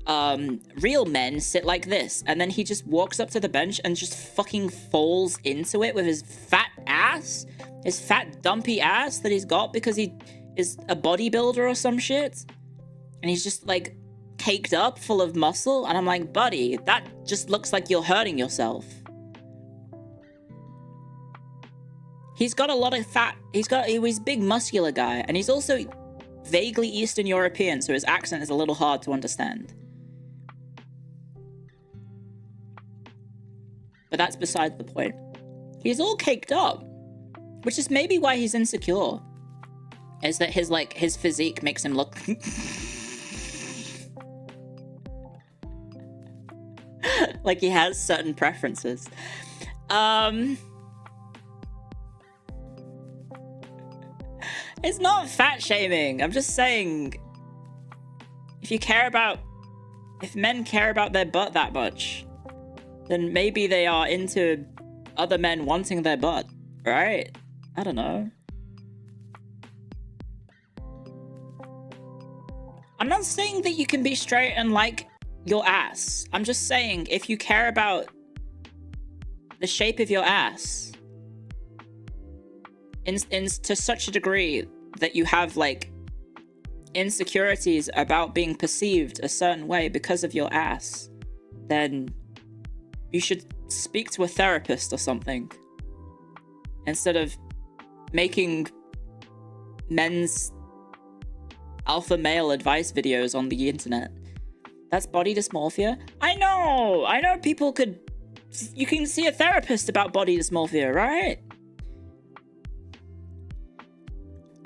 Real men sit like this. And then he just walks up to the bench and just fucking falls into it with his fat ass. His fat dumpy ass that he's got because he is a bodybuilder or some shit. And he's just like caked up, full of muscle. And I'm like, buddy, that just looks like you're hurting yourself. He's got a lot of fat. He's a big muscular guy. And he's also vaguely Eastern European, so his accent is a little hard to understand. But that's beside the point. He's all caked up, which is maybe why he's insecure. Is that his physique makes him look like he has certain preferences. It's not fat shaming. I'm just saying, if men care about their butt that much, then maybe they are into other men wanting their butt, right? I don't know. I'm not saying that you can be straight and like your ass. I'm just saying, if you care about the shape of your ass to such a degree that you have like insecurities about being perceived a certain way because of your ass, then you should speak to a therapist or something instead of making men's alpha male advice videos on the internet. That's body dysmorphia. I know you can see a therapist about body dysmorphia, right?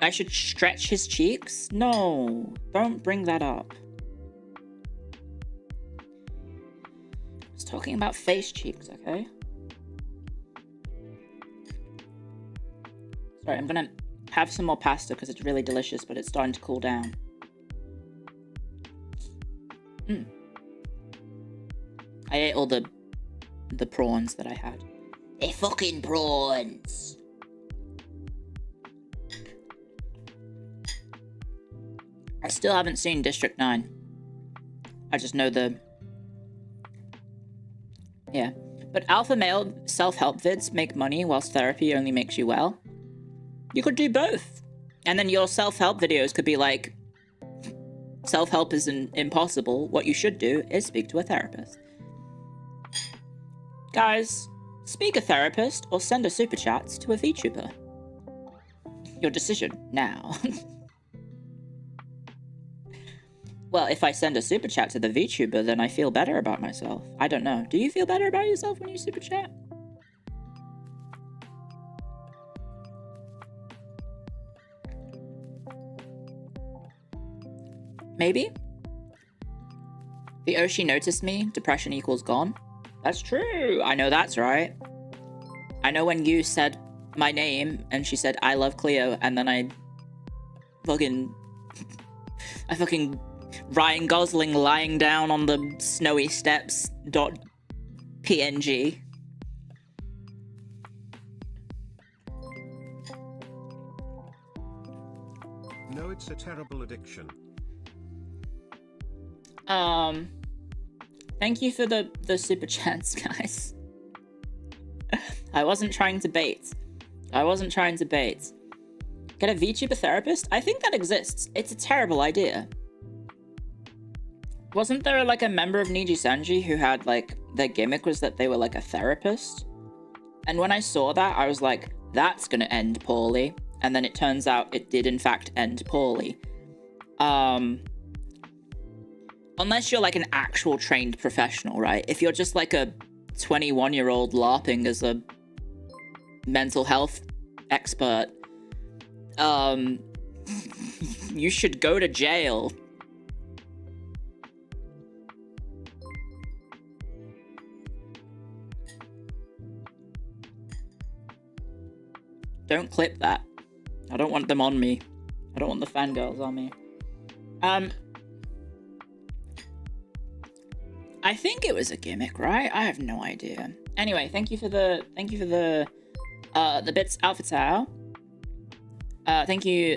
I should stretch his cheeks? No, don't bring that up. I was talking about face cheeks, okay? Sorry, I'm gonna have some more pasta because it's really delicious, but it's starting to cool down. I ate all the prawns that I had. They're fucking prawns. I still haven't seen District 9. I just know yeah. But alpha male self-help vids make money whilst therapy only makes you well. You could do both. And then your self-help videos could be like, self-help isn't impossible. What you should do is speak to a therapist. Guys, speak a therapist or send a super chat to a VTuber. Your decision now. Well, if I send a super chat to the VTuber, then I feel better about myself. I don't know. Do you feel better about yourself when you super chat? Maybe? The Oshi noticed me. Depression equals gone. That's true. I know that's right. I know when you said my name and she said, I love Clio, and then I fucking Ryan Gosling lying down on the snowy steps .png. No, it's a terrible addiction. Thank you for the super chats, guys. I wasn't trying to bait. Get a VTuber therapist? I think that exists. It's a terrible idea. Wasn't there like a member of Niji Sanji who had like, their gimmick was that they were like a therapist? And when I saw that, I was like, that's gonna end poorly. And then it turns out it did in fact end poorly. Unless you're like an actual trained professional, right? If you're just like a 21-year-old LARPing as a mental health expert, you should go to jail. Don't clip that. I don't want them on me. I don't want the fangirls on me. I think it was a gimmick, right? I have no idea. Anyway, thank you for the bits, Alpha Tau. Thank you,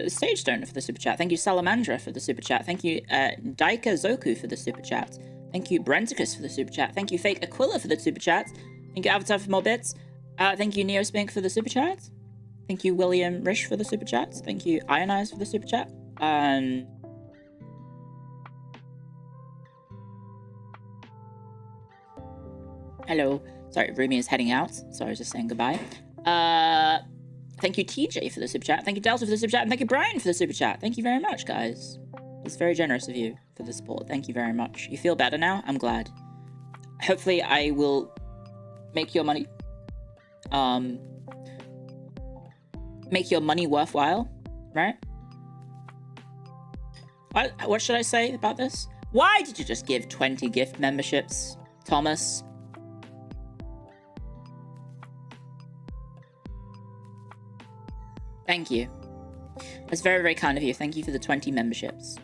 Sage Stoner for the super chat. Thank you, Salamandra for the super chat. Thank you, Daika Zoku for the super chat. Thank you, Brenticus for the super chat. Thank you, Fake Aquila for the super chat. Thank you, Avatar for more bits. Thank you, Neospink for the super chat. Thank you, William Rish for the super chat. Thank you, Ionize for the super chat. Hello. Sorry, Rumi is heading out, so I was just saying goodbye. Thank you, TJ, for the super chat. Thank you, Delta, for the super chat. And thank you, Brian, for the super chat. Thank you very much, guys. It's very generous of you for the support. Thank you very much. You feel better now? I'm glad. Hopefully, I will make your money... make your money worthwhile, right? What should I say about this? Why did you just give 20 gift memberships, Thomas? Thank you. That's very, very kind of you. Thank you for the 20 memberships.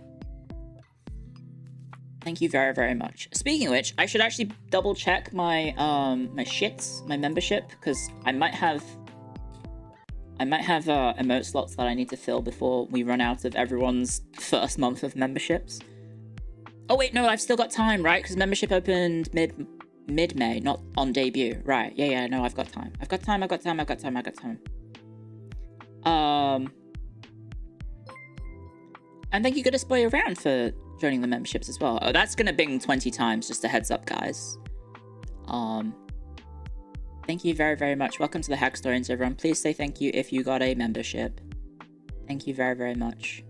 Thank you very, very much. Speaking of which, I should actually double check my my membership, because I might have emote slots that I need to fill before we run out of everyone's first month of memberships. Oh wait, no, I've still got time, right? Because membership opened mid-May, not on debut. Right, yeah, no, I've got time. I've got time. And thank you, Good Display Around, for joining the memberships as well. Oh, that's gonna bing 20 times, just a heads up, guys. Thank you very, very much. Welcome to the Hackstorians, everyone. Please say thank you if you got a membership. Thank you very, very much.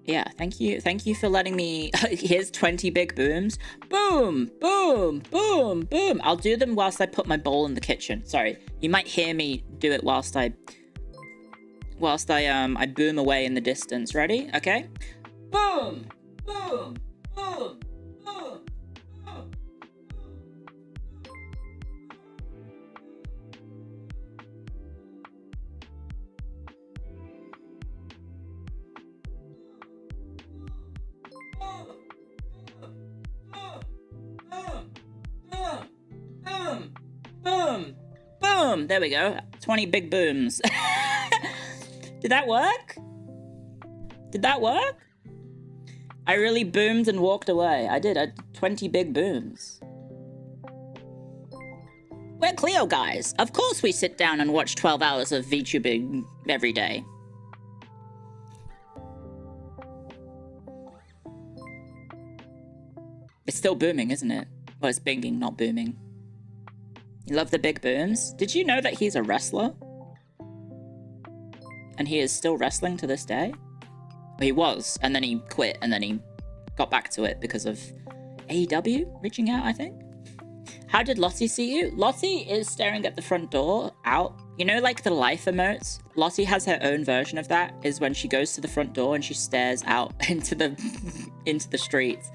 Yeah, thank you for letting me... Here's 20 big booms. Boom, boom, boom, boom. I'll do them whilst I put my bowl in the kitchen. Sorry, you might hear me do it whilst I boom away in the distance. Ready? Okay. Boom, boom, boom, boom. Boom! Boom! There we go. 20 big booms. Did that work? I really boomed and walked away. I did 20 big booms. We're Clio guys. Of course we sit down and watch 12 hours of VTubing every day. It's still booming, isn't it? Well, it's binging, not booming. You love the big booms? Did you know that he's a wrestler? And he is still wrestling to this day? Well, he was, and then he quit, and then he got back to it because of AEW reaching out, I think. How did Lottie see you? Lottie is staring at the front door, out. You know, like the life emotes? Lottie has her own version of that, is when she goes to the front door and she stares out into the streets.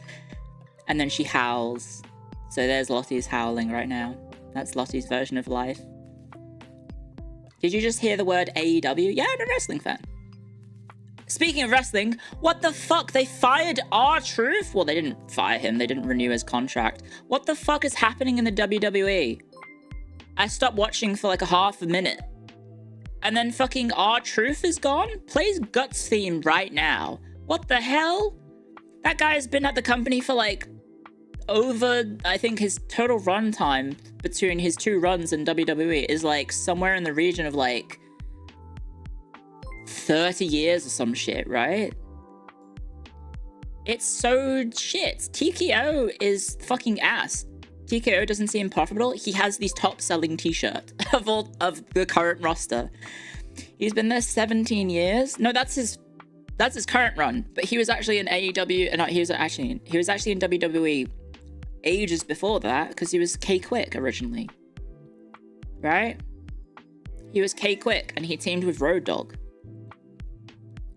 And then she howls. So there's Lottie's howling right now. That's Lottie's version of life. Did you just hear the word AEW? Yeah, I'm a wrestling fan. Speaking of wrestling, what the fuck? They fired R-Truth? Well, they didn't fire him. They didn't renew his contract. What the fuck is happening in the WWE? I stopped watching for like a half a minute. And then fucking R-Truth is gone? Plays Guts theme right now. What the hell? That guy has been at the company for like over, I think his total run time between his 2 runs in WWE is like somewhere in the region of like 30 years or some shit, right? It's so shit. TKO is fucking ass. TKO doesn't seem profitable. He has these top selling t-shirt of the current roster. He's been there 17 years. No, that's his current run. But he was actually in AEW, and he was actually in WWE ages before that, because he was K-Quick originally. Right? He was K-Quick, and he teamed with Road Dogg.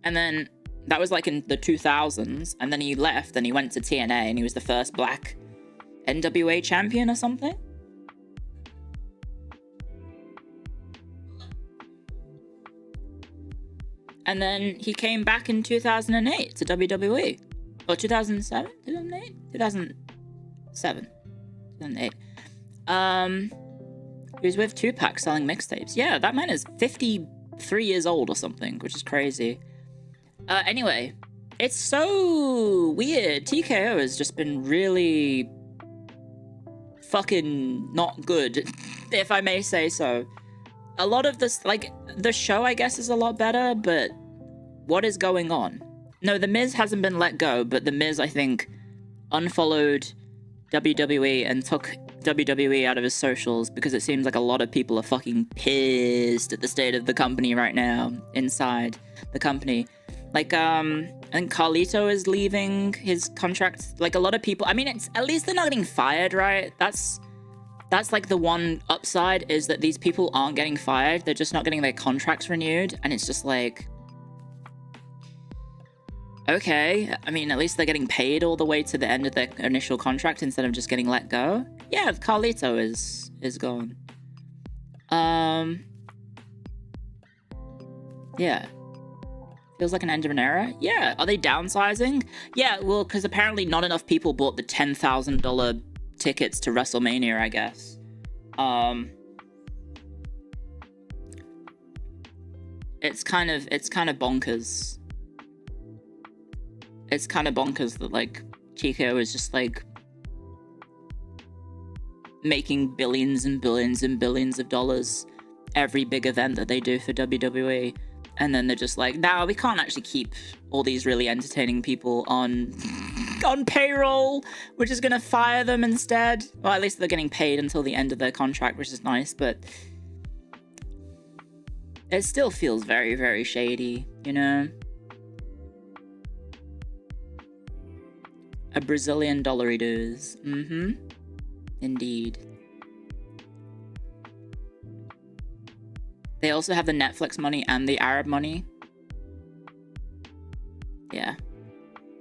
And then that was like in the 2000s, and then he left and he went to TNA, and he was the first black NWA champion or something. And then he came back in 2008 to WWE. Or 2007? 2008? 2007. 2008. He was with Tupac selling mixtapes. Yeah, that man is 53 years old or something, which is crazy. Anyway, it's so weird. TKO has just been really fucking not good, if I may say so. A lot of this, like, the show, I guess, is a lot better, but what is going on? No, The Miz hasn't been let go, but The Miz, I think, unfollowed WWE and took WWE out of his socials because it seems like a lot of people are fucking pissed at the state of the company right now, inside the company. Like, I think Carlito is leaving his contract. Like, a lot of people, I mean, it's, at least they're not getting fired, right? That's like the one upside, is that these people aren't getting fired. They're just not getting their contracts renewed. And it's just like, okay, I mean, at least they're getting paid all the way to the end of their initial contract instead of just getting let go. Yeah, Carlito is gone. Yeah. Feels like an end of an era. Yeah. Are they downsizing? Yeah, well, because apparently not enough people bought the $10,000 tickets to WrestleMania, I guess. It's kind of bonkers. It's kind of bonkers that, like, Chico is just, like, making billions and billions and billions of dollars every big event that they do for WWE. And then they're just like, nah, we can't actually keep all these really entertaining people on payroll. We're just going to fire them instead. Well, at least they're getting paid until the end of their contract, which is nice, but it still feels very, very shady, you know? A Brazilian dollaritos. Mm-hmm. Indeed. They also have the Netflix money and the Arab money. Yeah.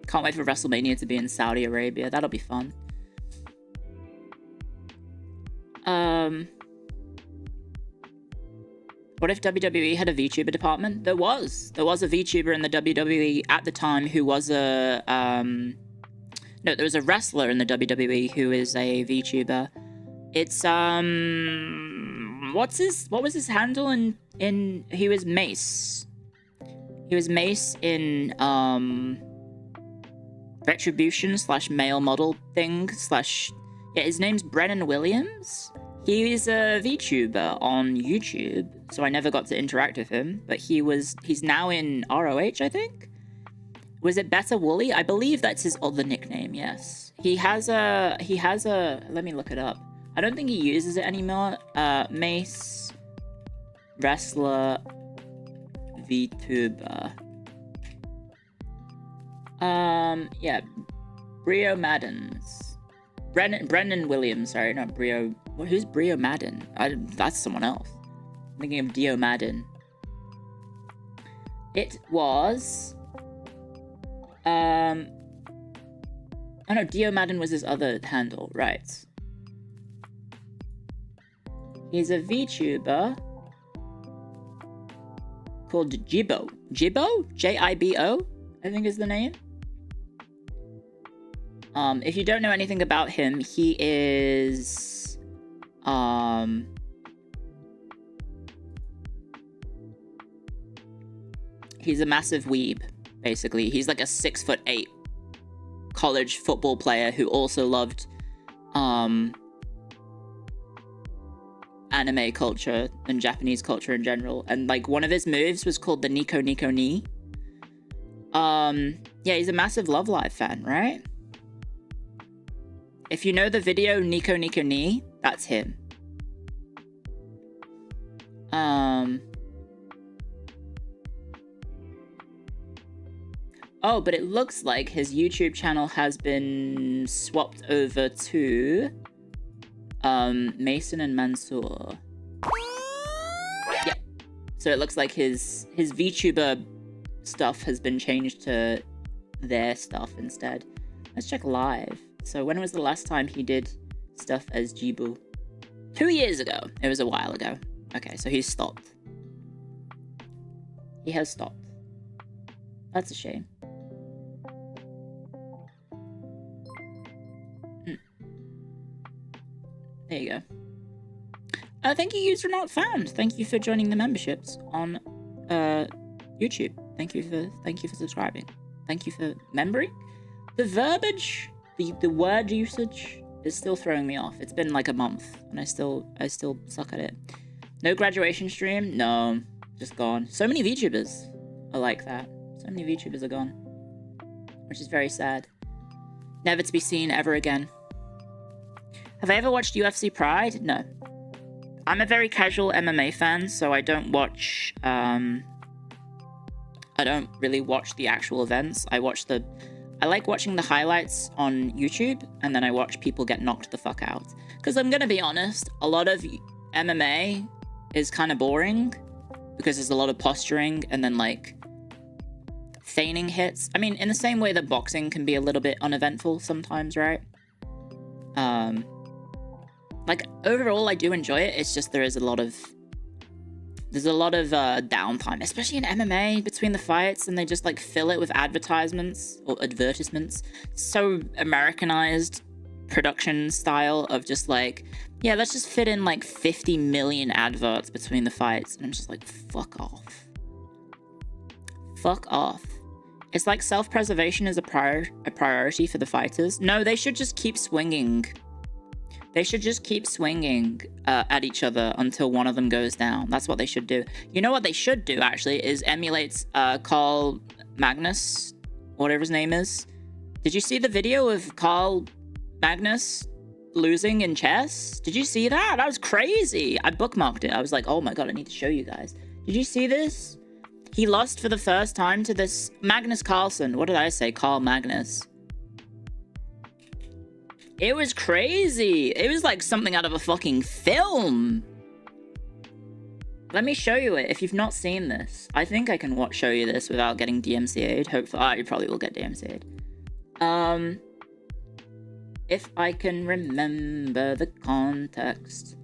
Can't wait for WrestleMania to be in Saudi Arabia. That'll be fun. What if WWE had a VTuber department? There was a VTuber in the WWE at the time who was a... No, there was a wrestler in the WWE who is a VTuber. It's, what was his handle in he was Mace. He was Mace in, Retribution / male model thing / yeah, his name's Brennan Williams. He's a VTuber on YouTube, so I never got to interact with him, but he's now in ROH, I think? Was it Better Wooly? I believe that's his other nickname, yes. He has a, let me look it up. I don't think he uses it anymore. Mace, wrestler, VTuber. Yeah, Brio Maddens. Brendan Williams, sorry, not Brio. Who's Brio Madden? That's someone else. I'm thinking of Dio Madden. It was... Oh no, Dio Madden was his other handle, right. He's a VTuber called Jibbo. Jibbo? J-I-B-O, I think is the name. If you don't know anything about him, he is... He's a massive weeb, basically. He's like a 6'8" college football player who also loved anime culture and Japanese culture in general. And like one of his moves was called the Nico Nico Ni. Yeah, he's a massive Love Live fan, right? If you know the video Nico Nico Ni, that's him. Oh, but it looks like his YouTube channel has been swapped over to Mason and Mansoor. Yeah. So it looks like his VTuber stuff has been changed to their stuff instead. Let's check live. So when was the last time he did stuff as Jibu? 2 years ago. It was a while ago. Okay, so he's stopped. He has stopped. That's a shame. There you go. Thank you, user not found. Thank you for joining the memberships on YouTube. Thank you for subscribing. Thank you for membering. The verbiage, the word usage is still throwing me off. It's been like a month and I still suck at it. No graduation stream? No, just gone. So many VTubers are like that. So many VTubers are gone, which is very sad. Never to be seen ever again. Have I ever watched UFC Pride? No. I'm a very casual MMA fan, so I don't watch, I don't really watch the actual events. I like watching the highlights on YouTube, and then I watch people get knocked the fuck out. Because I'm gonna be honest, a lot of MMA is kind of boring, because there's a lot of posturing, and then, like, feigning hits. I mean, in the same way that boxing can be a little bit uneventful sometimes, right? Like, overall, I do enjoy it. It's just there's a lot of downtime, especially in MMA between the fights, and they just like fill it with advertisements. So Americanized production style of just like, yeah, let's just fit in like 50 million adverts between the fights, and I'm just like, fuck off. Fuck off. It's like self-preservation is a priority for the fighters. No, they should just keep swinging. They should just keep swinging at each other until one of them goes down. That's what they should do. You know what they should do, actually, is emulate Carl Magnus, whatever his name is. Did you see the video of Carl Magnus losing in chess? Did you see that? That was crazy. I bookmarked it. I was like, oh my god, I need to show you guys. Did you see this? He lost for the first time to this Magnus Carlsen. What did I say? Carl Magnus. It was crazy. It was like something out of a fucking film. Let me show you it if you've not seen this. I think I can show you this without getting DMCA'd. Hopefully, you probably will get DMCA'd. If I can remember the context.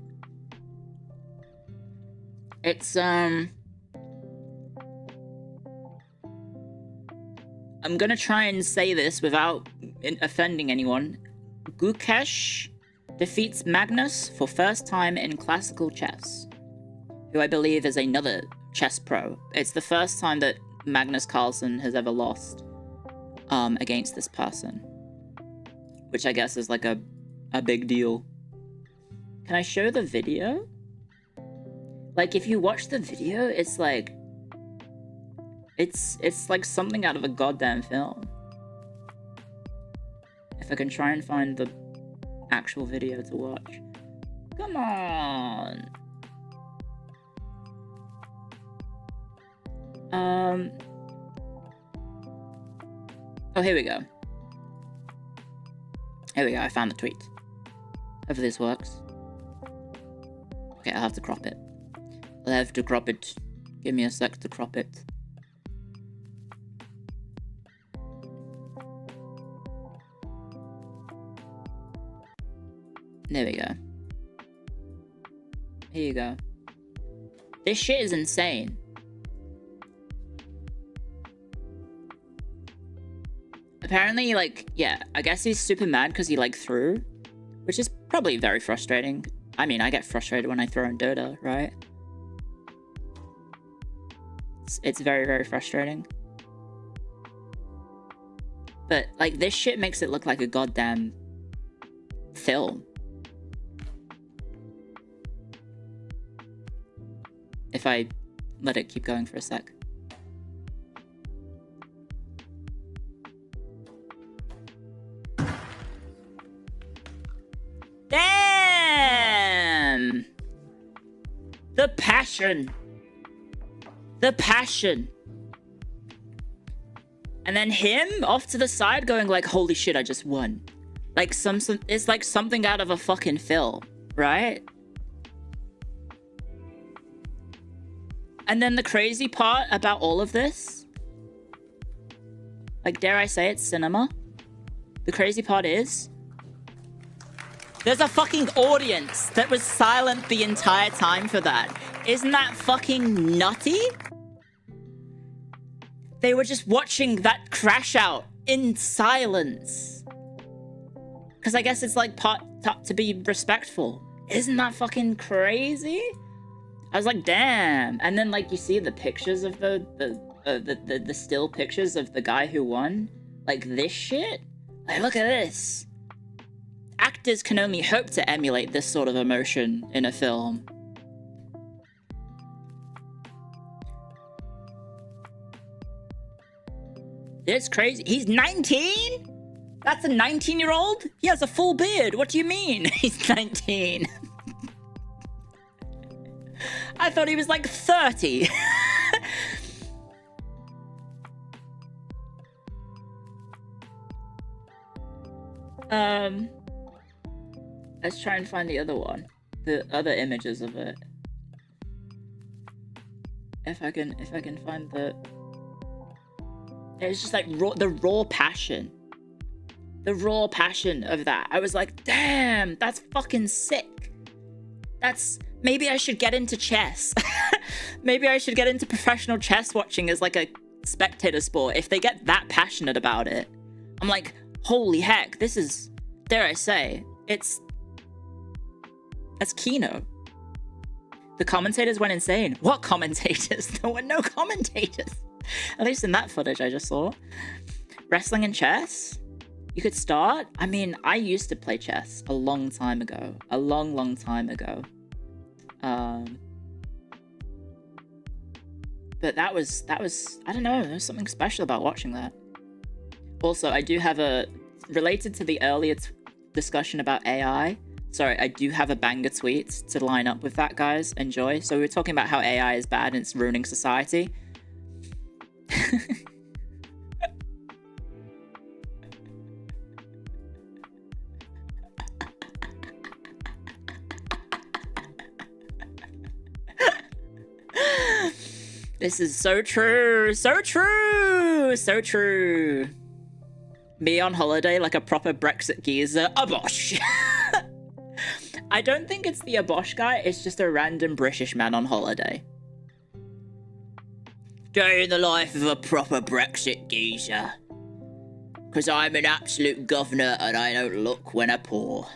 It's, I'm gonna try and say this without offending anyone. Gukesh defeats Magnus for first time in classical chess, who I believe is another chess pro. It's the first time that Magnus Carlsen has ever lost against this person, which I guess is like a big deal. Can I show the video? Like, if you watch the video, it's like it's like something out of a goddamn film. If I can try and find the actual video to watch. Come on! Oh, here we go. Here we go, I found the tweet. Hopefully this works. Okay, I'll have to crop it. I'll have to crop it. Give me a sec to crop it. There we go. Here you go. This shit is insane. Apparently, like, yeah, I guess he's super mad because he, like, threw. Which is probably very frustrating. I mean, I get frustrated when I throw in Dota, right? It's very, very frustrating. But, like, this shit makes it look like a goddamn film. If I let it keep going for a sec. Damn! The passion. The passion. And then him off to the side going like, holy shit, I just won. Like it's like something out of a fucking film, right? And then the crazy part about all of this, like, dare I say it's cinema? The crazy part is, there's a fucking audience that was silent the entire time for that. Isn't that fucking nutty? They were just watching that crash out in silence. Because I guess it's like part to be respectful. Isn't that fucking crazy? I was like, damn. And then, like, you see the pictures of the still pictures of the guy who won. Like, this shit? Like, look at this. Actors can only hope to emulate this sort of emotion in a film. It's crazy. He's 19? That's a 19-year-old? He has a full beard. What do you mean? He's 19. I thought he was like 30. Let's try and find the other one. The other images of it. If I can find the... It's just like the raw passion. The raw passion of that. I was like, damn, that's fucking sick. Maybe I should get into chess. Maybe I should get into professional chess watching as like a spectator sport. If they get that passionate about it, I'm like, holy heck, this is, dare I say, that's Kino. The commentators went insane. What commentators? There were no commentators. At least in that footage I just saw. Wrestling and chess? You could start? I mean, I used to play chess a long time ago. A long time ago. But that was, I don't know, there's something special about watching that. Also, I do have related to the earlier discussion about AI, sorry, I do have a banger tweet to line up with that, guys. Enjoy. So we were talking about how AI is bad and it's ruining society. This is so true, so true, so true. Me on holiday like a proper Brexit geezer. Abosh! I don't think it's the Abosh guy, it's just a random British man on holiday. Day in the life of a proper Brexit geezer. 'Cause I'm an absolute governor and I don't look when I pour.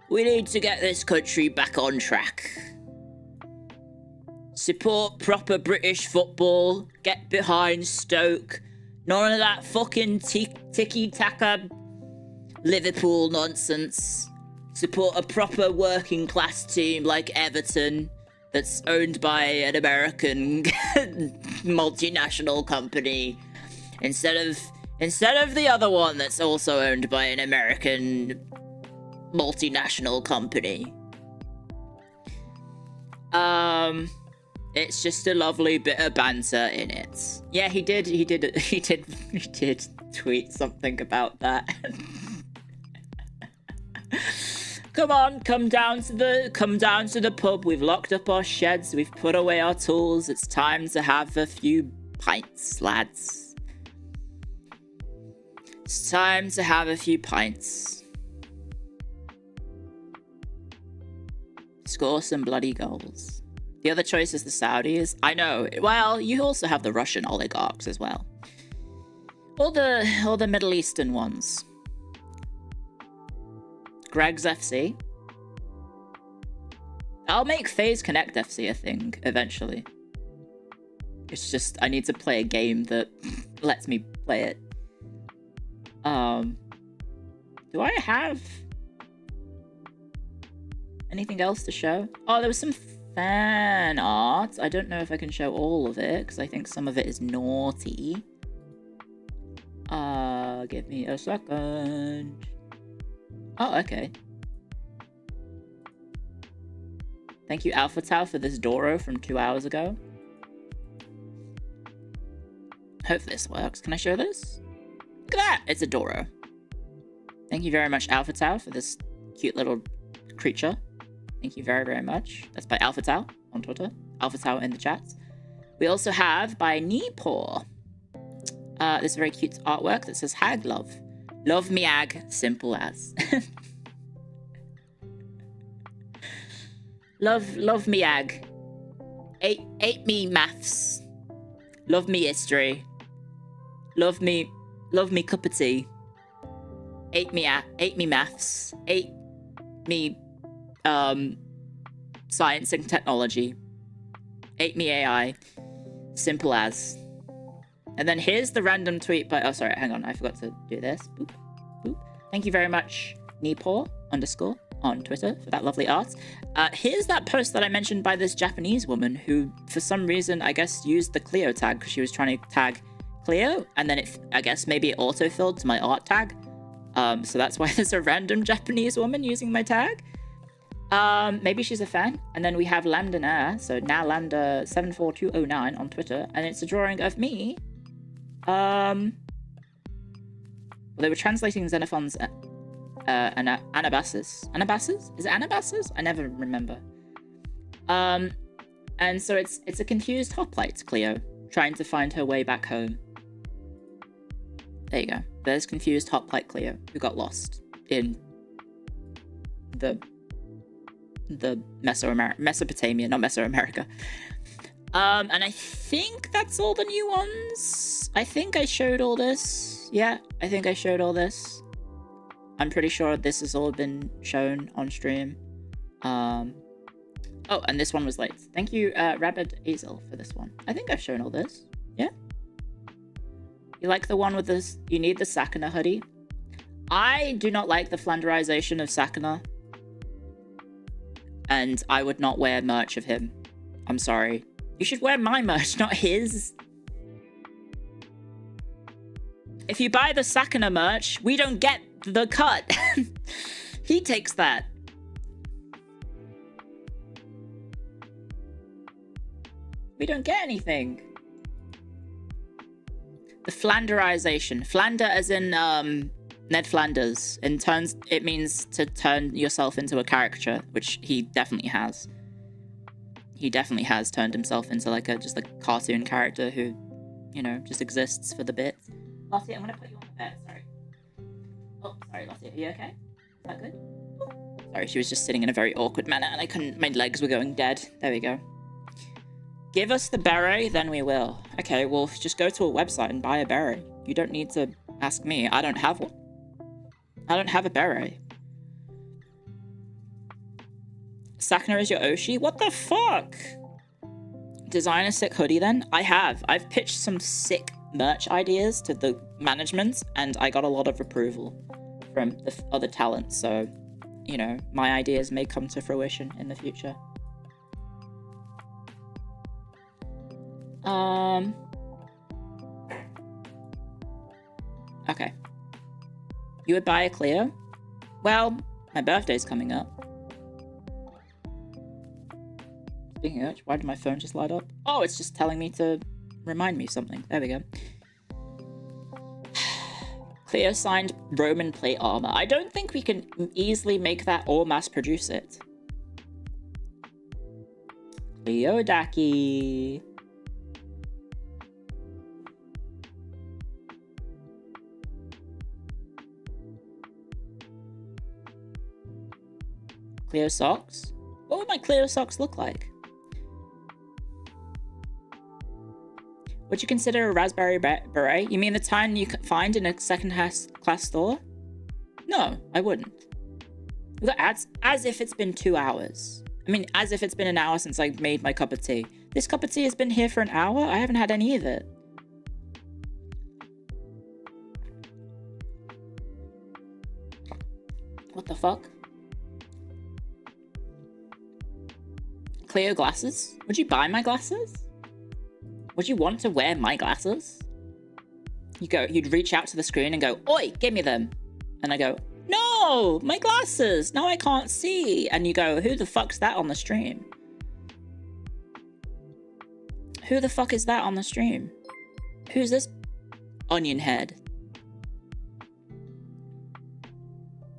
We need to get this country back on track. Support proper British football. Get behind Stoke. None of that fucking ticky-taka Liverpool nonsense. Support a proper working class team like Everton that's owned by an American multinational company instead of the other one that's also owned by an American multinational company. It's just a lovely bit of banter in it. Yeah, he did tweet something about that. Come on, come down to the pub. We've locked up our sheds, we've put away our tools. It's time to have a few pints, lads. It's time to have a few pints. Score some bloody goals. The other choice is the Saudis. I know. Well, you also have the Russian oligarchs as well. Or the Middle Eastern ones. Greg's FC. I'll make FaZe Connect FC a thing eventually. It's just I need to play a game that lets me play it. Do I have anything else to show? Oh, there was some fan art. I don't know if I can show all of it because I think some of it is naughty. Give me a second. Oh, okay. Thank you, Alpha Tau, for this Doro from 2 hours ago. Hope this works. Can I show this? Look at that! It's a Doro. Thank you very much, Alpha Tau, for this cute little creature. Thank you very, very much. That's by Alpha Tau on Twitter. Alpha Tau in the chats. We also have by Neepaw. This very cute artwork that says Hag Love. Love me ag, simple as. Love me ag. Ate me maths. Love me history. Love me cup of tea. Ate me maths. Ate me science and technology. Ate me AI. Simple as. And then here's the random tweet by... Oh, sorry, hang on. I forgot to do this. Boop, boop. Thank you very much, Neepaw _ on Twitter for that lovely art. Here's that post that I mentioned by this Japanese woman who, for some reason, I guess, used the Clio tag because she was trying to tag Clio. And then I guess maybe it auto-filled to my art tag. So that's why there's a random Japanese woman using my tag. Maybe she's a fan. And then we have Landon Air. So now Lander74209 on Twitter. And it's a drawing of me. Well, they were translating Xenophon's Anabasis. Anabasis? Is it Anabasis? I never remember. And so it's a confused hoplite, Clio, trying to find her way back home. There you go. There's confused hoplite Clio, who got lost in the Mesopotamia, not Mesoamerica. And I think that's all the new ones. I think I showed all this. Yeah, I think I showed all this. I'm pretty sure this has all been shown on stream. Oh, and this one was late. Thank you, Rabid Azel, for this one. I think I've shown all this. Yeah? You like the one with this? You need the Sakana hoodie? I do not like the Flanderization of Sakana. And I would not wear merch of him. I'm sorry. You should wear my merch, not his. If you buy the Sakana merch, we don't get the cut. He takes that. We don't get anything. The Flanderization. Flander as in Ned Flanders. It means to turn yourself into a caricature, which he definitely has. He definitely has turned himself into like just a cartoon character who, you know, just exists for the bit. Lottie, I'm gonna put you on the bed, sorry. Oh, sorry, Lottie, are you okay? Is that good? Oh. Sorry, she was just sitting in a very awkward manner and I couldn't, my legs were going dead. There we go. Give us the beret, then we will. Okay, well, just go to a website and buy a beret. You don't need to ask me. I don't have one. I don't have a beret. Sakana is your Oshi? What the fuck? Design a sick hoodie then? I have. I've pitched some sick merch ideas to the management and I got a lot of approval from the other talents. So, you know, my ideas may come to fruition in the future. Okay. You would buy a Clio? Well, my birthday's coming up. Speaking of which, why did my phone just light up? Oh, it's just telling me to remind me something. There we go. Clio signed Roman plate armor. I don't think we can easily make that or mass produce it. Clio Daki. Clio socks? What would my Clio socks look like? Would you consider a Raspberry Beret? You mean the kind you can find in a second-class store? No, I wouldn't. As if it's been 2 hours. I mean, as if it's been an hour since I made my cup of tea. This cup of tea has been here for an hour? I haven't had any of it. What the fuck? Clio glasses? Would you buy my glasses? Would you want to wear my glasses? You'd reach out to the screen and go, "Oi, give me them." And I go, "No, my glasses. Now I can't see." And you go, "Who the fuck's that on the stream? Who the fuck is that on the stream? Who's this onion head?"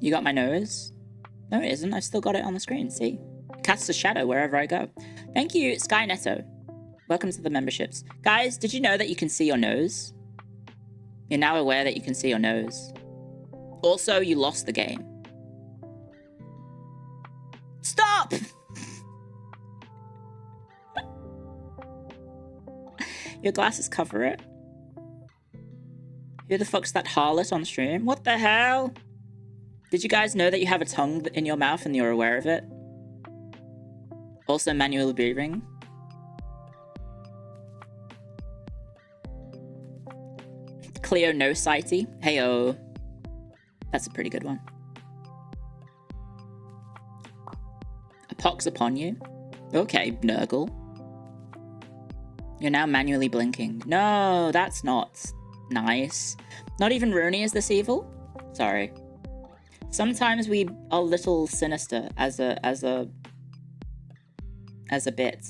You got my nose? No, it isn't. I've still got it on the screen. See? It casts a shadow wherever I go. Thank you, Skyneto. Welcome to the memberships. Guys, did you know that you can see your nose? You're now aware that you can see your nose. Also, you lost the game. Stop! Your glasses cover it. Who the fuck's that harlot on stream? What the hell? Did you guys know that you have a tongue in your mouth and you're aware of it? Also, manual breathing. Clio no sighty. Heyo. That's a pretty good one. A pox upon you. Okay, Nurgle. You're now manually blinking. No, that's not nice. Not even Rooney is this evil? Sorry. Sometimes we are a little sinister as a bit.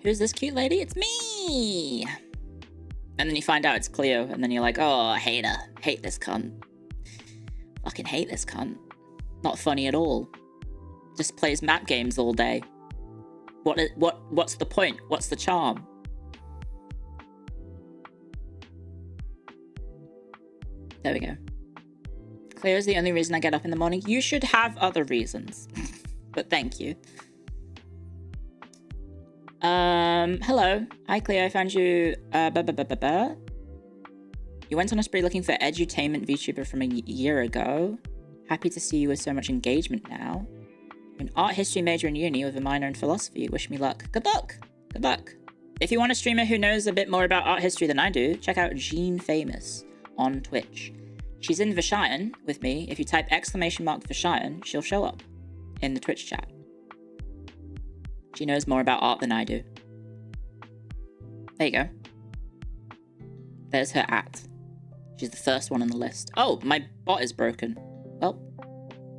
Who's this cute lady? It's me! And then you find out it's Clio, and then you're like, oh, I hate her. Hate this cunt. Fucking hate this cunt. Not funny at all. Just plays map games all day. What's the point? What's the charm? There we go. Clio's the only reason I get up in the morning. You should have other reasons. But thank you. Hello. Hi, Clio. I found you. You went on a spree looking for edutainment VTuber from a year ago. Happy to see you with so much engagement now. You're an art history major in uni with a minor in philosophy. Wish me luck. Good luck. Good luck. If you want a streamer who knows a bit more about art history than I do, check out Jean Famous on Twitch. She's in Vishayan with me. If you type !Vishayan, she'll show up in the Twitch chat. She knows more about art than I do. There you go. There's her @ She's the first one on the list. Oh, my bot is broken. Well,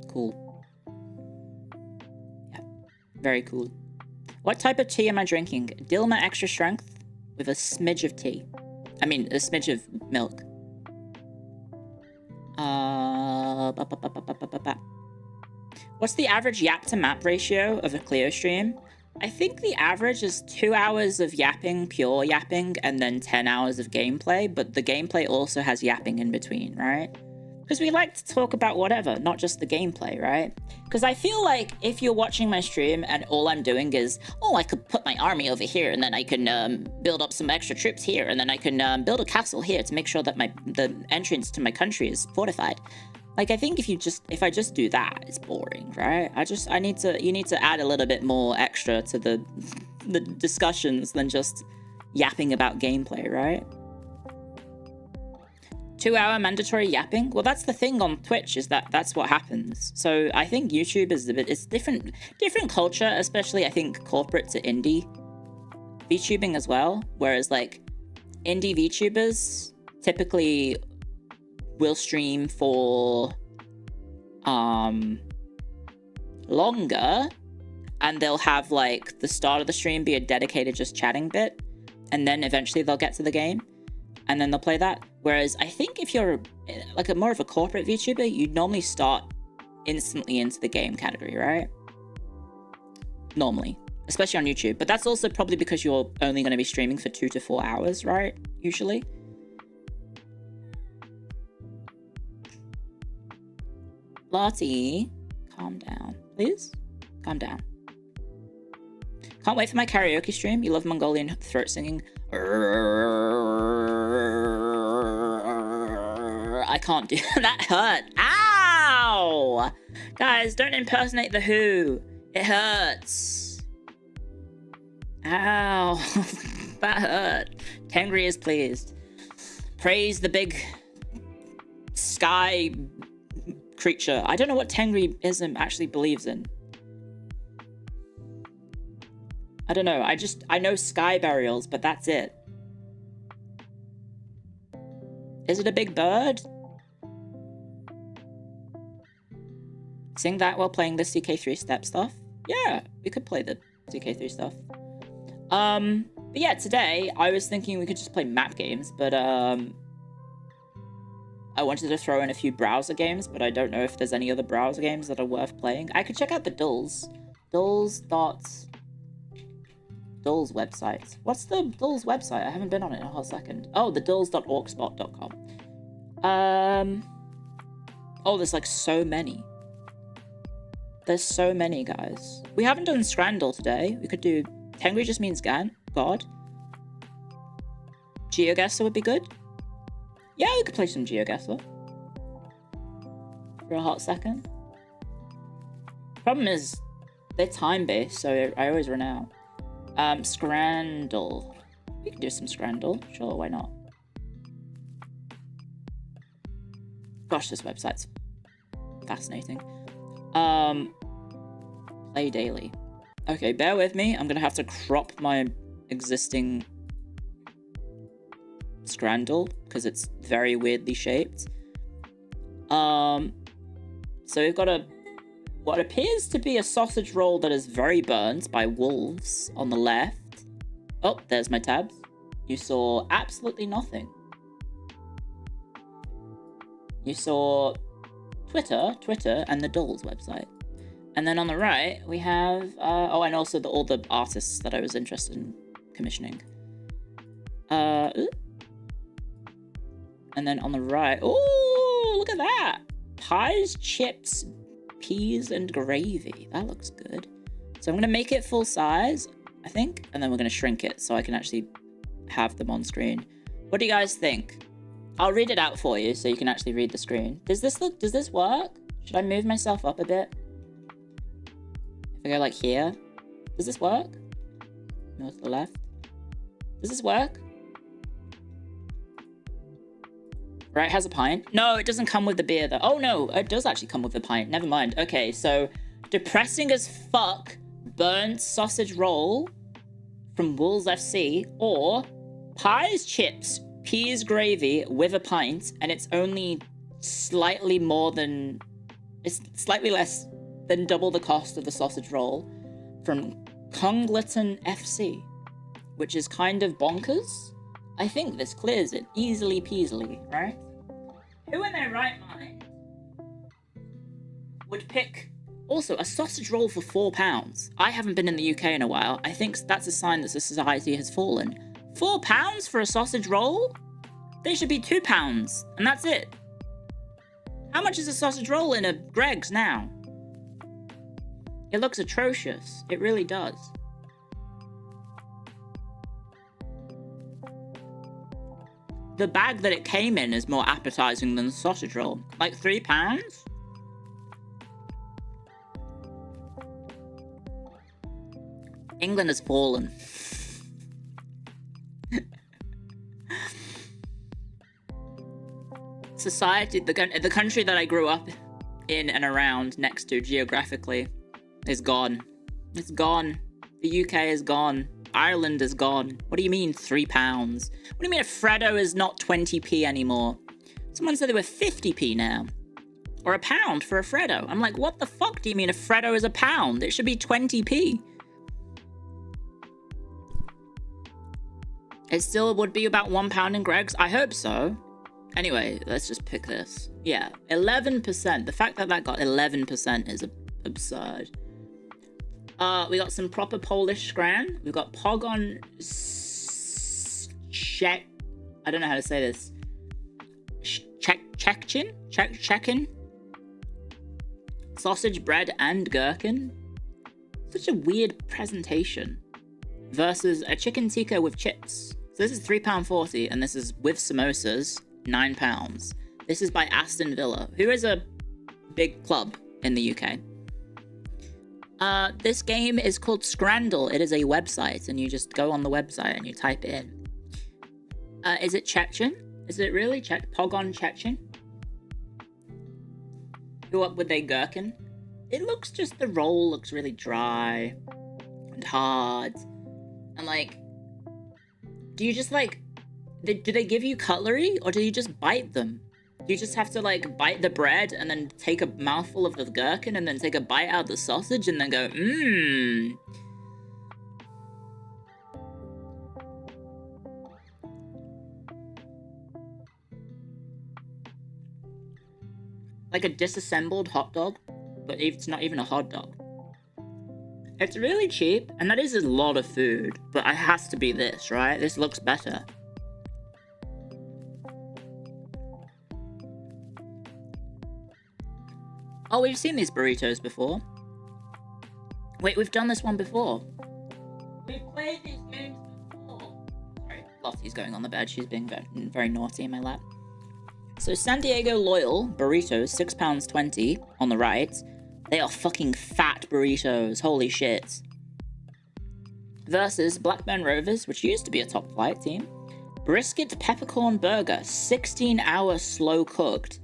cool. Yeah, very cool. What type of tea am I drinking? Dilma extra strength with a smidge of tea. I mean, a smidge of milk. What's the average yap to map ratio of a Clio stream? I think the average is 2 hours of yapping, pure yapping, and then 10 hours of gameplay, but the gameplay also has yapping in between, right? Because we like to talk about whatever, not just the gameplay, right? Because I feel like if you're watching my stream and all I'm doing is, oh, I could put my army over here, and then I can build up some extra troops here, and then I can build a castle here to make sure that the entrance to my country is fortified. Like, I think if I just do that, it's boring, right? You need to add a little bit more extra to the discussions than just yapping about gameplay, right? 2-hour mandatory yapping? Well, that's the thing on Twitch, is that's what happens. So I think YouTube is it's different culture, especially I think corporate to indie VTubing as well. Whereas like indie VTubers typically will stream for longer, and they'll have like the start of the stream be a dedicated just chatting bit, and then eventually they'll get to the game and then they'll play that. Whereas I think if you're like more of a corporate VTuber, you'd normally start instantly into the game category, right? Normally, especially on YouTube. But that's also probably because you're only going to be streaming for 2 to 4 hours, right? Usually. Lottie, calm down, please. Calm down. Can't wait for my karaoke stream. You love Mongolian throat singing. I can't do that. Hurt. Ow! Guys, don't impersonate the Who. It hurts. Ow. That hurt. Tengri is pleased. Praise the big sky creature. I don't know what Tengriism actually believes in. I don't know. I know sky burials, but that's it. Is it a big bird? Sing that while playing the CK3 step stuff? Yeah, we could play the CK3 stuff. But yeah, today I was thinking we could just play map games, but I wanted to throw in a few browser games, but I don't know if there's any other browser games that are worth playing. I could check out the Dles. Dles website. What's the Dles website? I haven't been on it in a whole second. Oh, the dles.orgspot.com. Oh, there's like so many. There's so many, guys. We haven't done Scrandle today. We could do... Tengri just means God. GeoGuessr would be good. Yeah, we could play some GeoGuessr. For a hot second. Problem is, they're time-based, so I always run out. Scrandle. We can do some Scrandle. Sure, why not? Gosh, this website's fascinating. Play daily. Okay, bear with me. I'm gonna have to crop my existing Scrandle because it's very weirdly shaped. So we've got what appears to be a sausage roll that is very burnt by wolves on the left. Oh, there's my tabs. You saw absolutely nothing. You saw Twitter, and the Dles website. And then on the right, we have... and also all the artists that I was interested in commissioning. And then on the right... Oh, look at that! Pies, chips, peas, and gravy. That looks good. So I'm going to make it full size, I think. And then we're going to shrink it so I can actually have them on screen. What do you guys think? I'll read it out for you so you can actually read the screen. Does this work? Should I move myself up a bit? If I go like here, does this work? No, to the left. Does this work? Right, has a pint. No, it doesn't come with the beer though. Oh no, it does actually come with the pint. Never mind. Okay, so depressing as fuck burnt sausage roll from Worlde FC or pies, chips, peas, gravy with a pint, and it's only slightly less than double the cost of the sausage roll from Congleton FC, which is kind of bonkers. I think this clears it easily peasily, right? Who in their right mind would pick also a sausage roll for £4? I haven't been in the UK in a while. I think that's a sign that the society has fallen. £4 for a sausage roll? They should be £2, and that's it. How much is a sausage roll in a Greggs now? It looks atrocious. It really does. The bag that it came in is more appetizing than the sausage roll. Like £3? England has fallen. Society, the country that I grew up in and around next to geographically is gone. It's gone. The UK is gone. Ireland is gone. What do you mean £3? What do you mean a Freddo is not 20p anymore? Someone said they were 50p now. Or £1 for a Freddo. I'm like, what the fuck do you mean a Freddo is £1? It should be 20p. It still would be about £1 in Greggs. I hope so. Anyway, let's just pick this. Yeah, 11%. The fact that got 11% is absurd. We got some proper Polish scran. We've got Pogon Czech. I don't know how to say this. Czechin. Sausage, bread, and gherkin. Such a weird presentation. versus a chicken tikka with chips. So this is £3.40, and this is with samosas, £9. This is by Aston Villa, who is a big club in the UK. This game is called Scrandle. It is a website, and you just go on the website and you type it in. Is it Chechen? Is it really Pogon Chechen? Who up with a gherkin? It looks just, the roll looks really dry and hard. And like, do you just like, do they give you cutlery, or do you just bite them? Do you just have to like bite the bread and then take a mouthful of the gherkin and then take a bite out of the sausage and then go, mmm. Like a disassembled hot dog, but it's not even a hot dog. It's really cheap, and that is a lot of food, but it has to be this, right? This looks better. Oh, we've seen these burritos before. Wait, we've done this one before. We've played these games before. Sorry, Lottie's going on the bed. She's being very naughty in my lap. So San Diego Loyal burritos, £6.20 on the right. They are fucking fat burritos, holy shit. Versus Blackburn Rovers, which used to be a top flight team. Brisket peppercorn burger, 16-hour slow cooked,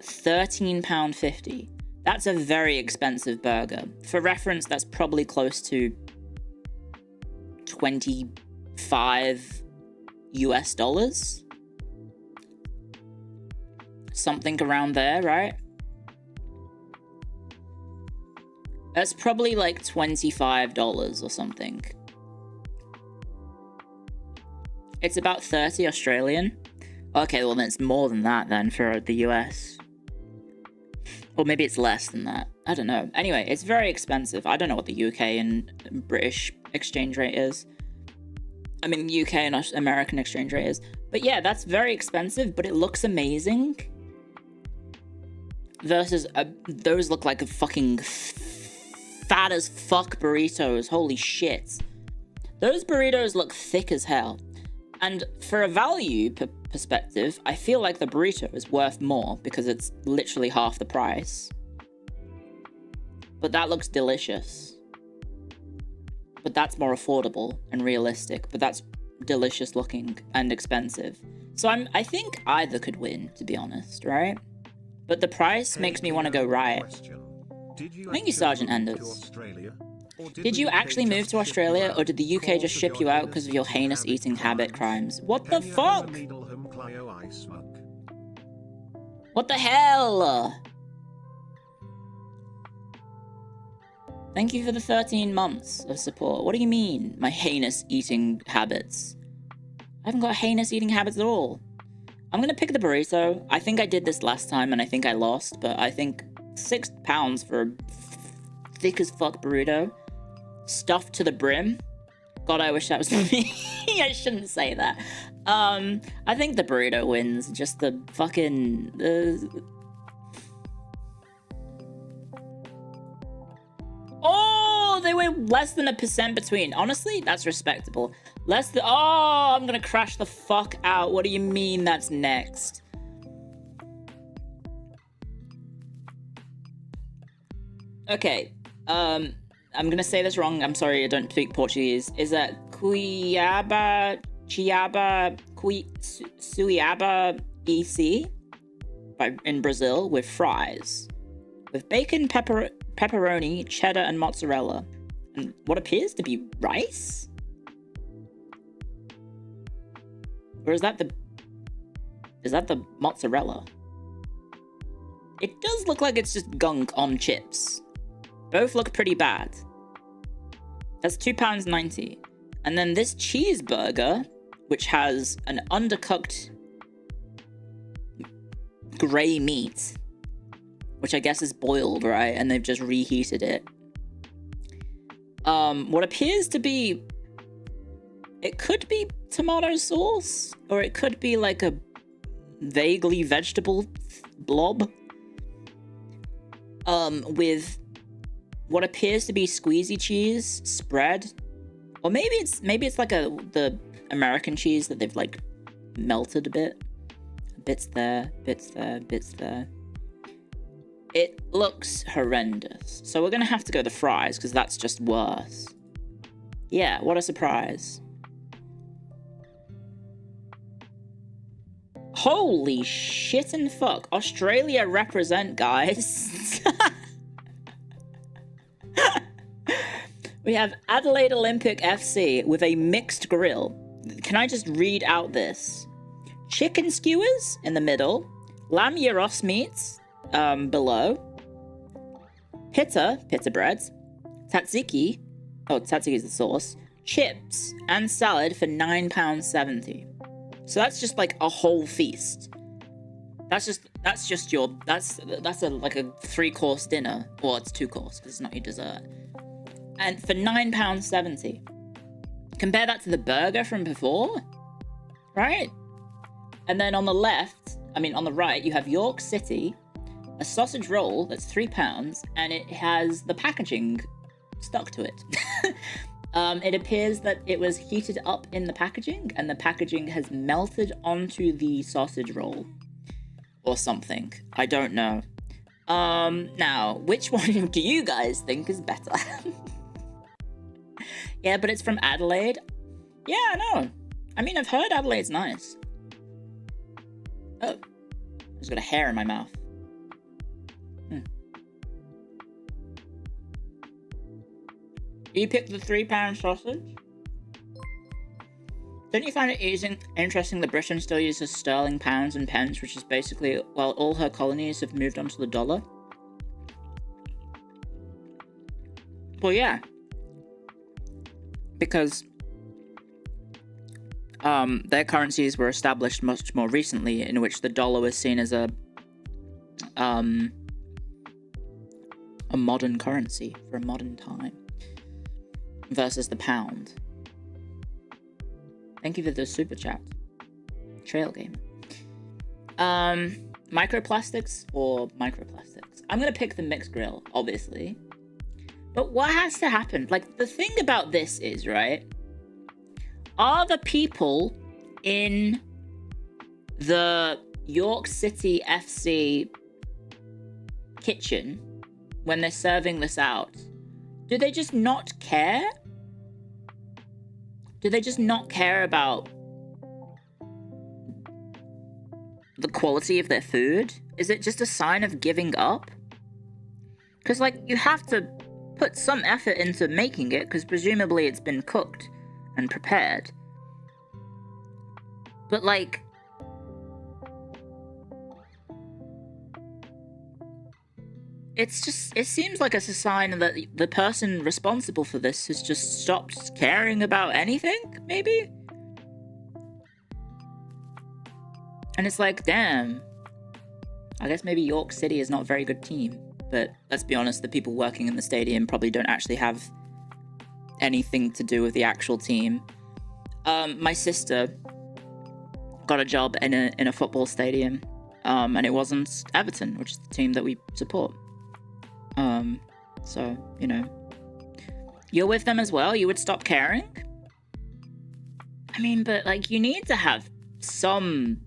£13.50. That's a very expensive burger. For reference, that's probably close to 25 US dollars. Something around there, right? That's probably like $25 or something. It's about 30 Australian. Okay, well, then it's more than that then for the US. Or maybe it's less than that. I don't know. Anyway, it's very expensive. I don't know what the UK and British exchange rate is. I mean, UK and American exchange rate is. But yeah, that's very expensive, but it looks amazing. Versus, those look like a fucking fat as fuck burritos. Holy shit. Those burritos look thick as hell. And for a value perspective, I feel like the burrito is worth more because it's literally half the price. But that looks delicious. But that's more affordable and realistic. But that's delicious looking and expensive. So I think either could win, to be honest, right? But the price makes me want to go right. Thank you, Sergeant Enders. Did you actually move to Australia, or did the UK just ship you out because of your heinous eating habit crimes? What the fuck? What the hell? Thank you for the 13 months of support. What do you mean, my heinous eating habits? I haven't got heinous eating habits at all. I'm gonna pick the burrito. I think I did this last time and I think I lost, but I think £6 for a thick as fuck burrito. Stuffed to the brim. God, I wish that was me. I shouldn't say that. I think the burrito wins. Just the fucking... Oh, they were less than 1% between. Honestly, that's respectable. Less than... Oh, I'm gonna crash the fuck out. What do you mean that's next? Okay. I'm gonna say this wrong. I'm sorry, I don't speak Portuguese. Is that Cuiaba, Suiaba EC in Brazil with fries, with bacon, pepperoni, cheddar, and mozzarella, and what appears to be rice. Or is that the mozzarella? It does look like it's just gunk on chips. Both look pretty bad. That's £2.90. And then this cheeseburger, which has an undercooked grey meat, which I guess is boiled, right? And they've just reheated it. What appears to be... It could be tomato sauce, or it could be like a vaguely vegetable blob. With what appears to be squeezy cheese spread Or maybe it's like the American cheese that they've like melted a bit. Bits there, bits there, bits there. It looks horrendous. So we're gonna have to go the fries because that's just worse. Yeah, what a surprise. Holy shit and fuck. Australia represent, guys. We have Adelaide Olympic FC with a mixed grill. Can I just read out this? Chicken skewers in the middle. Lamb gyros meats below. Pita breads. Tzatziki. Oh, tzatziki is the sauce. Chips and salad for £9.70. So that's just like a whole feast. That's a like a 3-course dinner. Well, it's 2-course because it's not your dessert. And for £9.70. Compare that to the burger from before, right? And then on the right, you have York City, a sausage roll that's £3, and it has the packaging stuck to it. It appears that it was heated up in the packaging, and the packaging has melted onto the sausage roll. Or something. I don't know. Now, which one do you guys think is better? Yeah, but it's from Adelaide. Yeah, I know. I mean, I've heard Adelaide's nice. Oh. I just got a hair in my mouth. You picked the £3 sausage? Don't you find it interesting that Britain still uses sterling, pounds, and pence, which is basically, while all her colonies have moved on to the dollar? Well, yeah. Because their currencies were established much more recently, in which the dollar was seen as a modern currency for a modern time versus the pound. Thank you for the super chat. Trail game. Microplastics or microplastics? I'm gonna pick the mixed grill, obviously. But what has to happen? Like, the thing about this is, right? Are the people in the York City FC kitchen, when they're serving this out, do they just not care? Do they just not care about the quality of their food? Is it just a sign of giving up? Because, like, you have to put some effort into making it, because presumably it's been cooked and prepared. But, like, it seems like it's a sign that the person responsible for this has just stopped caring about anything, maybe? And it's like, damn. I guess maybe York City is not a very good team. But let's be honest, the people working in the stadium probably don't actually have anything to do with the actual team. My sister got a job in a football stadium, and it wasn't Everton, which is the team that we support. So, you know, you're with them as well? You would stop caring? I mean, but, like, you need to have some...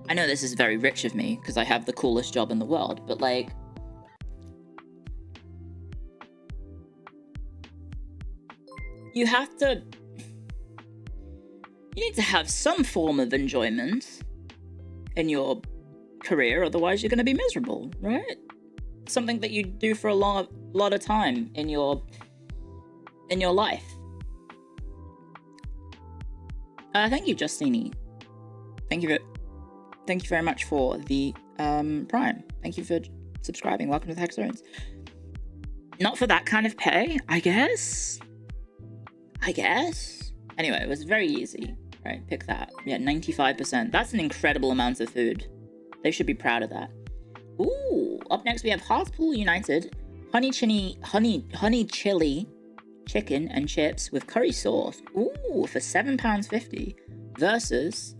I know this is very rich of me, because I have the coolest job in the world, but, like... You need to have some form of enjoyment in your career, otherwise you're going to be miserable, right? Something that you do for a lot of time in your life. Thank you, Justini. Thank you very much for the Prime. Thank you for subscribing. Welcome to the Hexazones. Not for that kind of pay, I guess. Anyway, it was very easy. Right, pick that. Yeah, 95%. That's an incredible amount of food. They should be proud of that. Ooh, up next we have Hartlepool United honey chili chicken and chips with curry sauce. Ooh, for £7.50 versus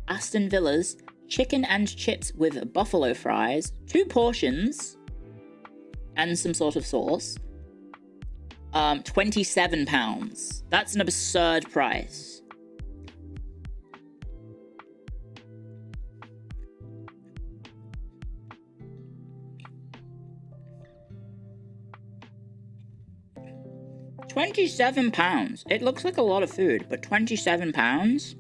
Aston Villa's chicken and chips with buffalo fries, 2 portions and some sort of sauce £27. That's an absurd price. £27. It looks like a lot of food, but £27?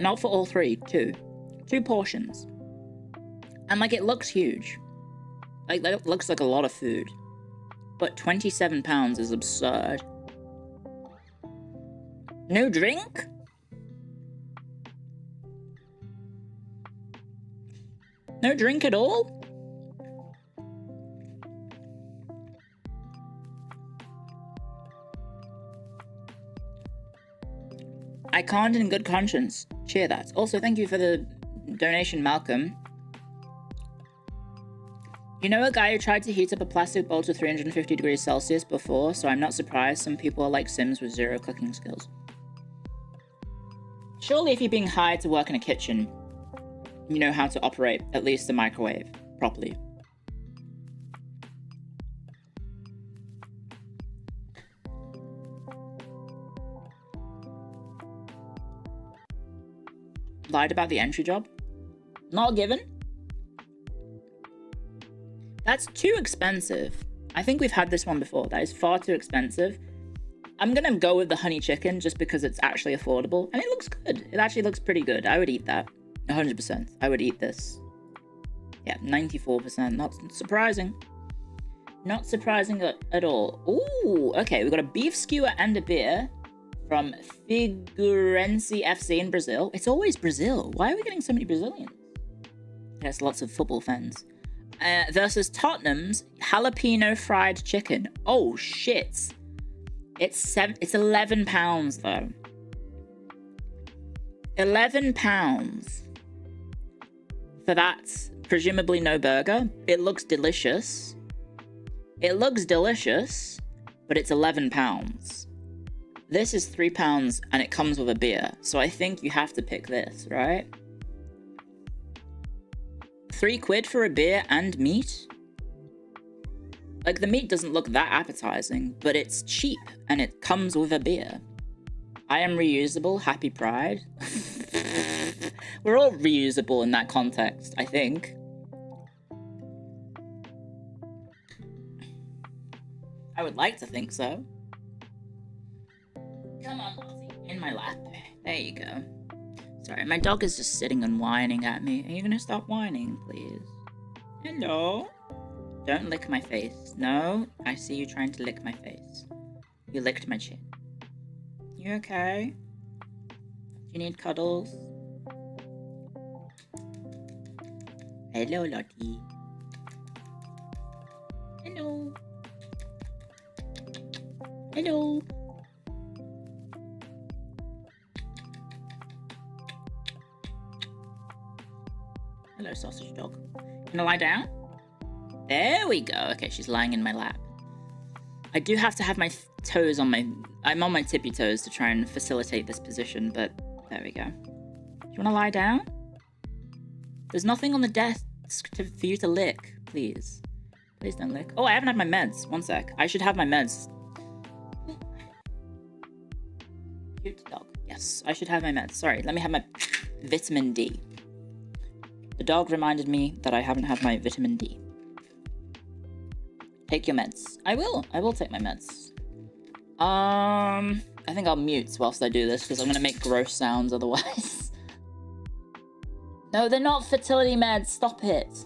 Not for all three, two. Two portions. And like, it looks huge. Like, that looks like a lot of food. But £27 is absurd. No drink? No drink at all? I can't in good conscience cheer that. Also, thank you for the donation, Malcolm. You know a guy who tried to heat up a plastic bowl to 350 degrees Celsius before, so I'm not surprised some people are like Sims with zero cooking skills. Surely if you're being hired to work in a kitchen, you know how to operate at least a microwave properly. Lied about the entry job? Not given? That's too expensive. I think we've had this one before. That is far too expensive. I'm gonna go with the honey chicken just because it's actually affordable. And it looks good. It actually looks pretty good. I would eat that. 100%. I would eat this. Yeah, 94%. Not surprising. Not surprising at all. Ooh, okay. We've got a beef skewer and a beer from Figueirense FC in Brazil. It's always Brazil. Why are we getting so many Brazilians? There's lots of football fans. Versus Tottenham's jalapeno fried chicken. Oh shit! It's £11 though. £11 for that presumably no burger. It looks delicious. It looks delicious, but it's £11. This is £3 and it comes with a beer. So I think you have to pick this, right? £3 for a beer and meat? Like, the meat doesn't look that appetizing, but it's cheap and it comes with a beer. I am reusable, happy pride. We're all reusable in that context, I think. I would like to think so. Come on, Lottie, in my lap. There you go. Sorry, my dog is just sitting and whining at me. Are you gonna stop whining, please? Hello? Don't lick my face. No, I see you trying to lick my face. You licked my chin. You okay? You need cuddles? Hello, Lottie. Hello. Hello. Hello, sausage dog. Gonna lie down? There we go. Okay, she's lying in my lap. I do have to have my toes on my... I'm on my tippy toes to try and facilitate this position, but there we go. Do you want to lie down? There's nothing on the desk for you to lick, please. Please don't lick. Oh, I haven't had my meds. One sec. I should have my meds. Cute dog. Yes, I should have my meds. Sorry, let me have my vitamin D. The dog reminded me that I haven't had my vitamin D. Take your meds. I will take my meds. I think I'll mute whilst I do this because I'm gonna make gross sounds otherwise. No, they're not fertility meds. Stop it.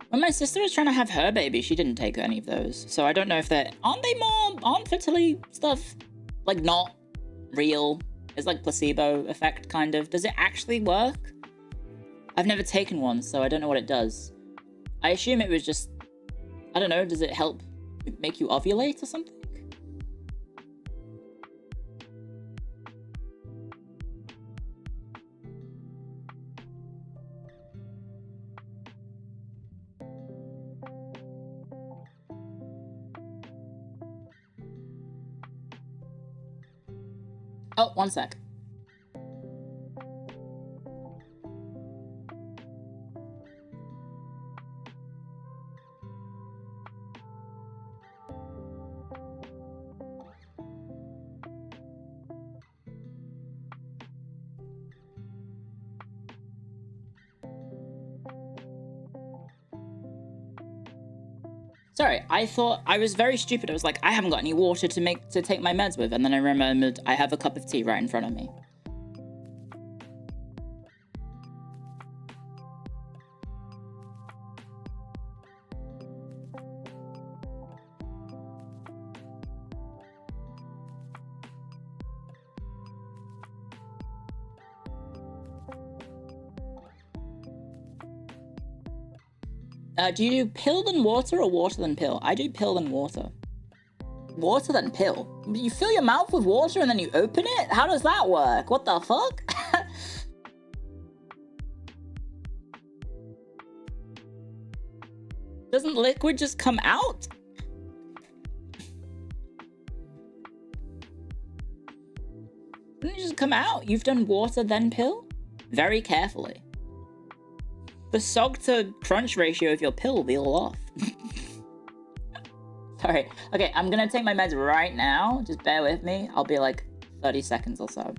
When my sister was trying to have her baby, she didn't take any of those. So I don't know if aren't fertility stuff, like, not real? It's like placebo effect, kind of. Does it actually work? I've never taken one, so I don't know what it does. I assume it was just, I don't know, does it help make you ovulate or something? Oh, one sec. Sorry, I thought I was very stupid. I was like, I haven't got any water to take my meds with, and then I remembered I have a cup of tea right in front of me. Do you do pill than water or water than pill? I do pill than water. Water than pill? You fill your mouth with water and then you open it? How does that work? What the fuck? Doesn't liquid just come out? Doesn't it just come out? You've done water then pill? Very carefully. The sog to crunch ratio of your pill will be all off. Sorry. Okay, I'm gonna take my meds right now. Just bear with me. I'll be like 30 seconds or so.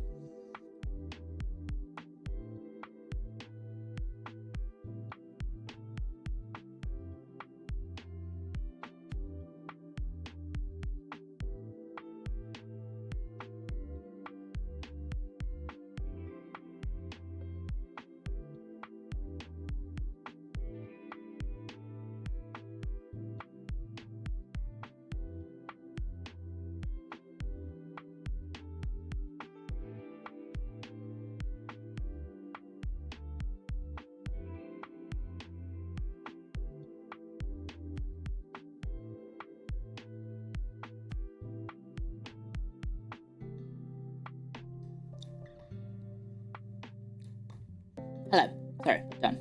Hello. Sorry, done.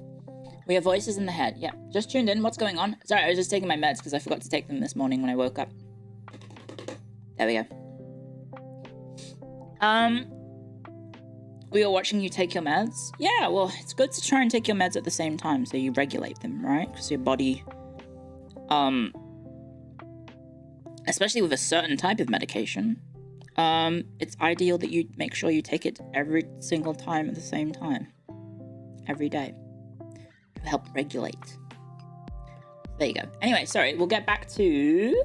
We have voices in the head. Yeah, just tuned in. What's going on? Sorry, I was just taking my meds because I forgot to take them this morning when I woke up. There we go. We were watching you take your meds. Yeah, well, it's good to try and take your meds at the same time so you regulate them, right? Because your body, especially with a certain type of medication, it's ideal that you make sure you take it every single time at the same time. Every day to help regulate. There you go. Anyway, sorry, we'll get back to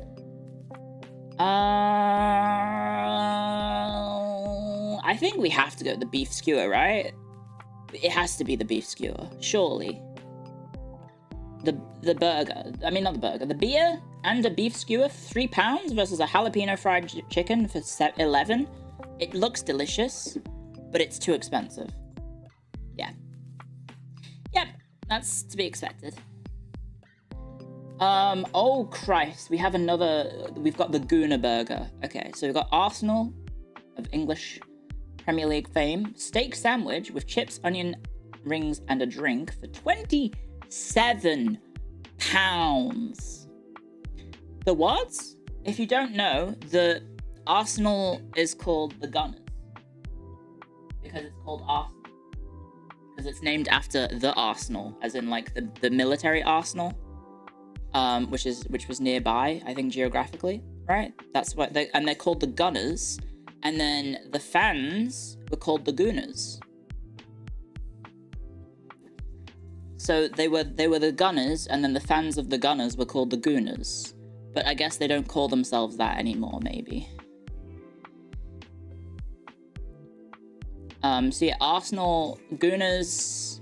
I think we have to go the beef skewer, right? It has to be the beef skewer, surely. The burger. I mean, not the burger. The beer and a beef skewer, £3 versus a jalapeno fried chicken for $11. It looks delicious, but it's too expensive. Yeah. Yep, that's to be expected. Oh Christ, we've got the Gooner burger. Okay, so we've got Arsenal of English Premier League fame, steak sandwich with chips, onion rings, and a drink for £27. The what? If you don't know, the Arsenal is called the Gunners. Because it's called Arsenal. Because it's named after the Arsenal, as in like the military arsenal, which was nearby, I think geographically, right? That's what they're called the Gunners, and then the fans were called the Gooners. So they were the Gunners, and then the fans of the Gunners were called the Gooners. But I guess they don't call themselves that anymore, maybe. So yeah, Arsenal, Gooners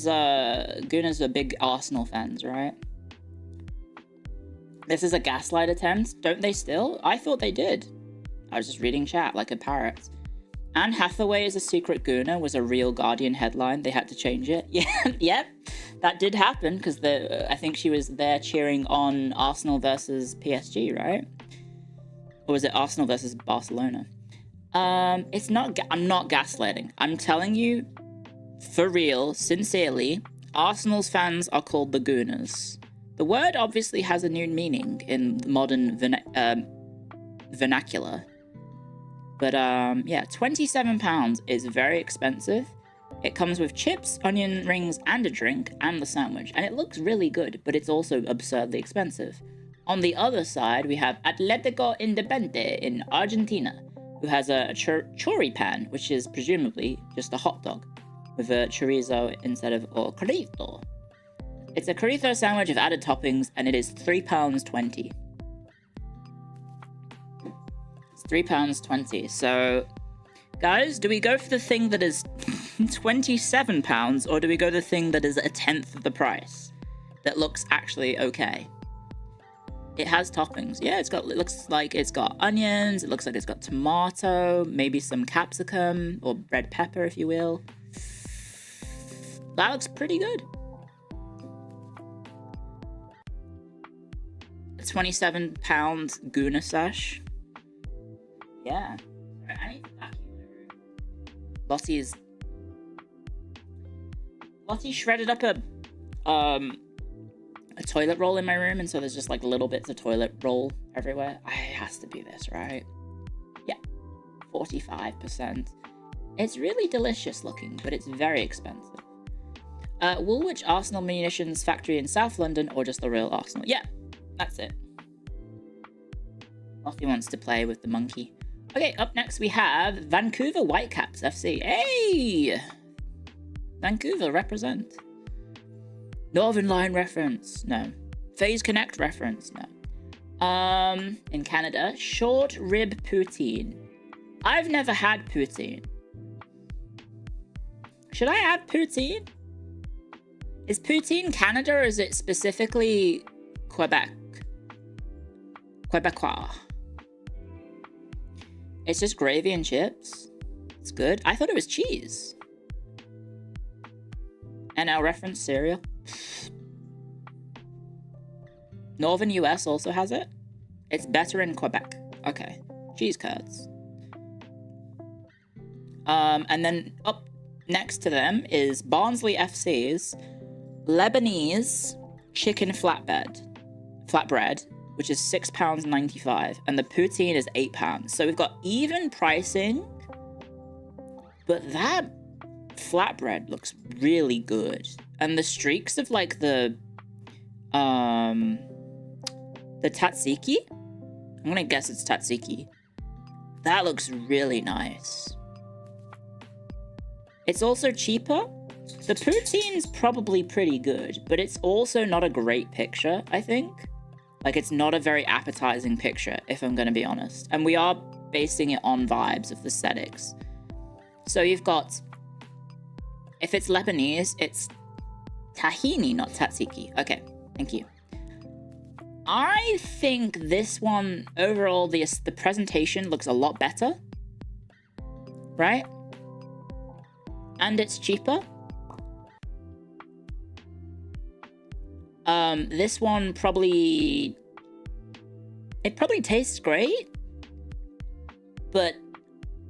are big Arsenal fans, right? This is a gaslight attempt. Don't they still? I thought they did. I was just reading chat like a parrot. Anne Hathaway is a secret Gooner was a real Guardian headline. They had to change it. Yeah, yep, that did happen because I think she was there cheering on Arsenal versus PSG, right? Or was it Arsenal versus Barcelona? It's not. I'm not gaslighting. I'm telling you, for real, sincerely, Arsenal's fans are called the Gooners. The word obviously has a new meaning in modern vernacular. But yeah, £27 is very expensive. It comes with chips, onion rings, and a drink, and the sandwich. And it looks really good, but it's also absurdly expensive. On the other side, we have Atletico Independiente in Argentina, who has a choripan, which is presumably just a hot dog, with a chorizo instead of or chorizo. It's a chorizo sandwich with added toppings, and it is £3.20. It's £3.20. So, guys, do we go for the thing that is £27, or do we go the thing that is a tenth of the price, that looks actually okay? It has toppings. Yeah, it looks like it's got onions, it looks like it's got tomato, maybe some capsicum, or red pepper, if you will. That looks pretty good. A £27 Guna Sash. Yeah. I need to vacuum my room. Lottie shredded up a toilet roll in my room, and so there's just like little bits of toilet roll everywhere. It has to be this, right? Yeah. 45%. It's really delicious looking, but it's very expensive. Woolwich Arsenal Munitions Factory in South London, or just the real Arsenal? Yeah, that's it. Lottie wants to play with the monkey. Okay, up next we have Vancouver Whitecaps FC. Hey! Vancouver, represent. Northern Line reference, no. Phase Connect reference, no. In Canada, short rib poutine. I've never had poutine. Should I have poutine? Is poutine Canada, or is it specifically Quebec? Quebecois. It's just gravy and chips. It's good. I thought it was cheese. NL reference cereal. Northern US also has it. It's better in Quebec. Okay. Cheese curds. And then up next to them is Barnsley FC's Lebanese chicken flatbread, which is £6.95, and the poutine is £8. So we've got even pricing, but that flatbread looks really good. And the streaks of like the tzatziki, I'm gonna guess it's tzatziki. That looks really nice. It's also cheaper. The poutine's probably pretty good, but it's also not a great picture, I think. Like, it's not a very appetizing picture, if I'm gonna be honest. And we are basing it on vibes of the aesthetics. So you've got, if it's Lebanese, it's tahini, not tzatziki. Okay, thank you. I think this one, overall, the presentation looks a lot better. Right? And it's cheaper. This one probably tastes great, but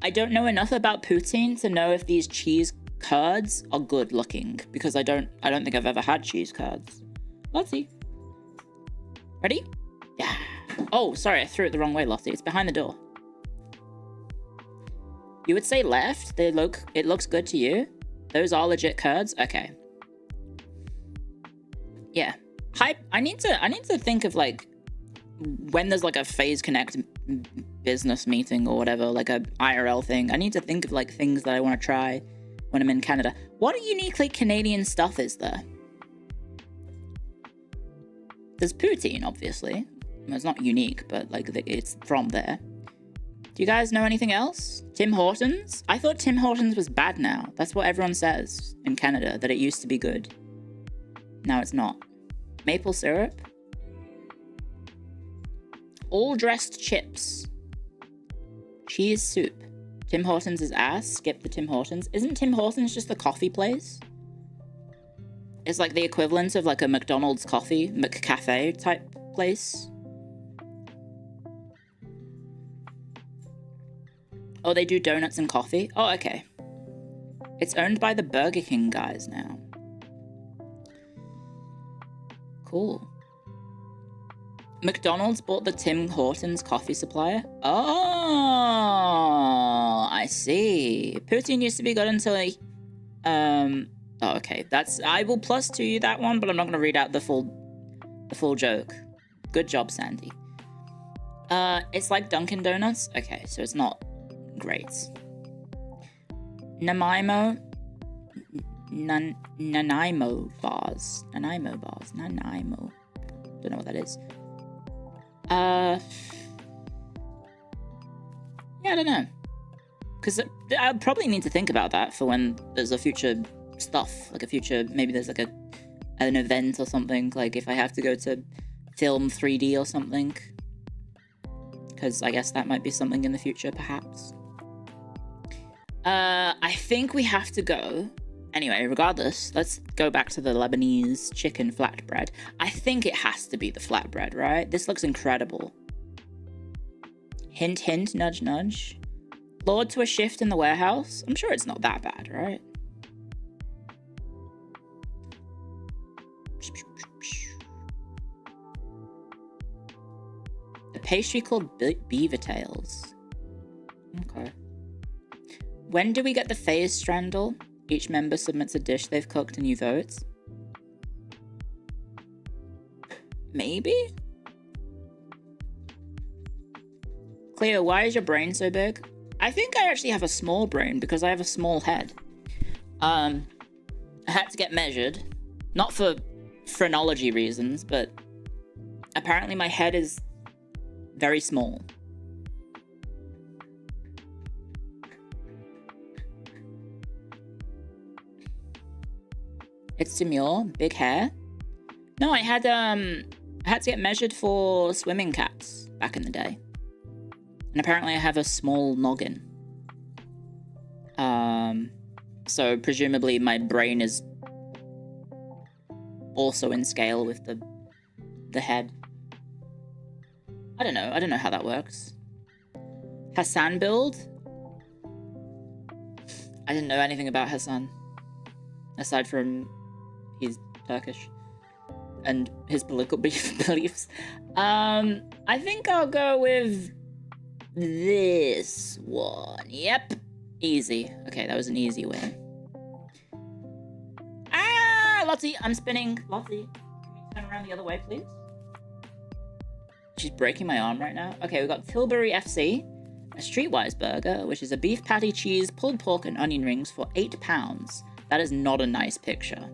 I don't know enough about poutine to know if these cheese curds are good looking, because I don't think I've ever had cheese curds. Let's see. Ready? Yeah. Oh, sorry, I threw it the wrong way, Lottie. It's behind the door. You would say left? It looks good to you? Those are legit curds? Okay. Yeah. I need to think of, like, when there's like a Phase Connect business meeting or whatever, like a IRL thing. I need to think of like things that I want to try when I'm in Canada. What uniquely Canadian stuff is there? There's poutine, obviously. Well, it's not unique, but like it's from there. Do you guys know anything else? Tim Hortons? I thought Tim Hortons was bad now. That's what everyone says in Canada, that it used to be good. Now it's not. Maple syrup? All dressed chips. Cheese soup. Tim Hortons is ass. Skip the Tim Hortons. Isn't Tim Hortons just a coffee place? It's like the equivalent of like a McDonald's coffee, McCafe type place. Oh, they do donuts and coffee? Oh, okay. It's owned by the Burger King guys now. Cool. McDonald's bought the Tim Hortons coffee supplier? Oh! see. Putin used to be good until he... Oh, okay. I will plus to you that one, but I'm not going to read out the full joke. Good job, Sandy. It's like Dunkin' Donuts. Okay, so it's not great. Nanaimo bars. Nanaimo bars. Nanaimo. Don't know what that is. Yeah, I don't know. Because I probably need to think about that for when there's a future stuff. Like a future, maybe there's like an event or something. Like if I have to go to film 3D or something. Because I guess that might be something in the future, perhaps. I think we have to go. Anyway, regardless, let's go back to the Lebanese chicken flatbread. I think it has to be the flatbread, right? This looks incredible. Hint, hint, nudge, nudge. Lured to a shift in the warehouse? I'm sure it's not that bad, right? A pastry called beaver tails. Okay. When do we get the phase strandle? Each member submits a dish they've cooked and you vote. Maybe? Clio, why is your brain so big? I think I actually have a small brain because I have a small head. I had to get measured. Not for phrenology reasons, but apparently my head is very small. It's demure, big hair. No, I had to get measured for swimming cats back in the day. And apparently I have a small noggin. So presumably my brain is also in scale with the head. I don't know how that works. Hassan build? I didn't know anything about Hassan. Aside from he's Turkish. And his political beliefs. I think I'll go with this one. Yep. Easy. Okay, that was an easy win. Ah, Lottie, I'm spinning. Lottie, can you turn around the other way, please? She's breaking my arm right now. Okay, we've got Tilbury FC, a Streetwise burger, which is a beef patty, cheese, pulled pork, and onion rings for £8. That is not a nice picture.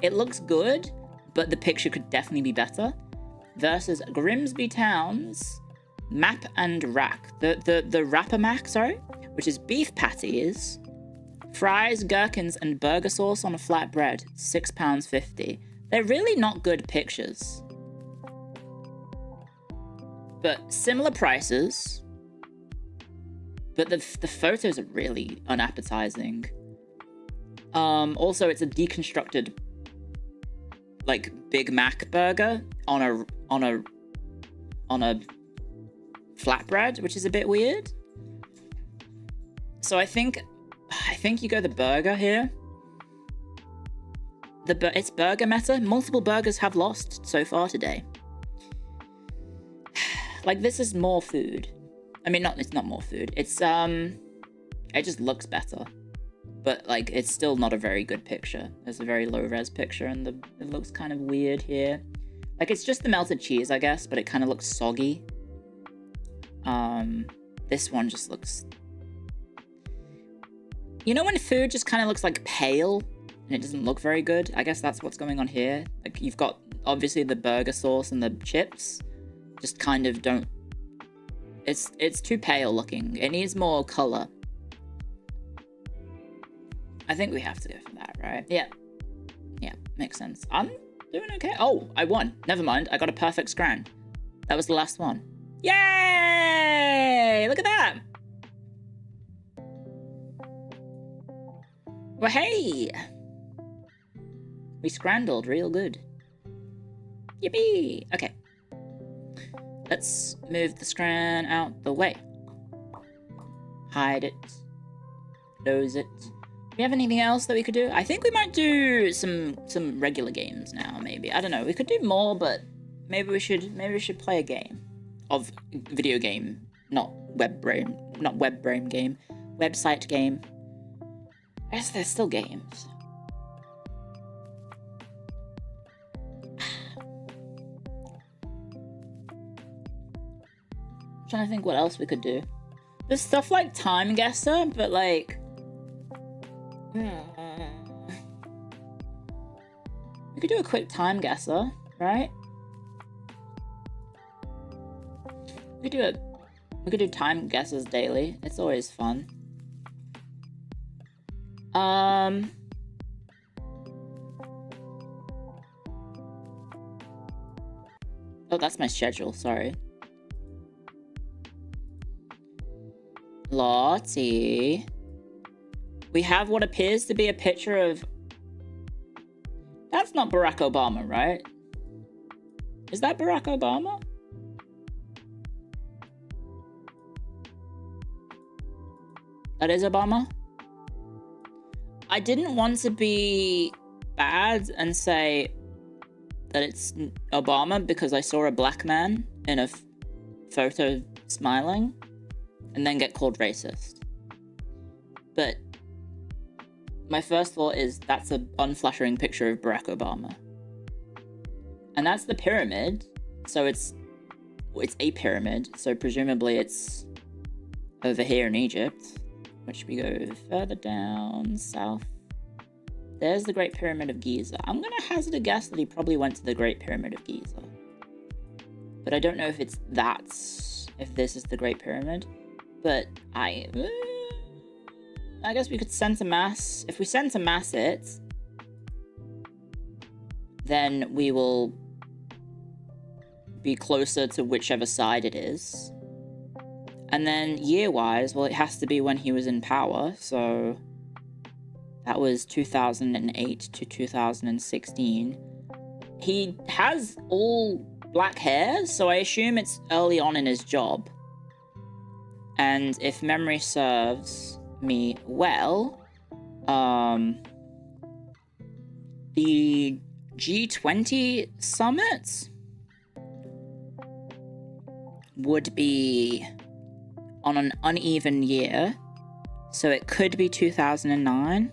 It looks good, but the picture could definitely be better. Versus Grimsby Town's Map and Rack. The Rapper Mac, sorry, which is beef patties, fries, gherkins, and burger sauce on a flat bread. £6.50. They're really not good pictures. But similar prices. But the photos are really unappetizing. Also, it's a deconstructed, like, Big Mac burger on a flatbread, which is a bit weird. So I think you go the burger here. It's burger meta. Multiple burgers have lost so far today. Like, this is more food. I mean, it's not more food. It's it just looks better. But, like, it's still not a very good picture. It's a very low-res picture, and it looks kind of weird here. Like, it's just the melted cheese, I guess, but it kind of looks soggy. This one just looks... You know when food just kind of looks, like, pale, and it doesn't look very good? I guess that's what's going on here. Like, you've got, obviously, the burger sauce and the chips. Just kind of don't... It's too pale looking. It needs more color. I think we have to go for that, right? Yeah. Yeah, makes sense. I'm doing okay. Oh, I won. Never mind. I got a perfect scran. That was the last one. Yay! Look at that. Well, hey! We scrandled real good. Yippee! Okay. Let's move the scran out the way. Hide it. Close it. Do we have anything else that we could do? I think we might do some regular games now, maybe. I don't know. We could do more, but maybe we should play a game of video game, not web brain game. website game. I guess there's still games. I'm trying to think what else we could do. There's stuff like Time Guesser, but like... We could do a quick Time Guesser, right? We could do Time Guesses daily. It's always fun. Oh, that's my schedule, sorry. Lottie. We have what appears to be a picture of... That's not Barack Obama, right? Is that Barack Obama? That is Obama? I didn't want to be bad and say that it's Obama because I saw a black man in a photo smiling and then get called racist. But my first thought is that's an unflattering picture of Barack Obama. And that's the pyramid, so it's a pyramid, so presumably it's over here in Egypt, which we go further down south. There's the Great Pyramid of Giza. I'm gonna hazard a guess that he probably went to the Great Pyramid of Giza. But I don't know if it's if this is the Great Pyramid. But I guess we could center mass. If we center mass it, then we will be closer to whichever side it is. And then year-wise, well, it has to be when he was in power, so that was 2008 to 2016. He has all black hair, so I assume it's early on in his job. And if memory serves me well, the G20 summit would be on an uneven year, so it could be 2009.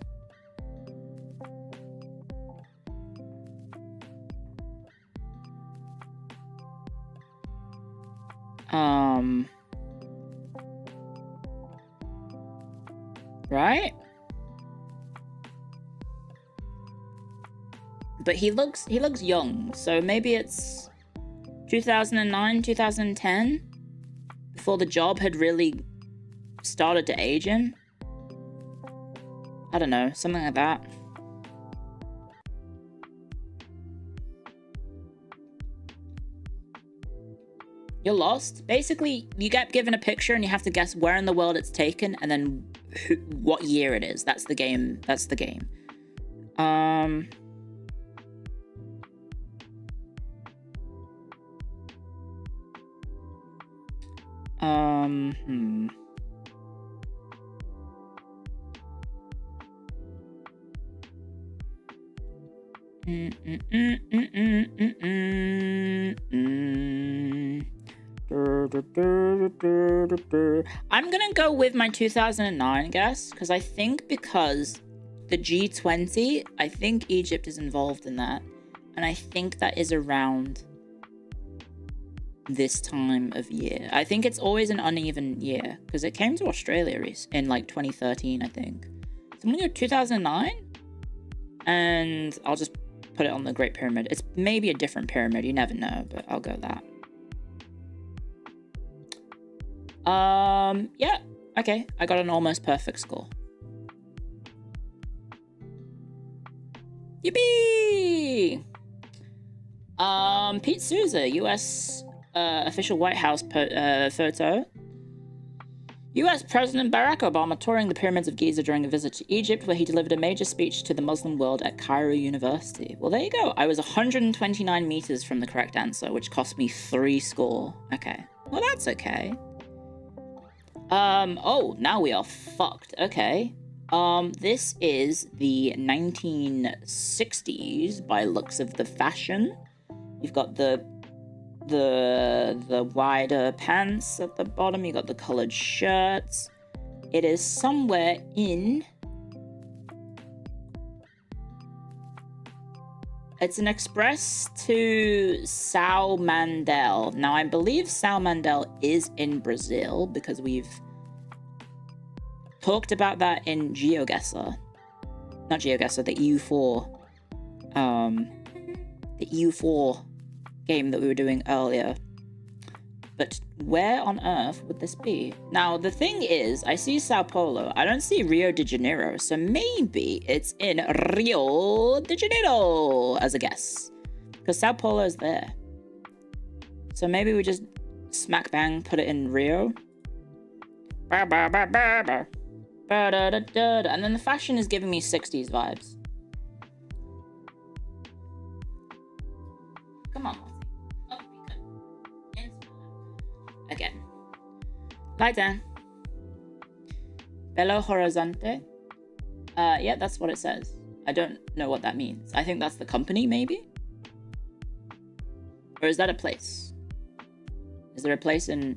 Right? But he looks young, so maybe it's 2009, 2010, before the job had really started to age him. I don't know, something like that. You're lost. Basically, you get given a picture and you have to guess where in the world it's taken and then what year it is. That's the game. That's the game. I'm gonna go with my 2009 guess, because I think because the G20, I think Egypt is involved in that, and I think that is around this time of year. I think it's always an uneven year, because it came to Australia in like 2013, I think. So I'm gonna go 2009, and I'll just put it on the Great Pyramid. It's maybe a different pyramid, you never know, but I'll go that. Yeah, okay, I got an almost perfect score. Yippee! Pete Souza, US official White House photo. US President Barack Obama touring the pyramids of Giza during a visit to Egypt, where he delivered a major speech to the Muslim world at Cairo University. Well, there you go. I was 129 meters from the correct answer, which cost me 3 score. Okay. Well, that's okay. Oh, now we are fucked. Okay. This is the 1960s by looks of the fashion. You've got the wider pants at the bottom. You got the colored shirts. It is somewhere in... It's an express to São Mandel. Now, I believe São Mandel is in Brazil because we've talked about that in GeoGuessr. Not GeoGuessr, the EU4. The EU4 game that we were doing earlier. But where on earth would this be? Now, the thing is, I see Sao Paulo. I don't see Rio de Janeiro. So maybe it's in Rio de Janeiro as a guess. Because Sao Paulo is there. So maybe we just smack bang put it in Rio. And then the fashion is giving me 60s vibes. Come on. Again. Lie down. Belo Horizonte. Yeah, that's what it says. I don't know what that means. I think that's the company, maybe? Or is that a place? Is there a place in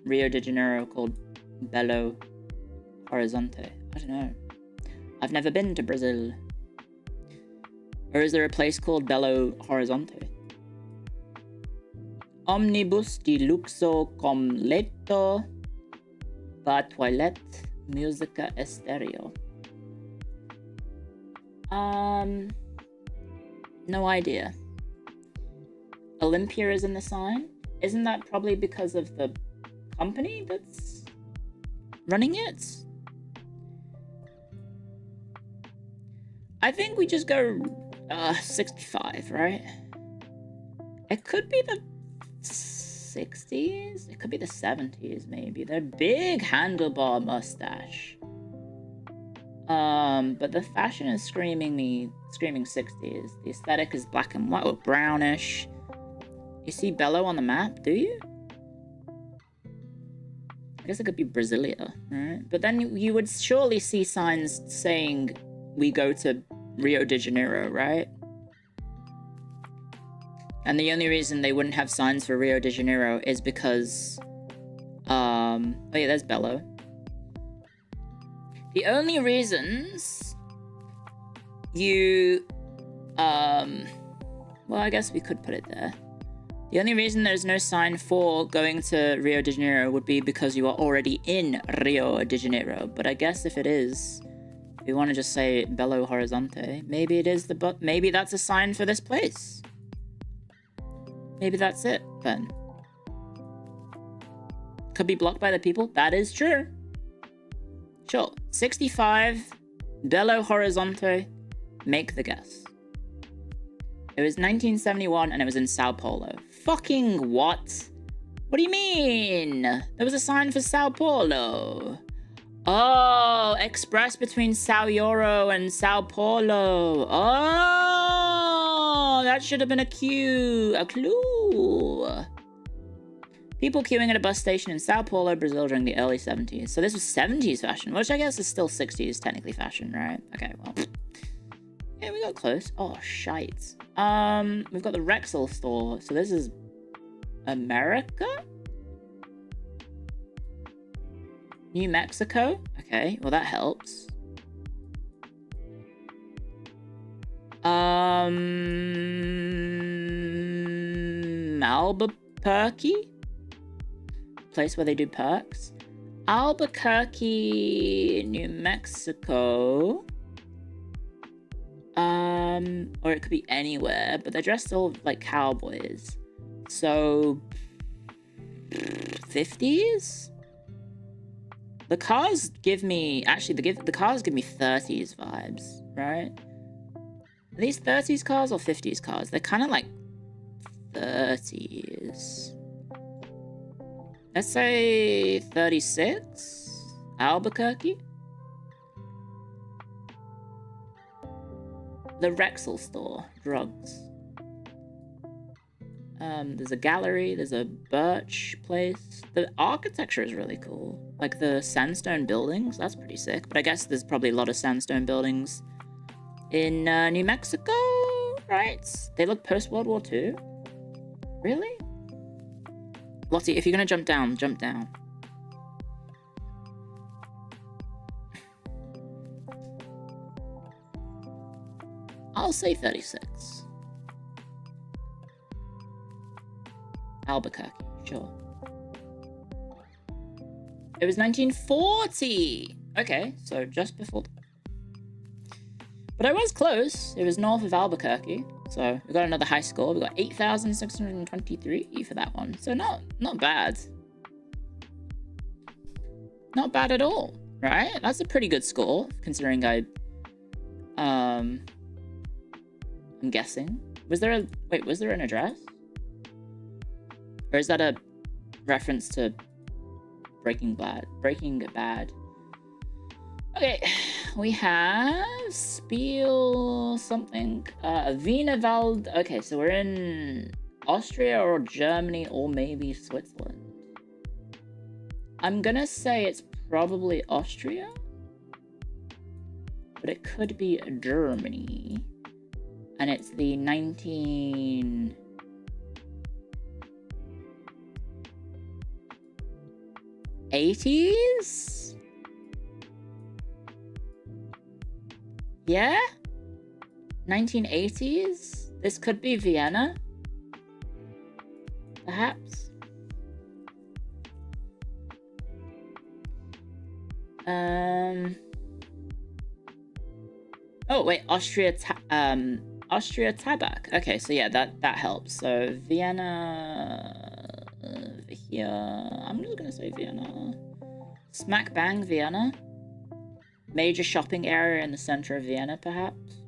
Rio de Janeiro called Belo Horizonte? I don't know. I've never been to Brazil. Or is there a place called Belo Horizonte? Omnibus di luxo completo va toilette musica estéreo. No idea. Olympia is in the sign? Isn't that probably because of the company that's running it? I think we just go 65, right? It could be the 60s? It could be the 70s, maybe. They're big handlebar mustache. But the fashion is screaming 60s. The aesthetic is black and white or brownish. You see Belo on the map, do you? I guess it could be Brasilia, right? But then you would surely see signs saying we go to Rio de Janeiro, right? And the only reason they wouldn't have signs for Rio de Janeiro is because... oh yeah, there's Belo. The only reasons you... well, I guess we could put it there. The only reason there's no sign for going to Rio de Janeiro would be because you are already in Rio de Janeiro. But I guess if it is, if you want to just say Belo Horizonte, maybe it is maybe that's a sign for this place. Maybe that's it, then. Could be blocked by the people. That is true. Sure. 65, Belo Horizonte, make the guess. It was 1971 and it was in Sao Paulo. Fucking what? What do you mean? There was a sign for Sao Paulo. Oh, express between Sao Euro and Sao Paulo. Oh, that should have been a clue. People queuing at a bus station in Sao Paulo, Brazil during the early 70s. So this was 70s fashion, which I guess is still 60s technically fashion, right? Okay, well. Yeah, we got close. Oh, shite. We've got the Rexall store. So this is America? New Mexico? Okay, well that helps. Albuquerque? Place where they do perks. Albuquerque, New Mexico. Or it could be anywhere, but they're dressed all like cowboys. So 50s? The cars give me, actually the cars give me 30s vibes, right? Are these 30s cars or 50s cars? They're kind of like 30s. Let's say 36? Albuquerque? The Rexall store. Drugs. There's a gallery. There's a birch place. The architecture is really cool. Like the sandstone buildings. That's pretty sick. But I guess there's probably a lot of sandstone buildings in New Mexico, right? They look post-World War II. Really? Lottie, if you're gonna jump down, jump down. I'll say 36. Albuquerque, sure. It was 1940. Okay, so just before. But I was close. It was north of Albuquerque. So we got another high score. We got 8,623 for that one. So not bad. Not bad at all, right? That's a pretty good score, considering I'm guessing. Was there an address? Or is that a reference to Breaking Bad? Okay, we have Spiel something. Wienerwald. Okay, so we're in Austria or Germany or maybe Switzerland. I'm gonna say it's probably Austria, but it could be Germany. And it's the 1980s? Yeah? 1980s? This could be Vienna? Perhaps? Oh, wait, Austria Tabak. Okay, so yeah, that helps. So Vienna here. I'm just gonna say Vienna. Smack bang Vienna. Major shopping area in the center of Vienna, perhaps.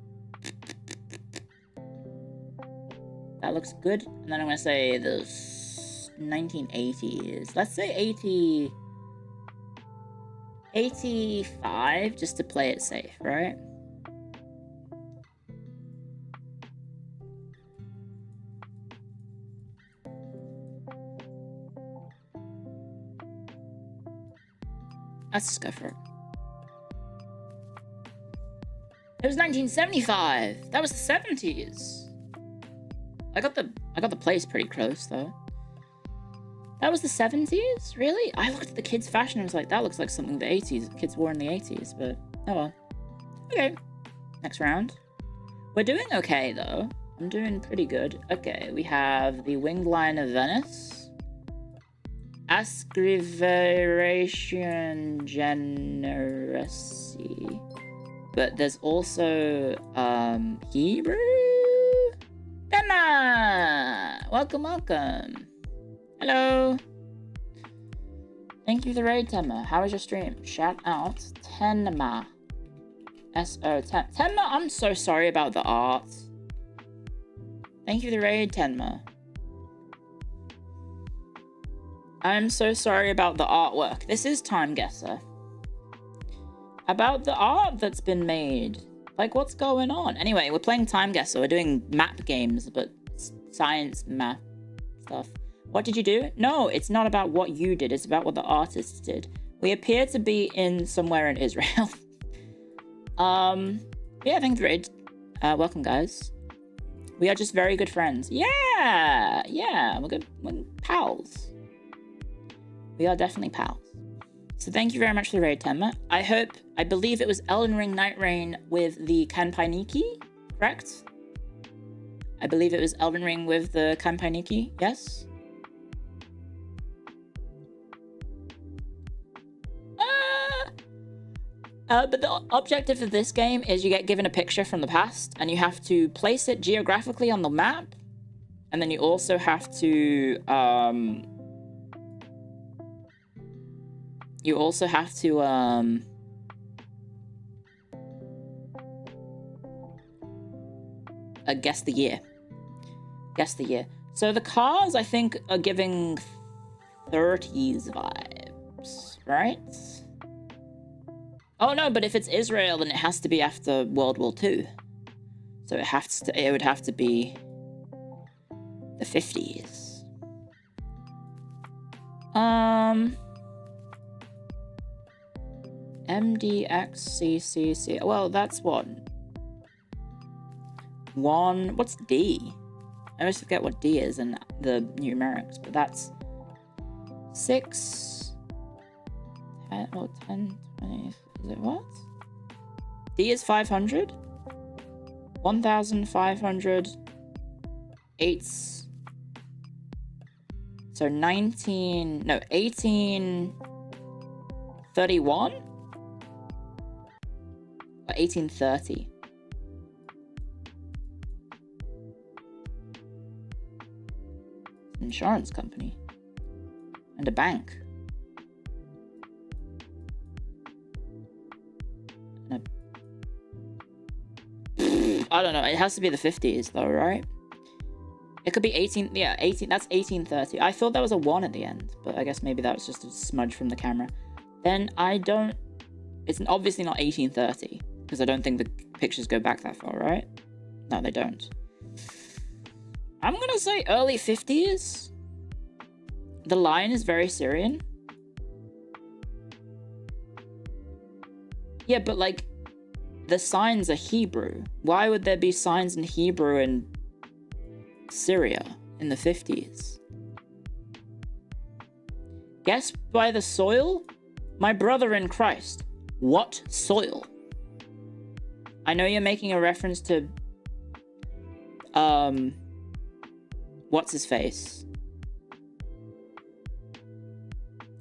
That looks good. And then I'm gonna say the 1980s. Let's say 85, just to play it safe, right? Let's just go for it. It was 1975. That was the 70s. I got the place pretty close though. That was the 70s? Really? I looked at the kids' fashion and was like, that looks like something the 80s kids wore in the 80s, but oh well. Okay. Next round. We're doing okay though. I'm doing pretty good. Okay, we have the Winged Lion of Venice. Ascriveration Generosity. But there's also Hebrew. Tema! Welcome. Hello. Thank you for the raid, Tema. How was your stream? Shout out Tenma. S-O Tenma, I'm so sorry about the art. Thank you for the raid, Tenma. I'm so sorry about the artwork. This is Time Guesser. About the art that's been made. Like, what's going on? Anyway, we're playing Time Guesser. We're doing map games, but science map stuff. What did you do? No, it's not about what you did. It's about what the artists did. We appear to be in somewhere in Israel. Yeah, thank you. Welcome, guys. We are just very good friends. Yeah, we're good. We're pals. We are definitely pals. So thank you very much for the raid, Tenma. I believe it was Elden Ring Night Rain with the Kanpai Niki, correct? I believe it was Elden Ring with the Kanpai Niki, yes? But the objective of this game is you get given a picture from the past and you have to place it geographically on the map. And then you also have to, guess the year. So the cars, I think, are giving 30s vibes, right? Oh no, but if it's Israel, then it has to be after World War II. So it would have to be the 50s. MDXCCC. Well, that's what? What's D? I always forget what D is in the numerics, but that's 6, 10, 10, 20. Is it what? D is 500? 1,500. 8. So 1831? Or 1830? Insurance company. And a bank. And I don't know. It has to be the 50s though, right? It could be 18. Yeah, 18. That's 1830. I thought that was a 1 at the end, but I guess maybe that was just a smudge from the camera. Then I don't. It's obviously not 1830 because I don't think the pictures go back that far, right? No, they don't. I'm gonna say early 50s. The line is very Syrian. Yeah, but like, the signs are Hebrew. Why would there be signs in Hebrew in Syria in the 50s? Guess by the soil? My brother in Christ. What soil? I know you're making a reference to what's his face?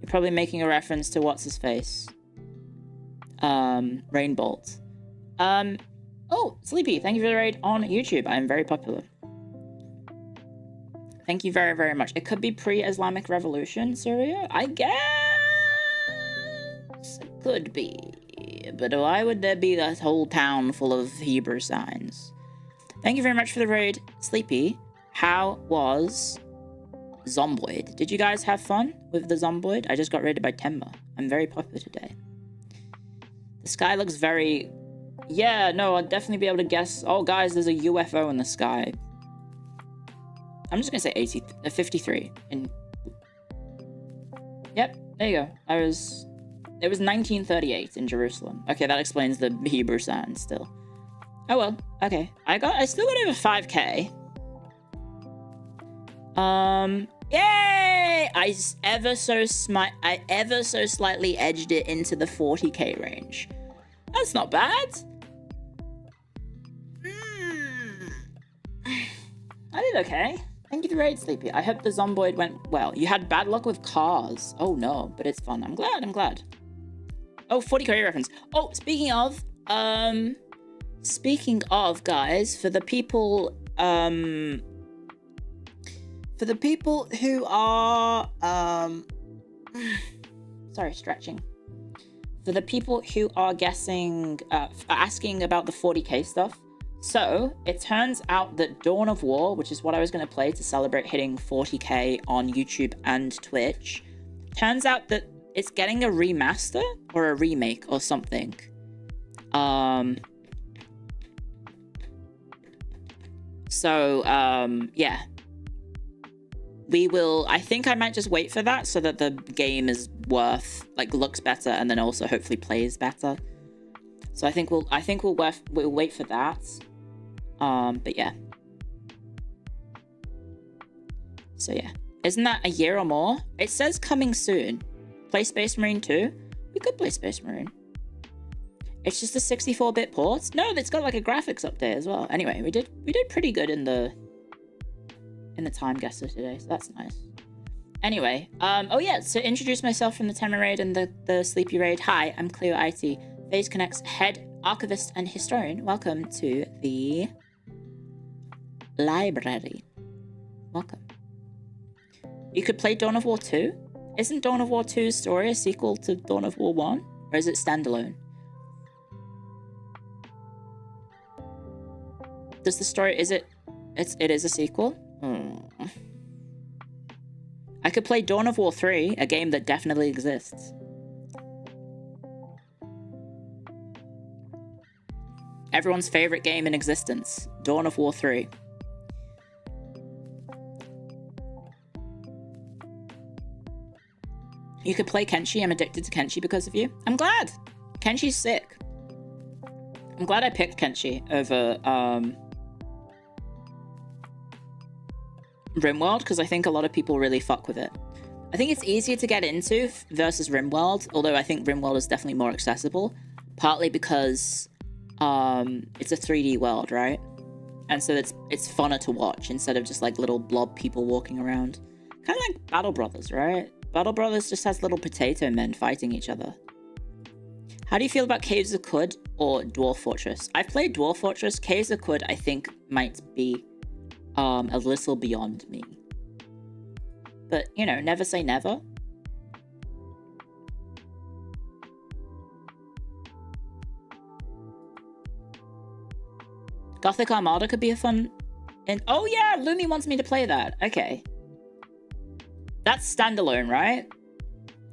You're probably making a reference to what's his face? Rainbolt. Oh, Sleepy, thank you for the raid on YouTube. I am very popular. Thank you very, very much. It could be pre-Islamic Revolution, Syria? I guess it could be. But why would there be that whole town full of Hebrew signs? Thank you very much for the raid, Sleepy. How was Zomboid? Did you guys have fun with the Zomboid? I just got raided by Temba. I'm very popular today. The sky looks very... Yeah, no, I'd definitely be able to guess... Oh, guys, there's a UFO in the sky. I'm just gonna say 53. Yep, there you go. It was 1938 in Jerusalem. Okay, that explains the Hebrew signs still. Oh well, okay. I still got over 5k. Yay! I ever so slightly edged it into the 40k range. That's not bad. I did okay. Thank you for the raid, Sleepy. I hope the Zomboid went well. You had bad luck with cars. Oh no, but it's fun. I'm glad. Oh, 40k reference. Oh, speaking of, guys, for the people who are, sorry, stretching. For the people who are guessing, asking about the 40k stuff. So, it turns out that Dawn of War, which is what I was going to play to celebrate hitting 40k on YouTube and Twitch, turns out that it's getting a remaster or a remake or something. Yeah. I think I might just wait for that so that the game is looks better and then also hopefully plays better. So I think we'll wait for that. But yeah. So yeah. Isn't that a year or more? It says coming soon. Play Space Marine 2? We could play Space Marine. It's just a 64-bit port? No, it's got like a graphics update as well. Anyway, we did pretty good in the time guesser today, so that's nice. Anyway, oh yeah, so introduce myself from the Tema raid and the Sleepy raid. Hi, I'm Clio IT, Phase Connect's head archivist and historian. Welcome to the library. Welcome. You could play Dawn of War 2? Isn't Dawn of War 2's story a sequel to Dawn of War 1? Or is it standalone? Does the story... It is a sequel? I could play Dawn of War 3, a game that definitely exists. Everyone's favorite game in existence. Dawn of War 3. You could play Kenshi. I'm addicted to Kenshi because of you. I'm glad. Kenshi's sick. I'm glad I picked Kenshi over RimWorld because I think a lot of people really fuck with it. I think it's easier to get into versus RimWorld, although I think RimWorld is definitely more accessible, partly because it's a 3D world, right? And so it's funner to watch instead of just like little blob people walking around. Kind of like Battle Brothers, right? Battle Brothers just has little potato men fighting each other. How do you feel about Caves of Qud or Dwarf Fortress? I've played Dwarf Fortress. Caves of Qud, I think, might be a little beyond me. But, you know, never say never. Gothic Armada could be a fun... oh yeah, Lumi wants me to play that. Okay. That's standalone, right?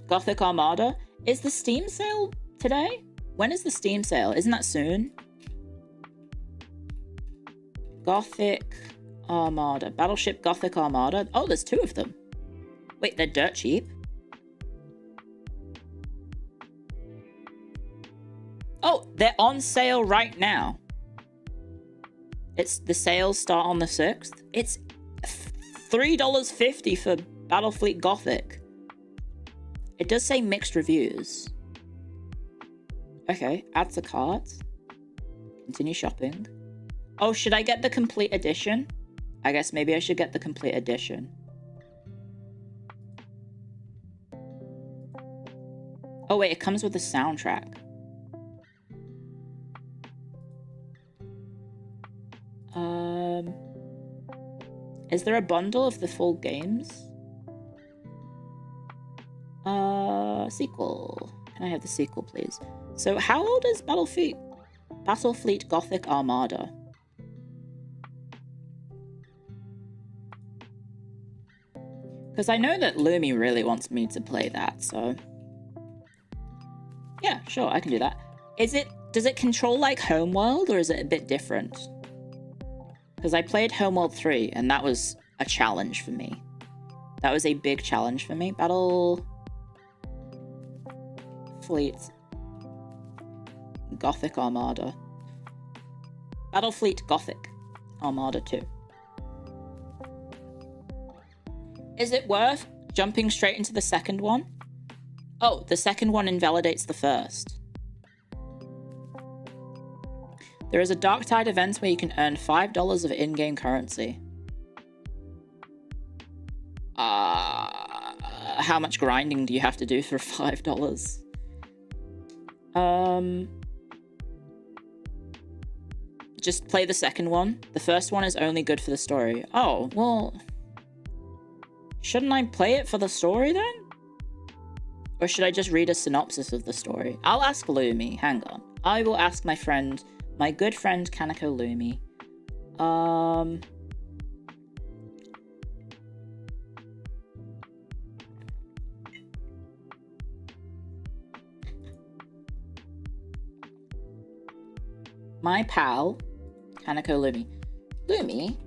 Gothic Armada. Is the Steam sale today? When is the Steam sale? Isn't that soon? Gothic Armada. Battleship Gothic Armada. Oh, there's 2 of them. Wait, they're dirt cheap. Oh, they're on sale right now. The sales start on the 6th. It's $3.50 for Battlefleet Gothic. It does say mixed reviews. Okay, add to cart. Continue shopping. Oh, should I get the complete edition? I guess maybe I should get the complete edition. Oh wait, it comes with a soundtrack. Is there a bundle of the full games? Sequel. Can I have the sequel, please? So, how old is Battlefleet Gothic Armada? Because I know that Lumi really wants me to play that, so... Yeah, sure, I can do that. Does it control like Homeworld, or is it a bit different? Because I played Homeworld 3, and that was a challenge for me. That was a big challenge for me. Battlefleet Gothic Armada. Battlefleet Gothic Armada 2. Is it worth jumping straight into the second one? Oh, the second one invalidates the first. There is a Dark Tide event where you can earn $5 of in-game currency. How much grinding do you have to do for $5? Just play the second one. The first one is only good for the story. Oh, well... Shouldn't I play it for the story then? Or should I just read a synopsis of the story? I'll ask Lumi. Hang on. I will ask my friend... My good friend Kaneko Lumi. My pal Kaneko Lumi. Lumi,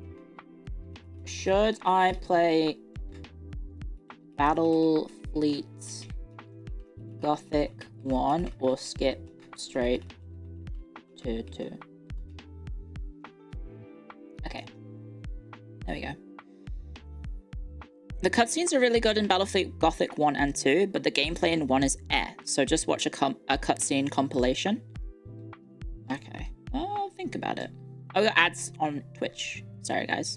should I play Battlefleet Gothic 1 or skip straight to 2? Okay. There we go. The cutscenes are really good in Battlefleet Gothic 1 and 2, but the gameplay in 1 is so just watch a cutscene compilation. Okay. I'll think about it. Oh, we got ads on Twitch. Sorry, guys.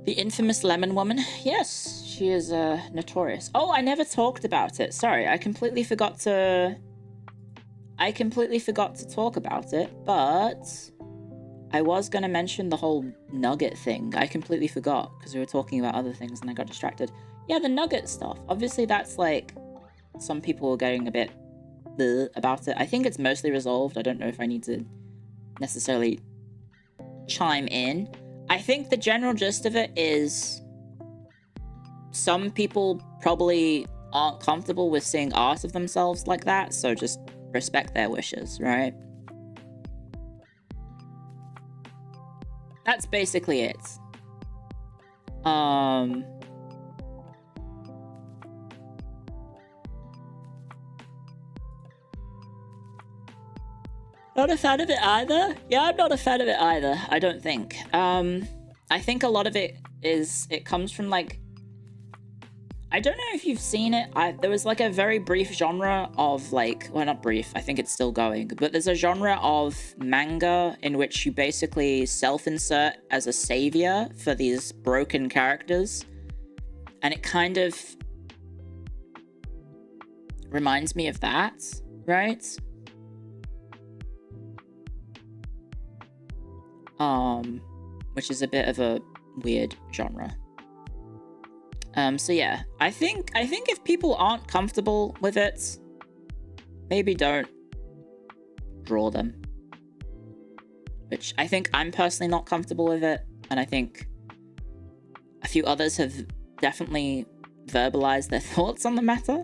The infamous Lemon Woman. Yes, she is notorious. Oh, I never talked about it. Sorry, I completely forgot to talk about it, but I was going to mention the whole nugget thing. I completely forgot because we were talking about other things and I got distracted. Yeah, the nugget stuff. Obviously, that's like some people were getting a bit about it. I think it's mostly resolved. I don't know if I need to necessarily chime in. I think the general gist of it is some people probably aren't comfortable with seeing art of themselves like that, so just respect their wishes, right? That's basically it. Not a fan of it either. Yeah, I'm not a fan of it either, I don't think. I think a lot of it comes from like, I don't know if you've seen it. There was like a very brief genre of like, well, not brief, I think it's still going, but there's a genre of manga in which you basically self-insert as a savior for these broken characters. And it kind of reminds me of that, right? Which is a bit of a weird genre. So yeah, I think if people aren't comfortable with it, maybe don't draw them. Which I think I'm personally not comfortable with it, and I think a few others have definitely verbalized their thoughts on the matter.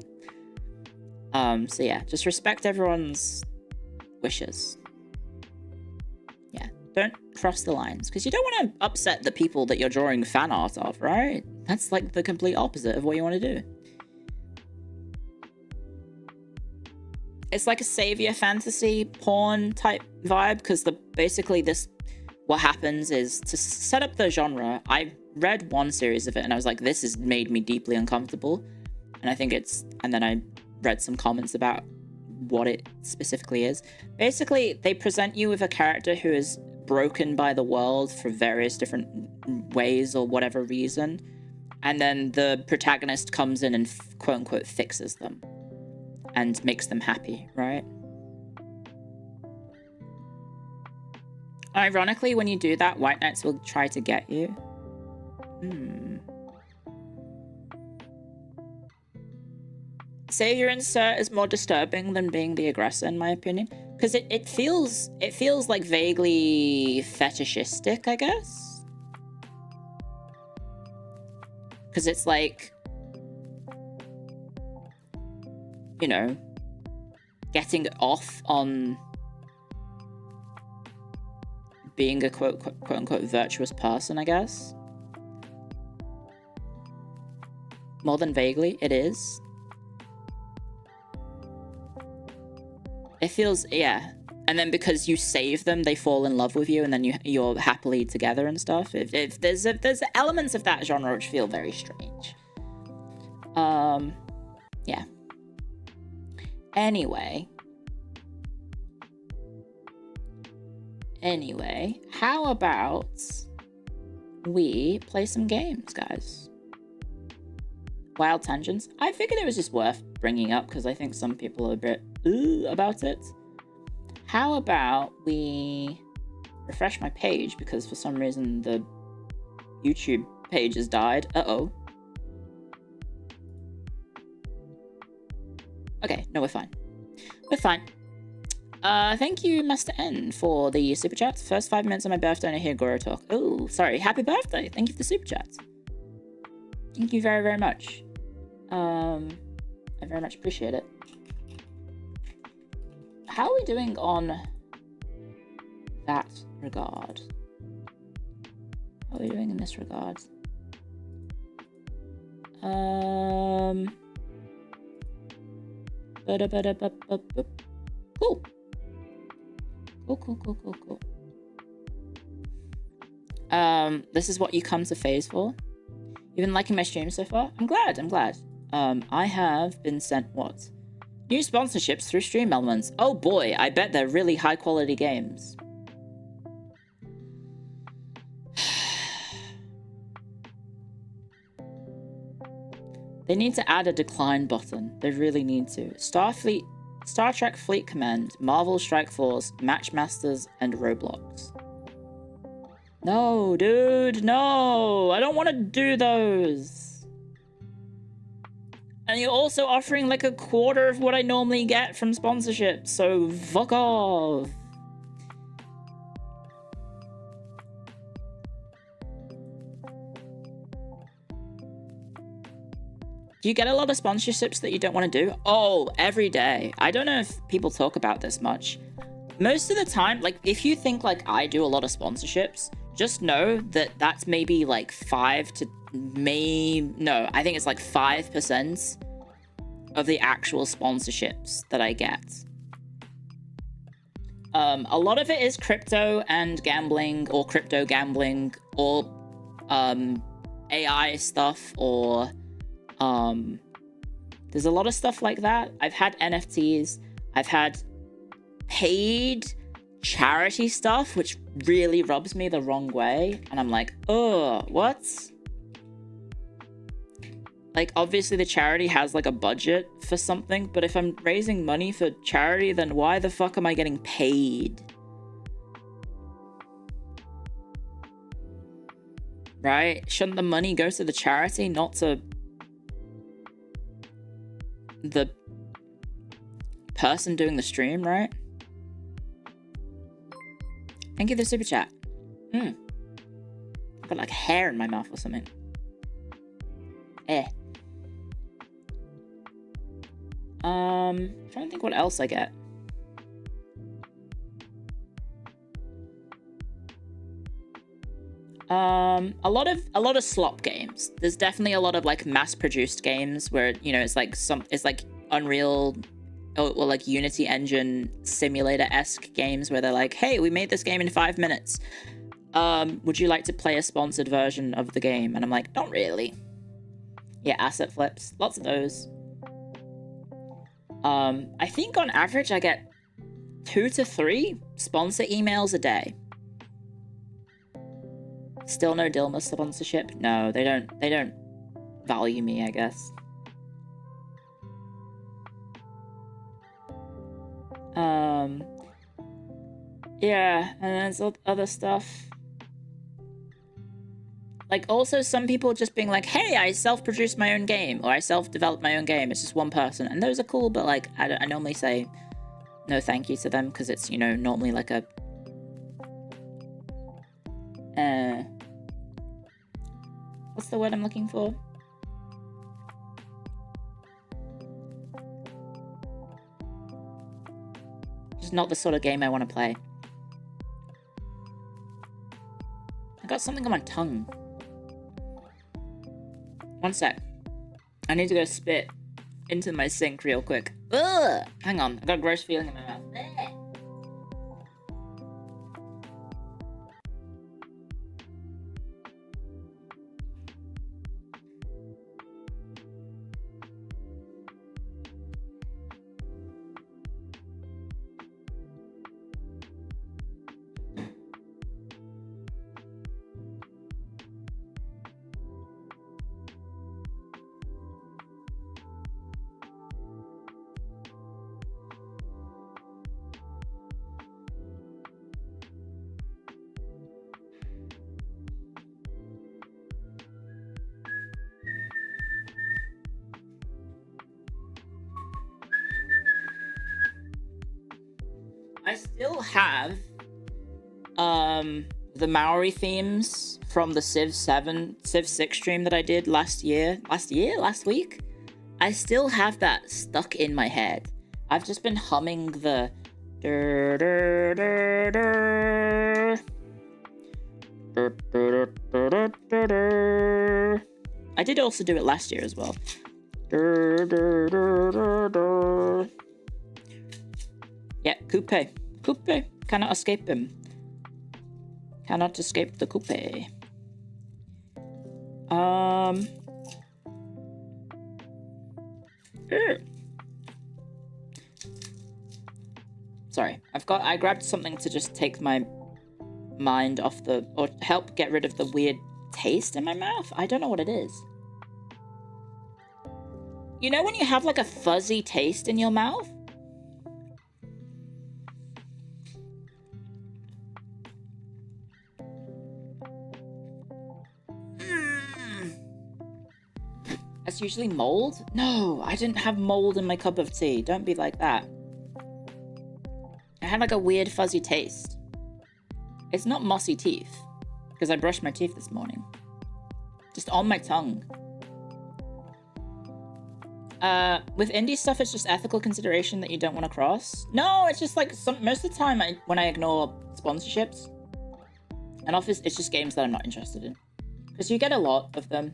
So yeah, just respect everyone's wishes. Yeah, don't cross the lines, because you don't want to upset the people that you're drawing fan art of, right? That's like the complete opposite of what you want to do. It's like a savior fantasy porn type vibe, because basically what happens is, to set up the genre, I read one series of it and I was like, this has made me deeply uncomfortable. And then I read some comments about what it specifically is. Basically, they present you with a character who is broken by the world for various different ways or whatever reason. And then the protagonist comes in and quote unquote fixes them and makes them happy, right? Ironically, when you do that, White Knights will try to get you. Savior insert is more disturbing than being the aggressor, in my opinion, because it feels like vaguely fetishistic, I guess. Because it's like, you know, getting off on being a quote unquote virtuous person, I guess. More than vaguely, it is. It feels, yeah. And then because you save them, they fall in love with you, and then you're happily together and stuff. If there's elements of that genre which feel very strange. Yeah. Anyway, how about we play some games, guys? Wild tangents. I figured it was just worth bringing up because I think some people are a bit about it. How about we refresh my page, because for some reason the YouTube page has died. Uh-oh. Okay, no, we're fine. We're fine. Thank you, Master N, for the super chat. First 5 minutes of my birthday and I hear Goro talk. Oh, sorry. Happy birthday. Thank you for the super chat. Thank you very, very much. I very much appreciate it. How are we doing on that regard? How are we doing in this regard? Cool. Cool. This is what you come to phase for. You've been liking my stream so far? I'm glad. I have been sent what? New sponsorships through Stream Elements. Oh boy, I bet they're really high quality games. They need to add a decline button. They really need to. Star Trek Fleet Command, Marvel Strike Force, Matchmasters, and Roblox. No, dude, no! I don't want to do those. And you're also offering like a quarter of what I normally get from sponsorships, so fuck off. Do you get a lot of sponsorships that you don't want to do? Oh, every day. I don't know if people talk about this much. Most of the time, like, if you think like I do a lot of sponsorships, just know that that's maybe like 5% of the actual sponsorships that I get. A lot of it is crypto and gambling, or crypto gambling, or AI stuff, or There's a lot of stuff like that. I've had NFTs. I've had paid charity stuff, which really rubs me the wrong way. And I'm like, oh, what? Like, obviously the charity has like a budget for something, but if I'm raising money for charity, then why the fuck am I getting paid? Right? Shouldn't the money go to the charity, not to the person doing the stream, right? Thank you for the super chat. I've got like hair in my mouth or something. I'm trying to think what else I get. A lot of slop games. There's definitely a lot of like mass-produced games where, you know, it's like Unreal or like Unity engine simulator-esque games where they're like, hey, we made this game in 5 minutes. Would you like to play a sponsored version of the game? And I'm like, not really. Yeah, asset flips. Lots of those. I think on average I get 2 to 3 sponsor emails a day. Still no Dilma sponsorship? No, they don't value me, I guess. Yeah, and there's other stuff. Like, also some people just being like, hey, I self-produced my own game, or I self-developed my own game. It's just one person. And those are cool, but like, I normally say no thank you to them, because it's, you know, normally like a... what's the word I'm looking for? Just not the sort of game I want to play. I got something on my tongue. One sec. I need to go spit into my sink real quick. Ugh! Hang on, I got a gross feeling in my mouth. I still have the Maori themes from the Civ 6 stream that I did last week. I still have that stuck in my head. I've just been humming the I did also do it last year as well. Yeah, coupe. Coupe. Cannot escape him. Cannot escape the coupe. Sorry, I grabbed something to just take my mind off or help get rid of the weird taste in my mouth. I don't know what it is. You know when you have like a fuzzy taste in your mouth? That's usually mold? No, I didn't have mold in my cup of tea. Don't be like that. I had like a weird fuzzy taste. It's not mossy teeth, because I brushed my teeth this morning. Just on my tongue. With indie stuff, it's just ethical consideration that you don't want to cross. No, it's just like most of the time when I ignore sponsorships and offers, it's just games that I'm not interested in. Because you get a lot of them.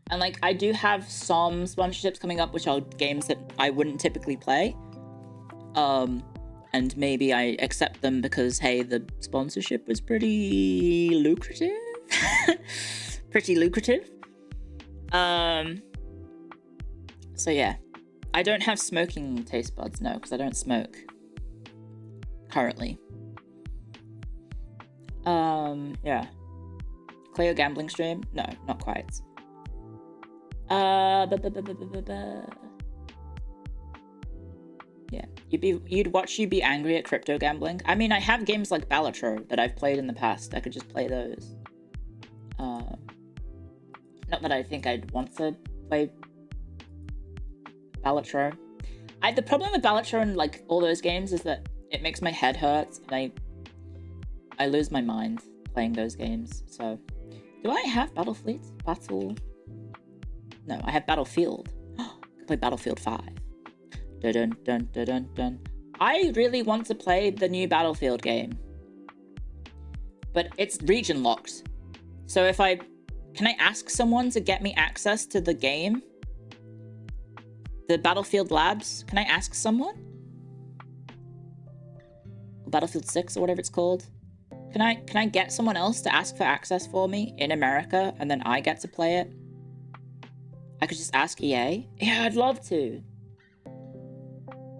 And like, I do have some sponsorships coming up, which are games that I wouldn't typically play. And maybe I accept them because, hey, the sponsorship was pretty lucrative. Pretty lucrative. So yeah, I don't have smoking taste buds, no, because I don't smoke currently. Yeah. Clio gambling stream? No, not quite. Yeah, you'd be angry at crypto gambling. I mean, I have games like Balatro that I've played in the past. I could just play those. Not that I think I'd want to play Balatro. The problem with Balatro and like all those games is that it makes my head hurt and I lose my mind playing those games. So, do I have Battlefleet? No, I have Battlefield. I can play Battlefield 5. Dun dun dun dun dun. I really want to play the new Battlefield game, but it's region locked. So can I ask someone to get me access to the game? The Battlefield Labs? Can I ask someone? Battlefield 6 or whatever it's called. Can I get someone else to ask for access for me in America and then I get to play it? I could just ask EA. Yeah, I'd love to.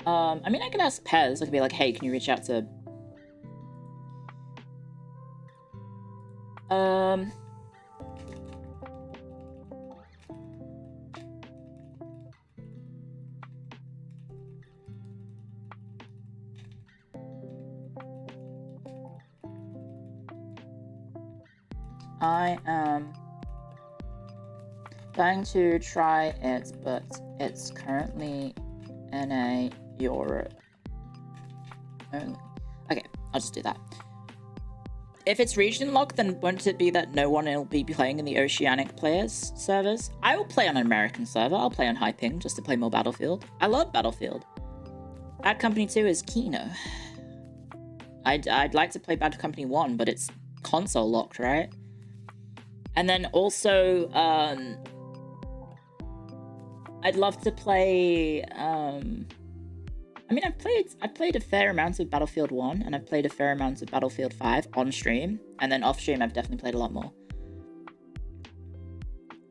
I mean, I could ask Pez. I could be like, hey, can you reach out to... I am going to try it, but it's currently NA Europe only. Okay, I'll just do that. If it's region locked, then won't it be that no one will be playing in the Oceanic players servers? I will play on an American server. I'll play on high ping just to play more Battlefield. I love Battlefield. Bad Company 2 is Kino. I'd like to play Bad Company 1, but it's console locked, right? And then also, I'd love to play, I mean, I've played a fair amount of Battlefield 1, and I've played a fair amount of Battlefield 5 on stream, and then off stream I've definitely played a lot more.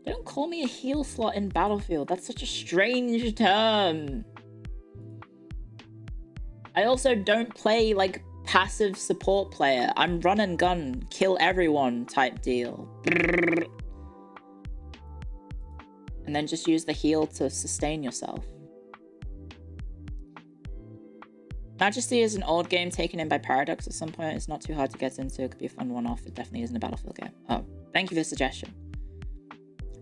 Don't call me a heal slot in Battlefield, that's such a strange term. I also don't play, like, passive support player. I'm run and gun, kill everyone type deal. And then just use the heal to sustain yourself. Majesty is an old game taken in by Paradox at some point. It's not too hard to get into. It could be a fun one-off. It definitely isn't a Battlefield game. Oh, thank you for the suggestion.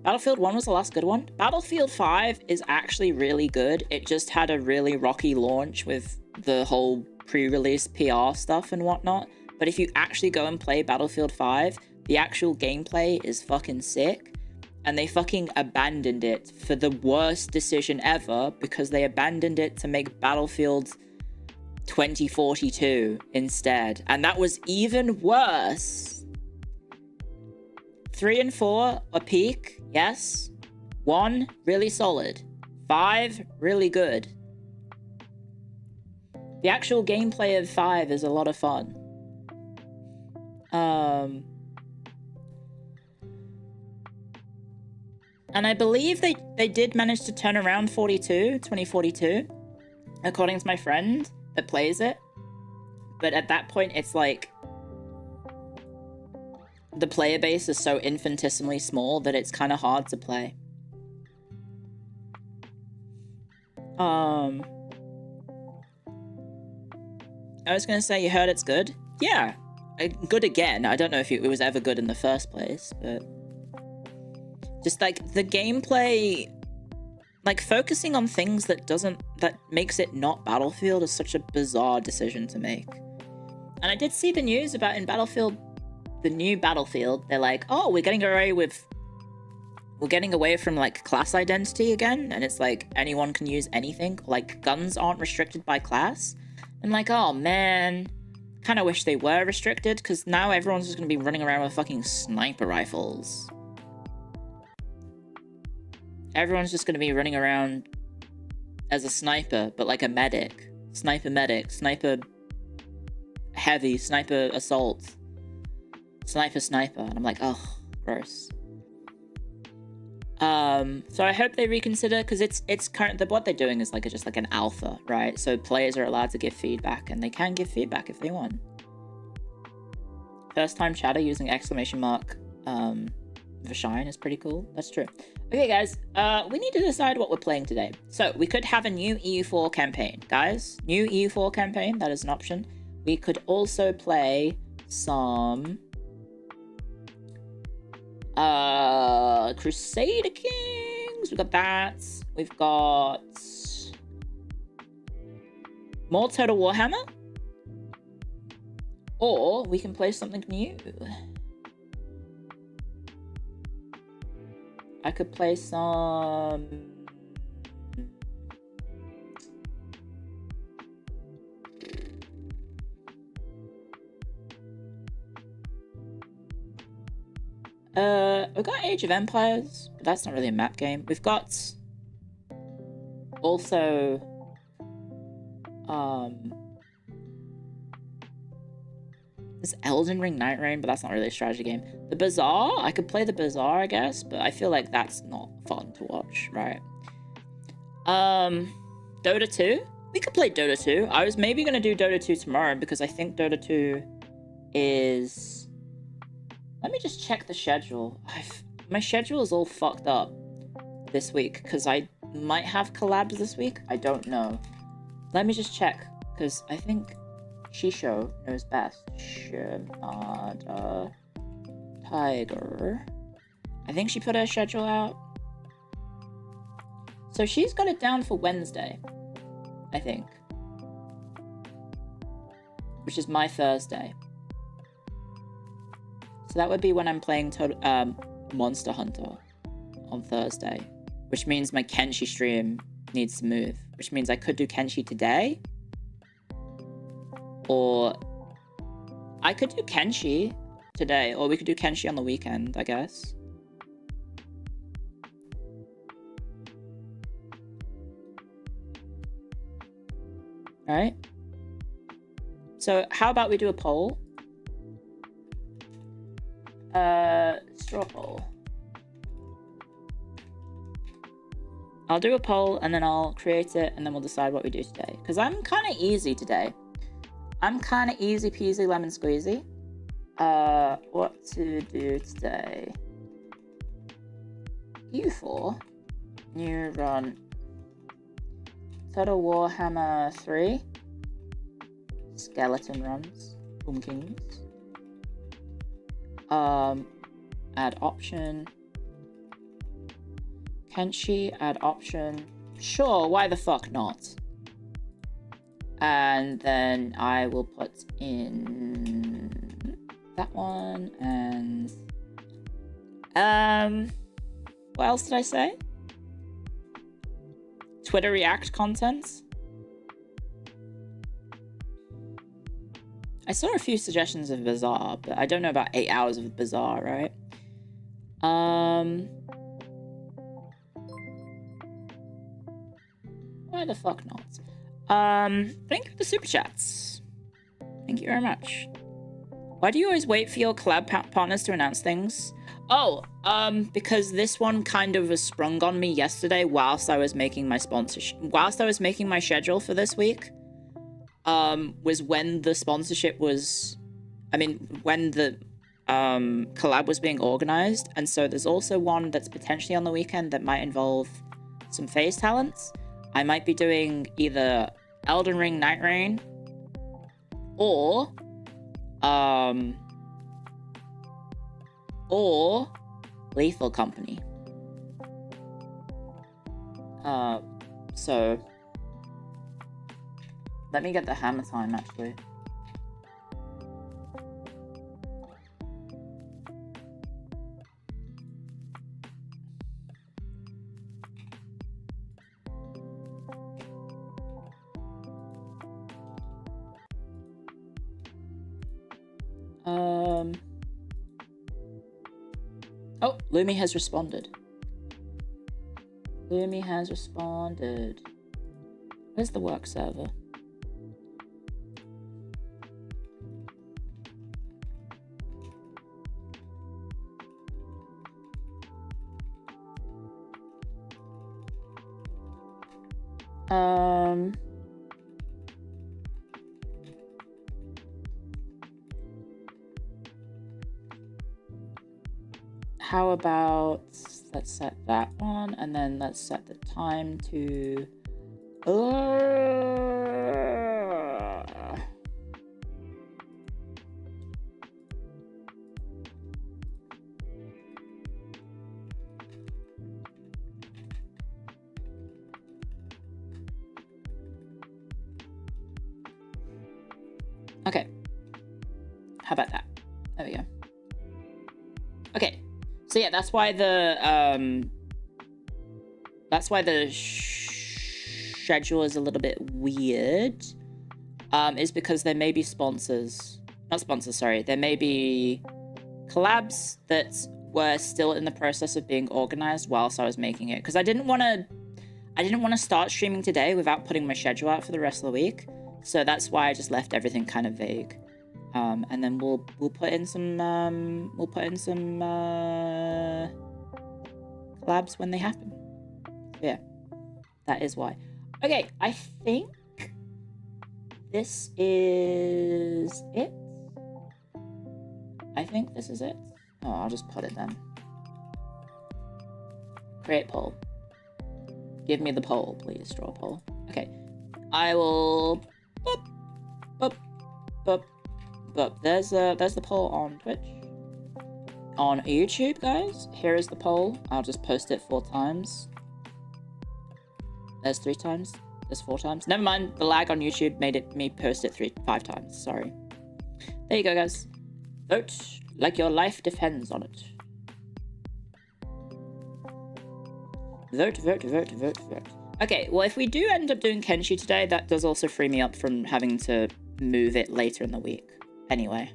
Battlefield 1 was the last good one. Battlefield 5 is actually really good. It just had a really rocky launch with the whole pre-release PR stuff and whatnot. But if you actually go and play Battlefield 5, the actual gameplay is fucking sick. And they fucking abandoned it for the worst decision ever because they abandoned it to make Battlefield 2042 instead. And that was even worse. 3 and 4 are peak, yes. 1, really solid. 5, really good. The actual gameplay of 5 is a lot of fun. And I believe they did manage to turn around 2042, according to my friend that plays it. But at that point, it's like the player base is so infinitesimally small that it's kind of hard to play. I was going to say, you heard it's good? Yeah, good again. I don't know if it was ever good in the first place, but just like the gameplay, like focusing on things that makes it not Battlefield is such a bizarre decision to make. And I did see the news about in Battlefield, the new Battlefield, they're like, oh, we're getting away from like class identity again, and it's like anyone can use anything, like guns aren't restricted by class. And like, oh man, kind of wish they were restricted, because now everyone's just going to be running around with fucking sniper rifles. Everyone's just going to be running around as a sniper, but like a medic. Sniper medic, sniper heavy, sniper assault, sniper. And I'm like, oh, gross. So I hope they reconsider, because it's current. What they're doing is just like an alpha, right? So players are allowed to give feedback, and they can give feedback if they want. First time chatter using exclamation mark Vashine is pretty cool. That's true. Okay, guys, we need to decide what we're playing today. So we could have a new EU4 campaign, guys. New EU4 campaign, that is an option. We could also play some Crusader Kings. We've got that. We've got more Total Warhammer. Or we can play something new. I could play some... we've got Age of Empires, but that's not really a map game. We've got... also... There's Elden Ring Night Rain, but that's not really a strategy game. The Bazaar, I could play the Bazaar, I guess, but I feel like that's not fun to watch, right? Dota 2? We could play Dota 2. I was maybe going to do Dota 2 tomorrow, because I think Dota 2 is... Let me just check the schedule. My schedule is all fucked up this week, because I might have collabs this week. I don't know. Let me just check, because I think... Shisho knows best. Tiger. I think she put her schedule out. So she's got it down for Wednesday, I think. Which is my Thursday. So that would be when I'm playing Monster Hunter on Thursday. Which means my Kenshi stream needs to move. Which means I could do Kenshi today. Or I could do Kenshi today, or we could do Kenshi on the weekend, I guess. Alright. So how about we do a poll? Straw poll. I'll do a poll and then I'll create it and then we'll decide what we do today. Because I'm kind of easy today. I'm kind of easy peasy lemon squeezy. What to do today? U4. New run. Total Warhammer 3. Skeleton runs. Boom Kings. Add option. Kenshi, add option. Sure, why the fuck not? And then I will put in that one and what else did I say? Twitter React content. I saw a few suggestions of Bazaar, but I don't know about 8 hours of Bazaar, right? Why the fuck not? Thank you for the super chats. Thank you very much. Why do you always wait for your collab partners to announce things? Oh, because this one kind of was sprung on me yesterday whilst I was making my sponsorship. Whilst I was making my schedule for this week, was when the sponsorship was... when the collab was being organized. And so there's also one that's potentially on the weekend that might involve some FaZe talents. I might be doing either Elden Ring Night Rain or Lethal Company. So let me get the hammer time actually. Oh, Lumi has responded. Lumi has responded. Where's the work server? How about, let's set that one, and then let's set the time to... Okay. How about that? There we go. Okay. So yeah, that's why the schedule is a little bit weird. Is because there may be there may be collabs that were still in the process of being organized whilst I was making it, because I didn't want to start streaming today without putting my schedule out for the rest of the week. So that's why I just left everything kind of vague. And then we'll put in some collabs when they happen. Yeah, that is why. Okay, I think this is it. Oh, I'll just put it then. Create poll. Give me the poll, please. Straw poll. Okay, I will. Boop, boop, boop. But there's the poll on Twitch. On YouTube, guys, here is the poll. I'll just post it 4 times. There's 3 times. There's 4 times. Never mind, the lag on YouTube made me post it 5 times. Sorry. There you go, guys. Vote like your life depends on it. Vote, vote, vote, vote, vote. Okay, well, if we do end up doing Kenshi today, that does also free me up from having to move it later in the week. Anyway.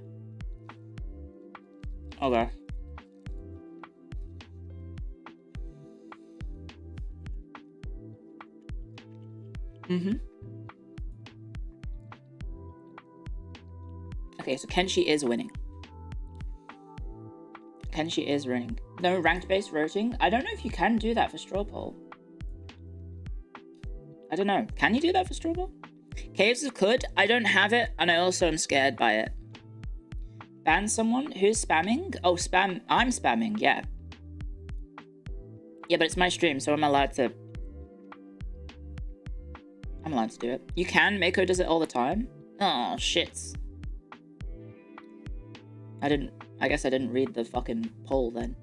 Okay. Okay, so Kenshi is winning. Kenshi is winning. No ranked-based voting? I don't know if you can do that for straw poll. I don't know. Can you do that for straw poll? Caves could. I don't have it, and I also am scared by it. Ban someone? Who's spamming? Oh, spam. I'm spamming, yeah. Yeah, but it's my stream, so I'm allowed to do it. You can. Mako does it all the time. Oh, shit. I guess I didn't read the fucking poll then.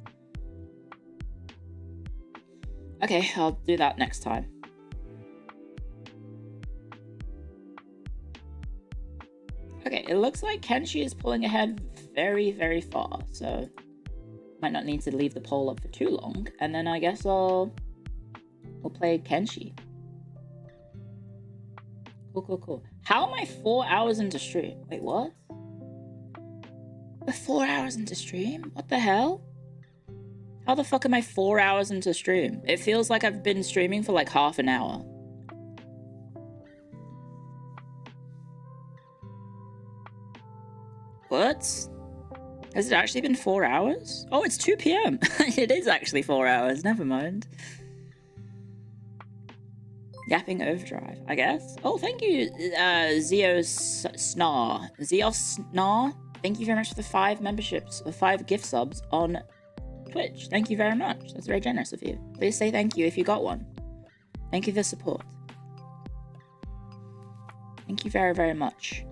Okay, I'll do that next time. Okay, it looks like Kenshi is pulling ahead very, very far, so might not need to leave the poll up for too long, and then I guess we'll play Kenshi. Cool. How am I 4 hours into stream? Wait, what? We're 4 hours into stream? What the hell? How the fuck am I 4 hours into stream? It feels like I've been streaming for like half an hour. What? Has it actually been 4 hours? Oh, it's 2 p.m. It is actually 4 hours. Never mind. Yapping Overdrive, I guess. Oh, thank you, Zeosnar. Thank you very much for the 5 memberships, the 5 gift subs on Twitch. Thank you very much. That's very generous of you. Please say thank you if you got one. Thank you for the support. Thank you very, very much.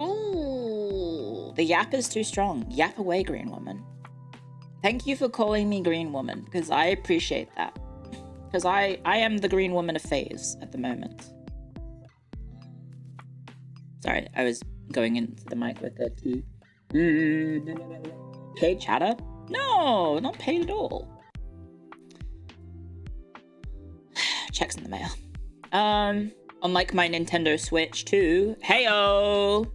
Ooh, the yap is too strong. Yap away, Green Woman. Thank you for calling me Green Woman, because I appreciate that. Because I am the Green Woman of FaZe at the moment. Sorry, I was going into the mic with the T. Paid chatter? No, not paid at all. Checks in the mail. Unlike my Nintendo Switch 2. Heyo!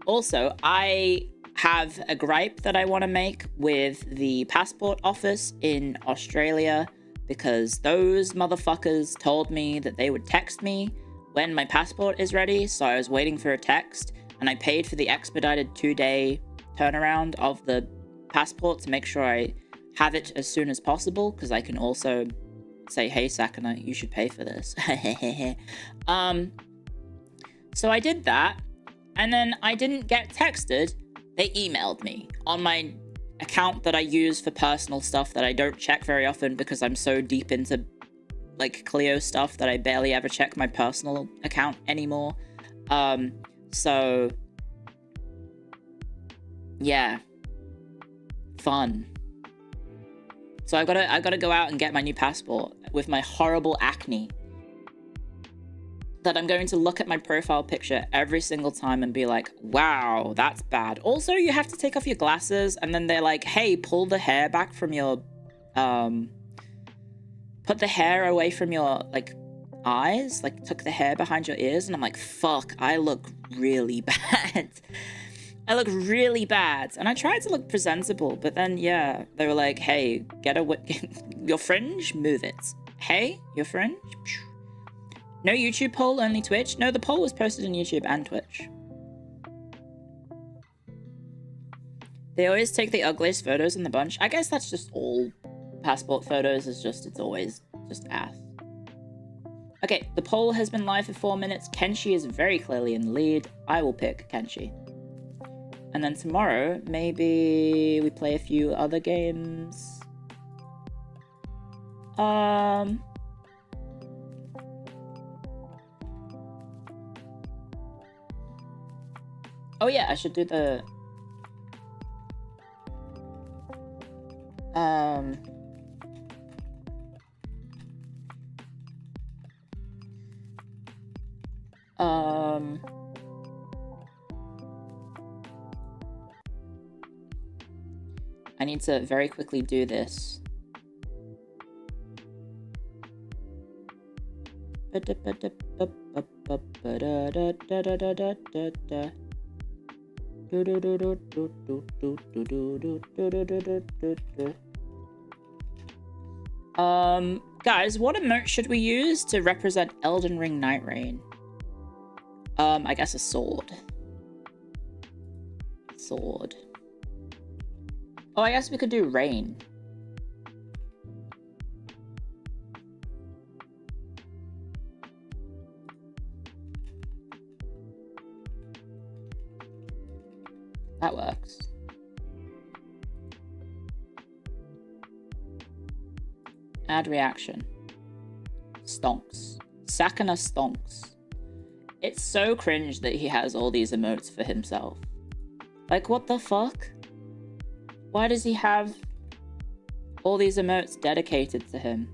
Also, I have a gripe that I want to make with the passport office in Australia, because those motherfuckers told me that they would text me when my passport is ready, so I was waiting for a text, and I paid for the expedited 2-day turnaround of the passport to make sure I have it as soon as possible, because I can also say, hey, Sakana, you should pay for this. So I did that, and then I didn't get texted. They emailed me on my account that I use for personal stuff that I don't check very often because I'm so deep into like Clio stuff that I barely ever check my personal account anymore. So yeah, fun. So I gotta go out and get my new passport with my horrible acne that I'm going to look at my profile picture every single time and be like, wow, that's bad. Also, you have to take off your glasses, and then they're like, hey, pull the hair back from your, put the hair away from your, like, eyes, like, took the hair behind your ears, and I'm like, fuck, I look really bad. I look really bad. And I tried to look presentable, but then, yeah, they were like, hey, your fringe, move it. Hey, your fringe? No YouTube poll, only Twitch? No, the poll was posted on YouTube and Twitch. They always take the ugliest photos in the bunch. I guess that's just all passport photos, it's always just ass. Okay, the poll has been live for 4 minutes. Kenshi is very clearly in the lead. I will pick Kenshi. And then tomorrow, maybe we play a few other games. Oh yeah, I should do the... I need to very quickly do this. Guys, what emote should we use to represent Elden Ring Night Rain? I guess a sword. Sword. Oh, I guess we could do rain. That works. Add reaction. Stonks. Sakana stonks. It's so cringe that he has all these emotes for himself. Like, what the fuck? Why does he have all these emotes dedicated to him?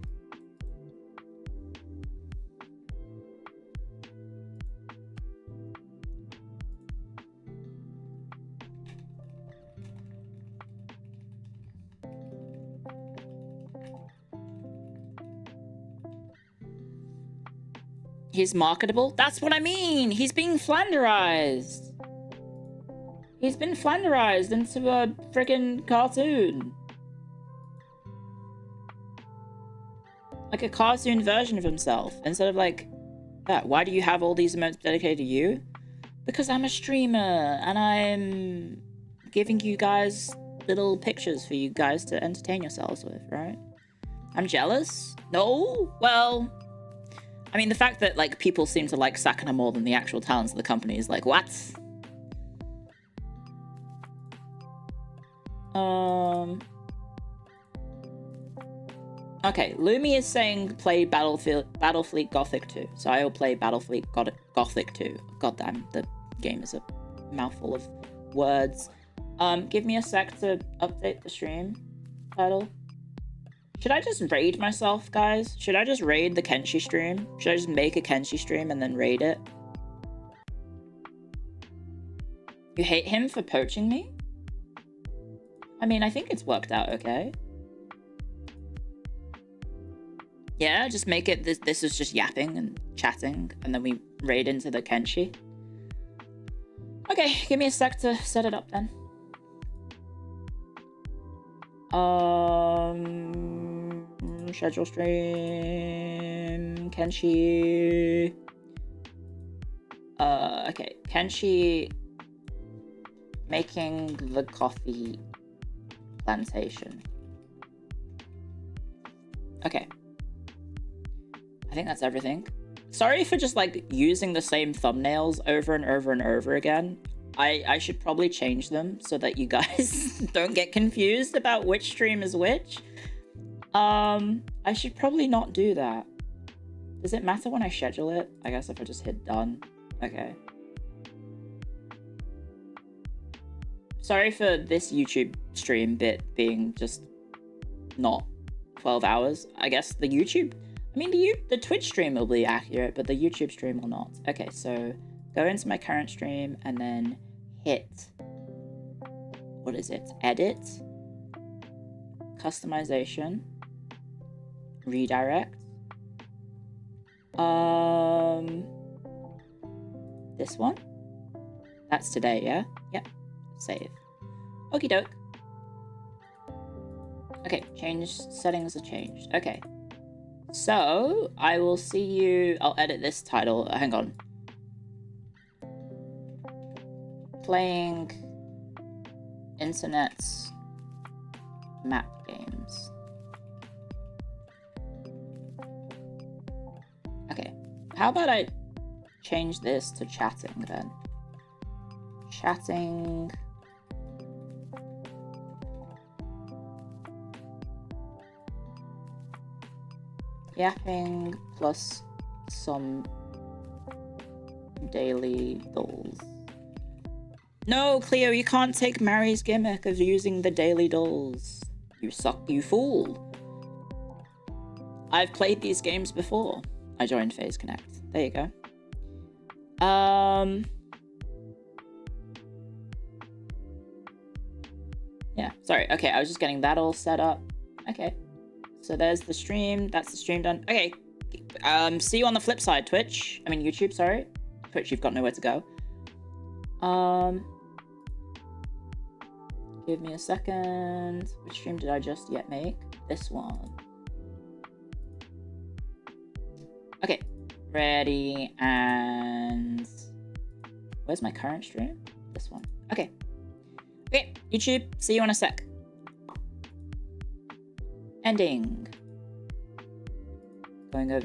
He's marketable? That's what I mean! He's being Flanderized! He's been Flanderized into a friggin' cartoon. Like a cartoon version of himself. Instead of like, that. Why do you have all these emotes dedicated to you? Because I'm a streamer and I'm giving you guys little pictures for you guys to entertain yourselves with, right? I'm jealous? No? Well, I mean, the fact that like people seem to like Sakana more than the actual talents of the company is like, what? Okay, Lumi is saying play Battlefleet Gothic 2. So I will play Battlefleet Gothic 2. Goddamn, the game is a mouthful of words. Give me a sec to update the stream title. Should I just raid myself, guys? Should I just raid the Kenshi stream? Should I just make a Kenshi stream and then raid it? You hate him for poaching me? I mean, I think it's worked out okay. Yeah, just make it, this is just yapping and chatting, and then we raid into the Kenshi. Okay, give me a sec to set it up then. Schedule stream, Kenshi. Okay, Kenshi making the coffee plantation. Okay. think that's everything. Sorry for just like using the same thumbnails over and over and over again. I should probably change them so that you guys don't get confused about which stream is which. I should probably not do that. Does it matter when I schedule it? I guess if I just hit done. Okay. Sorry for this YouTube stream bit being just not 12 hours. I guess the YouTube... I mean, the Twitch stream will be accurate, but the YouTube stream will not. Okay, so go into my current stream and then hit... What is it? Edit. Customization. Redirect. This one? That's today, yeah? Yep. Save. Okie doke. Okay, settings are changed. Okay. So, I will see you... I'll edit this title. Hang on. Playing Internet's map games. Okay. How about I change this to chatting then? Chatting... Yapping plus some daily dulls. No, Clio, you can't take Mary's gimmick of using the daily dulls. You suck, you fool. I've played these games before. I joined Phase Connect. There you go. Yeah, sorry. Okay, I was just getting that all set up. Okay. So there's the stream. That's the stream done. Okay. See you on the flip side, Twitch. I mean, YouTube, sorry. Twitch, you've got nowhere to go. Give me a second. Which stream did I just yet make? This one. Okay. Ready, and... Where's my current stream? This one. Okay. Okay, YouTube, see you in a sec. Ending. Going over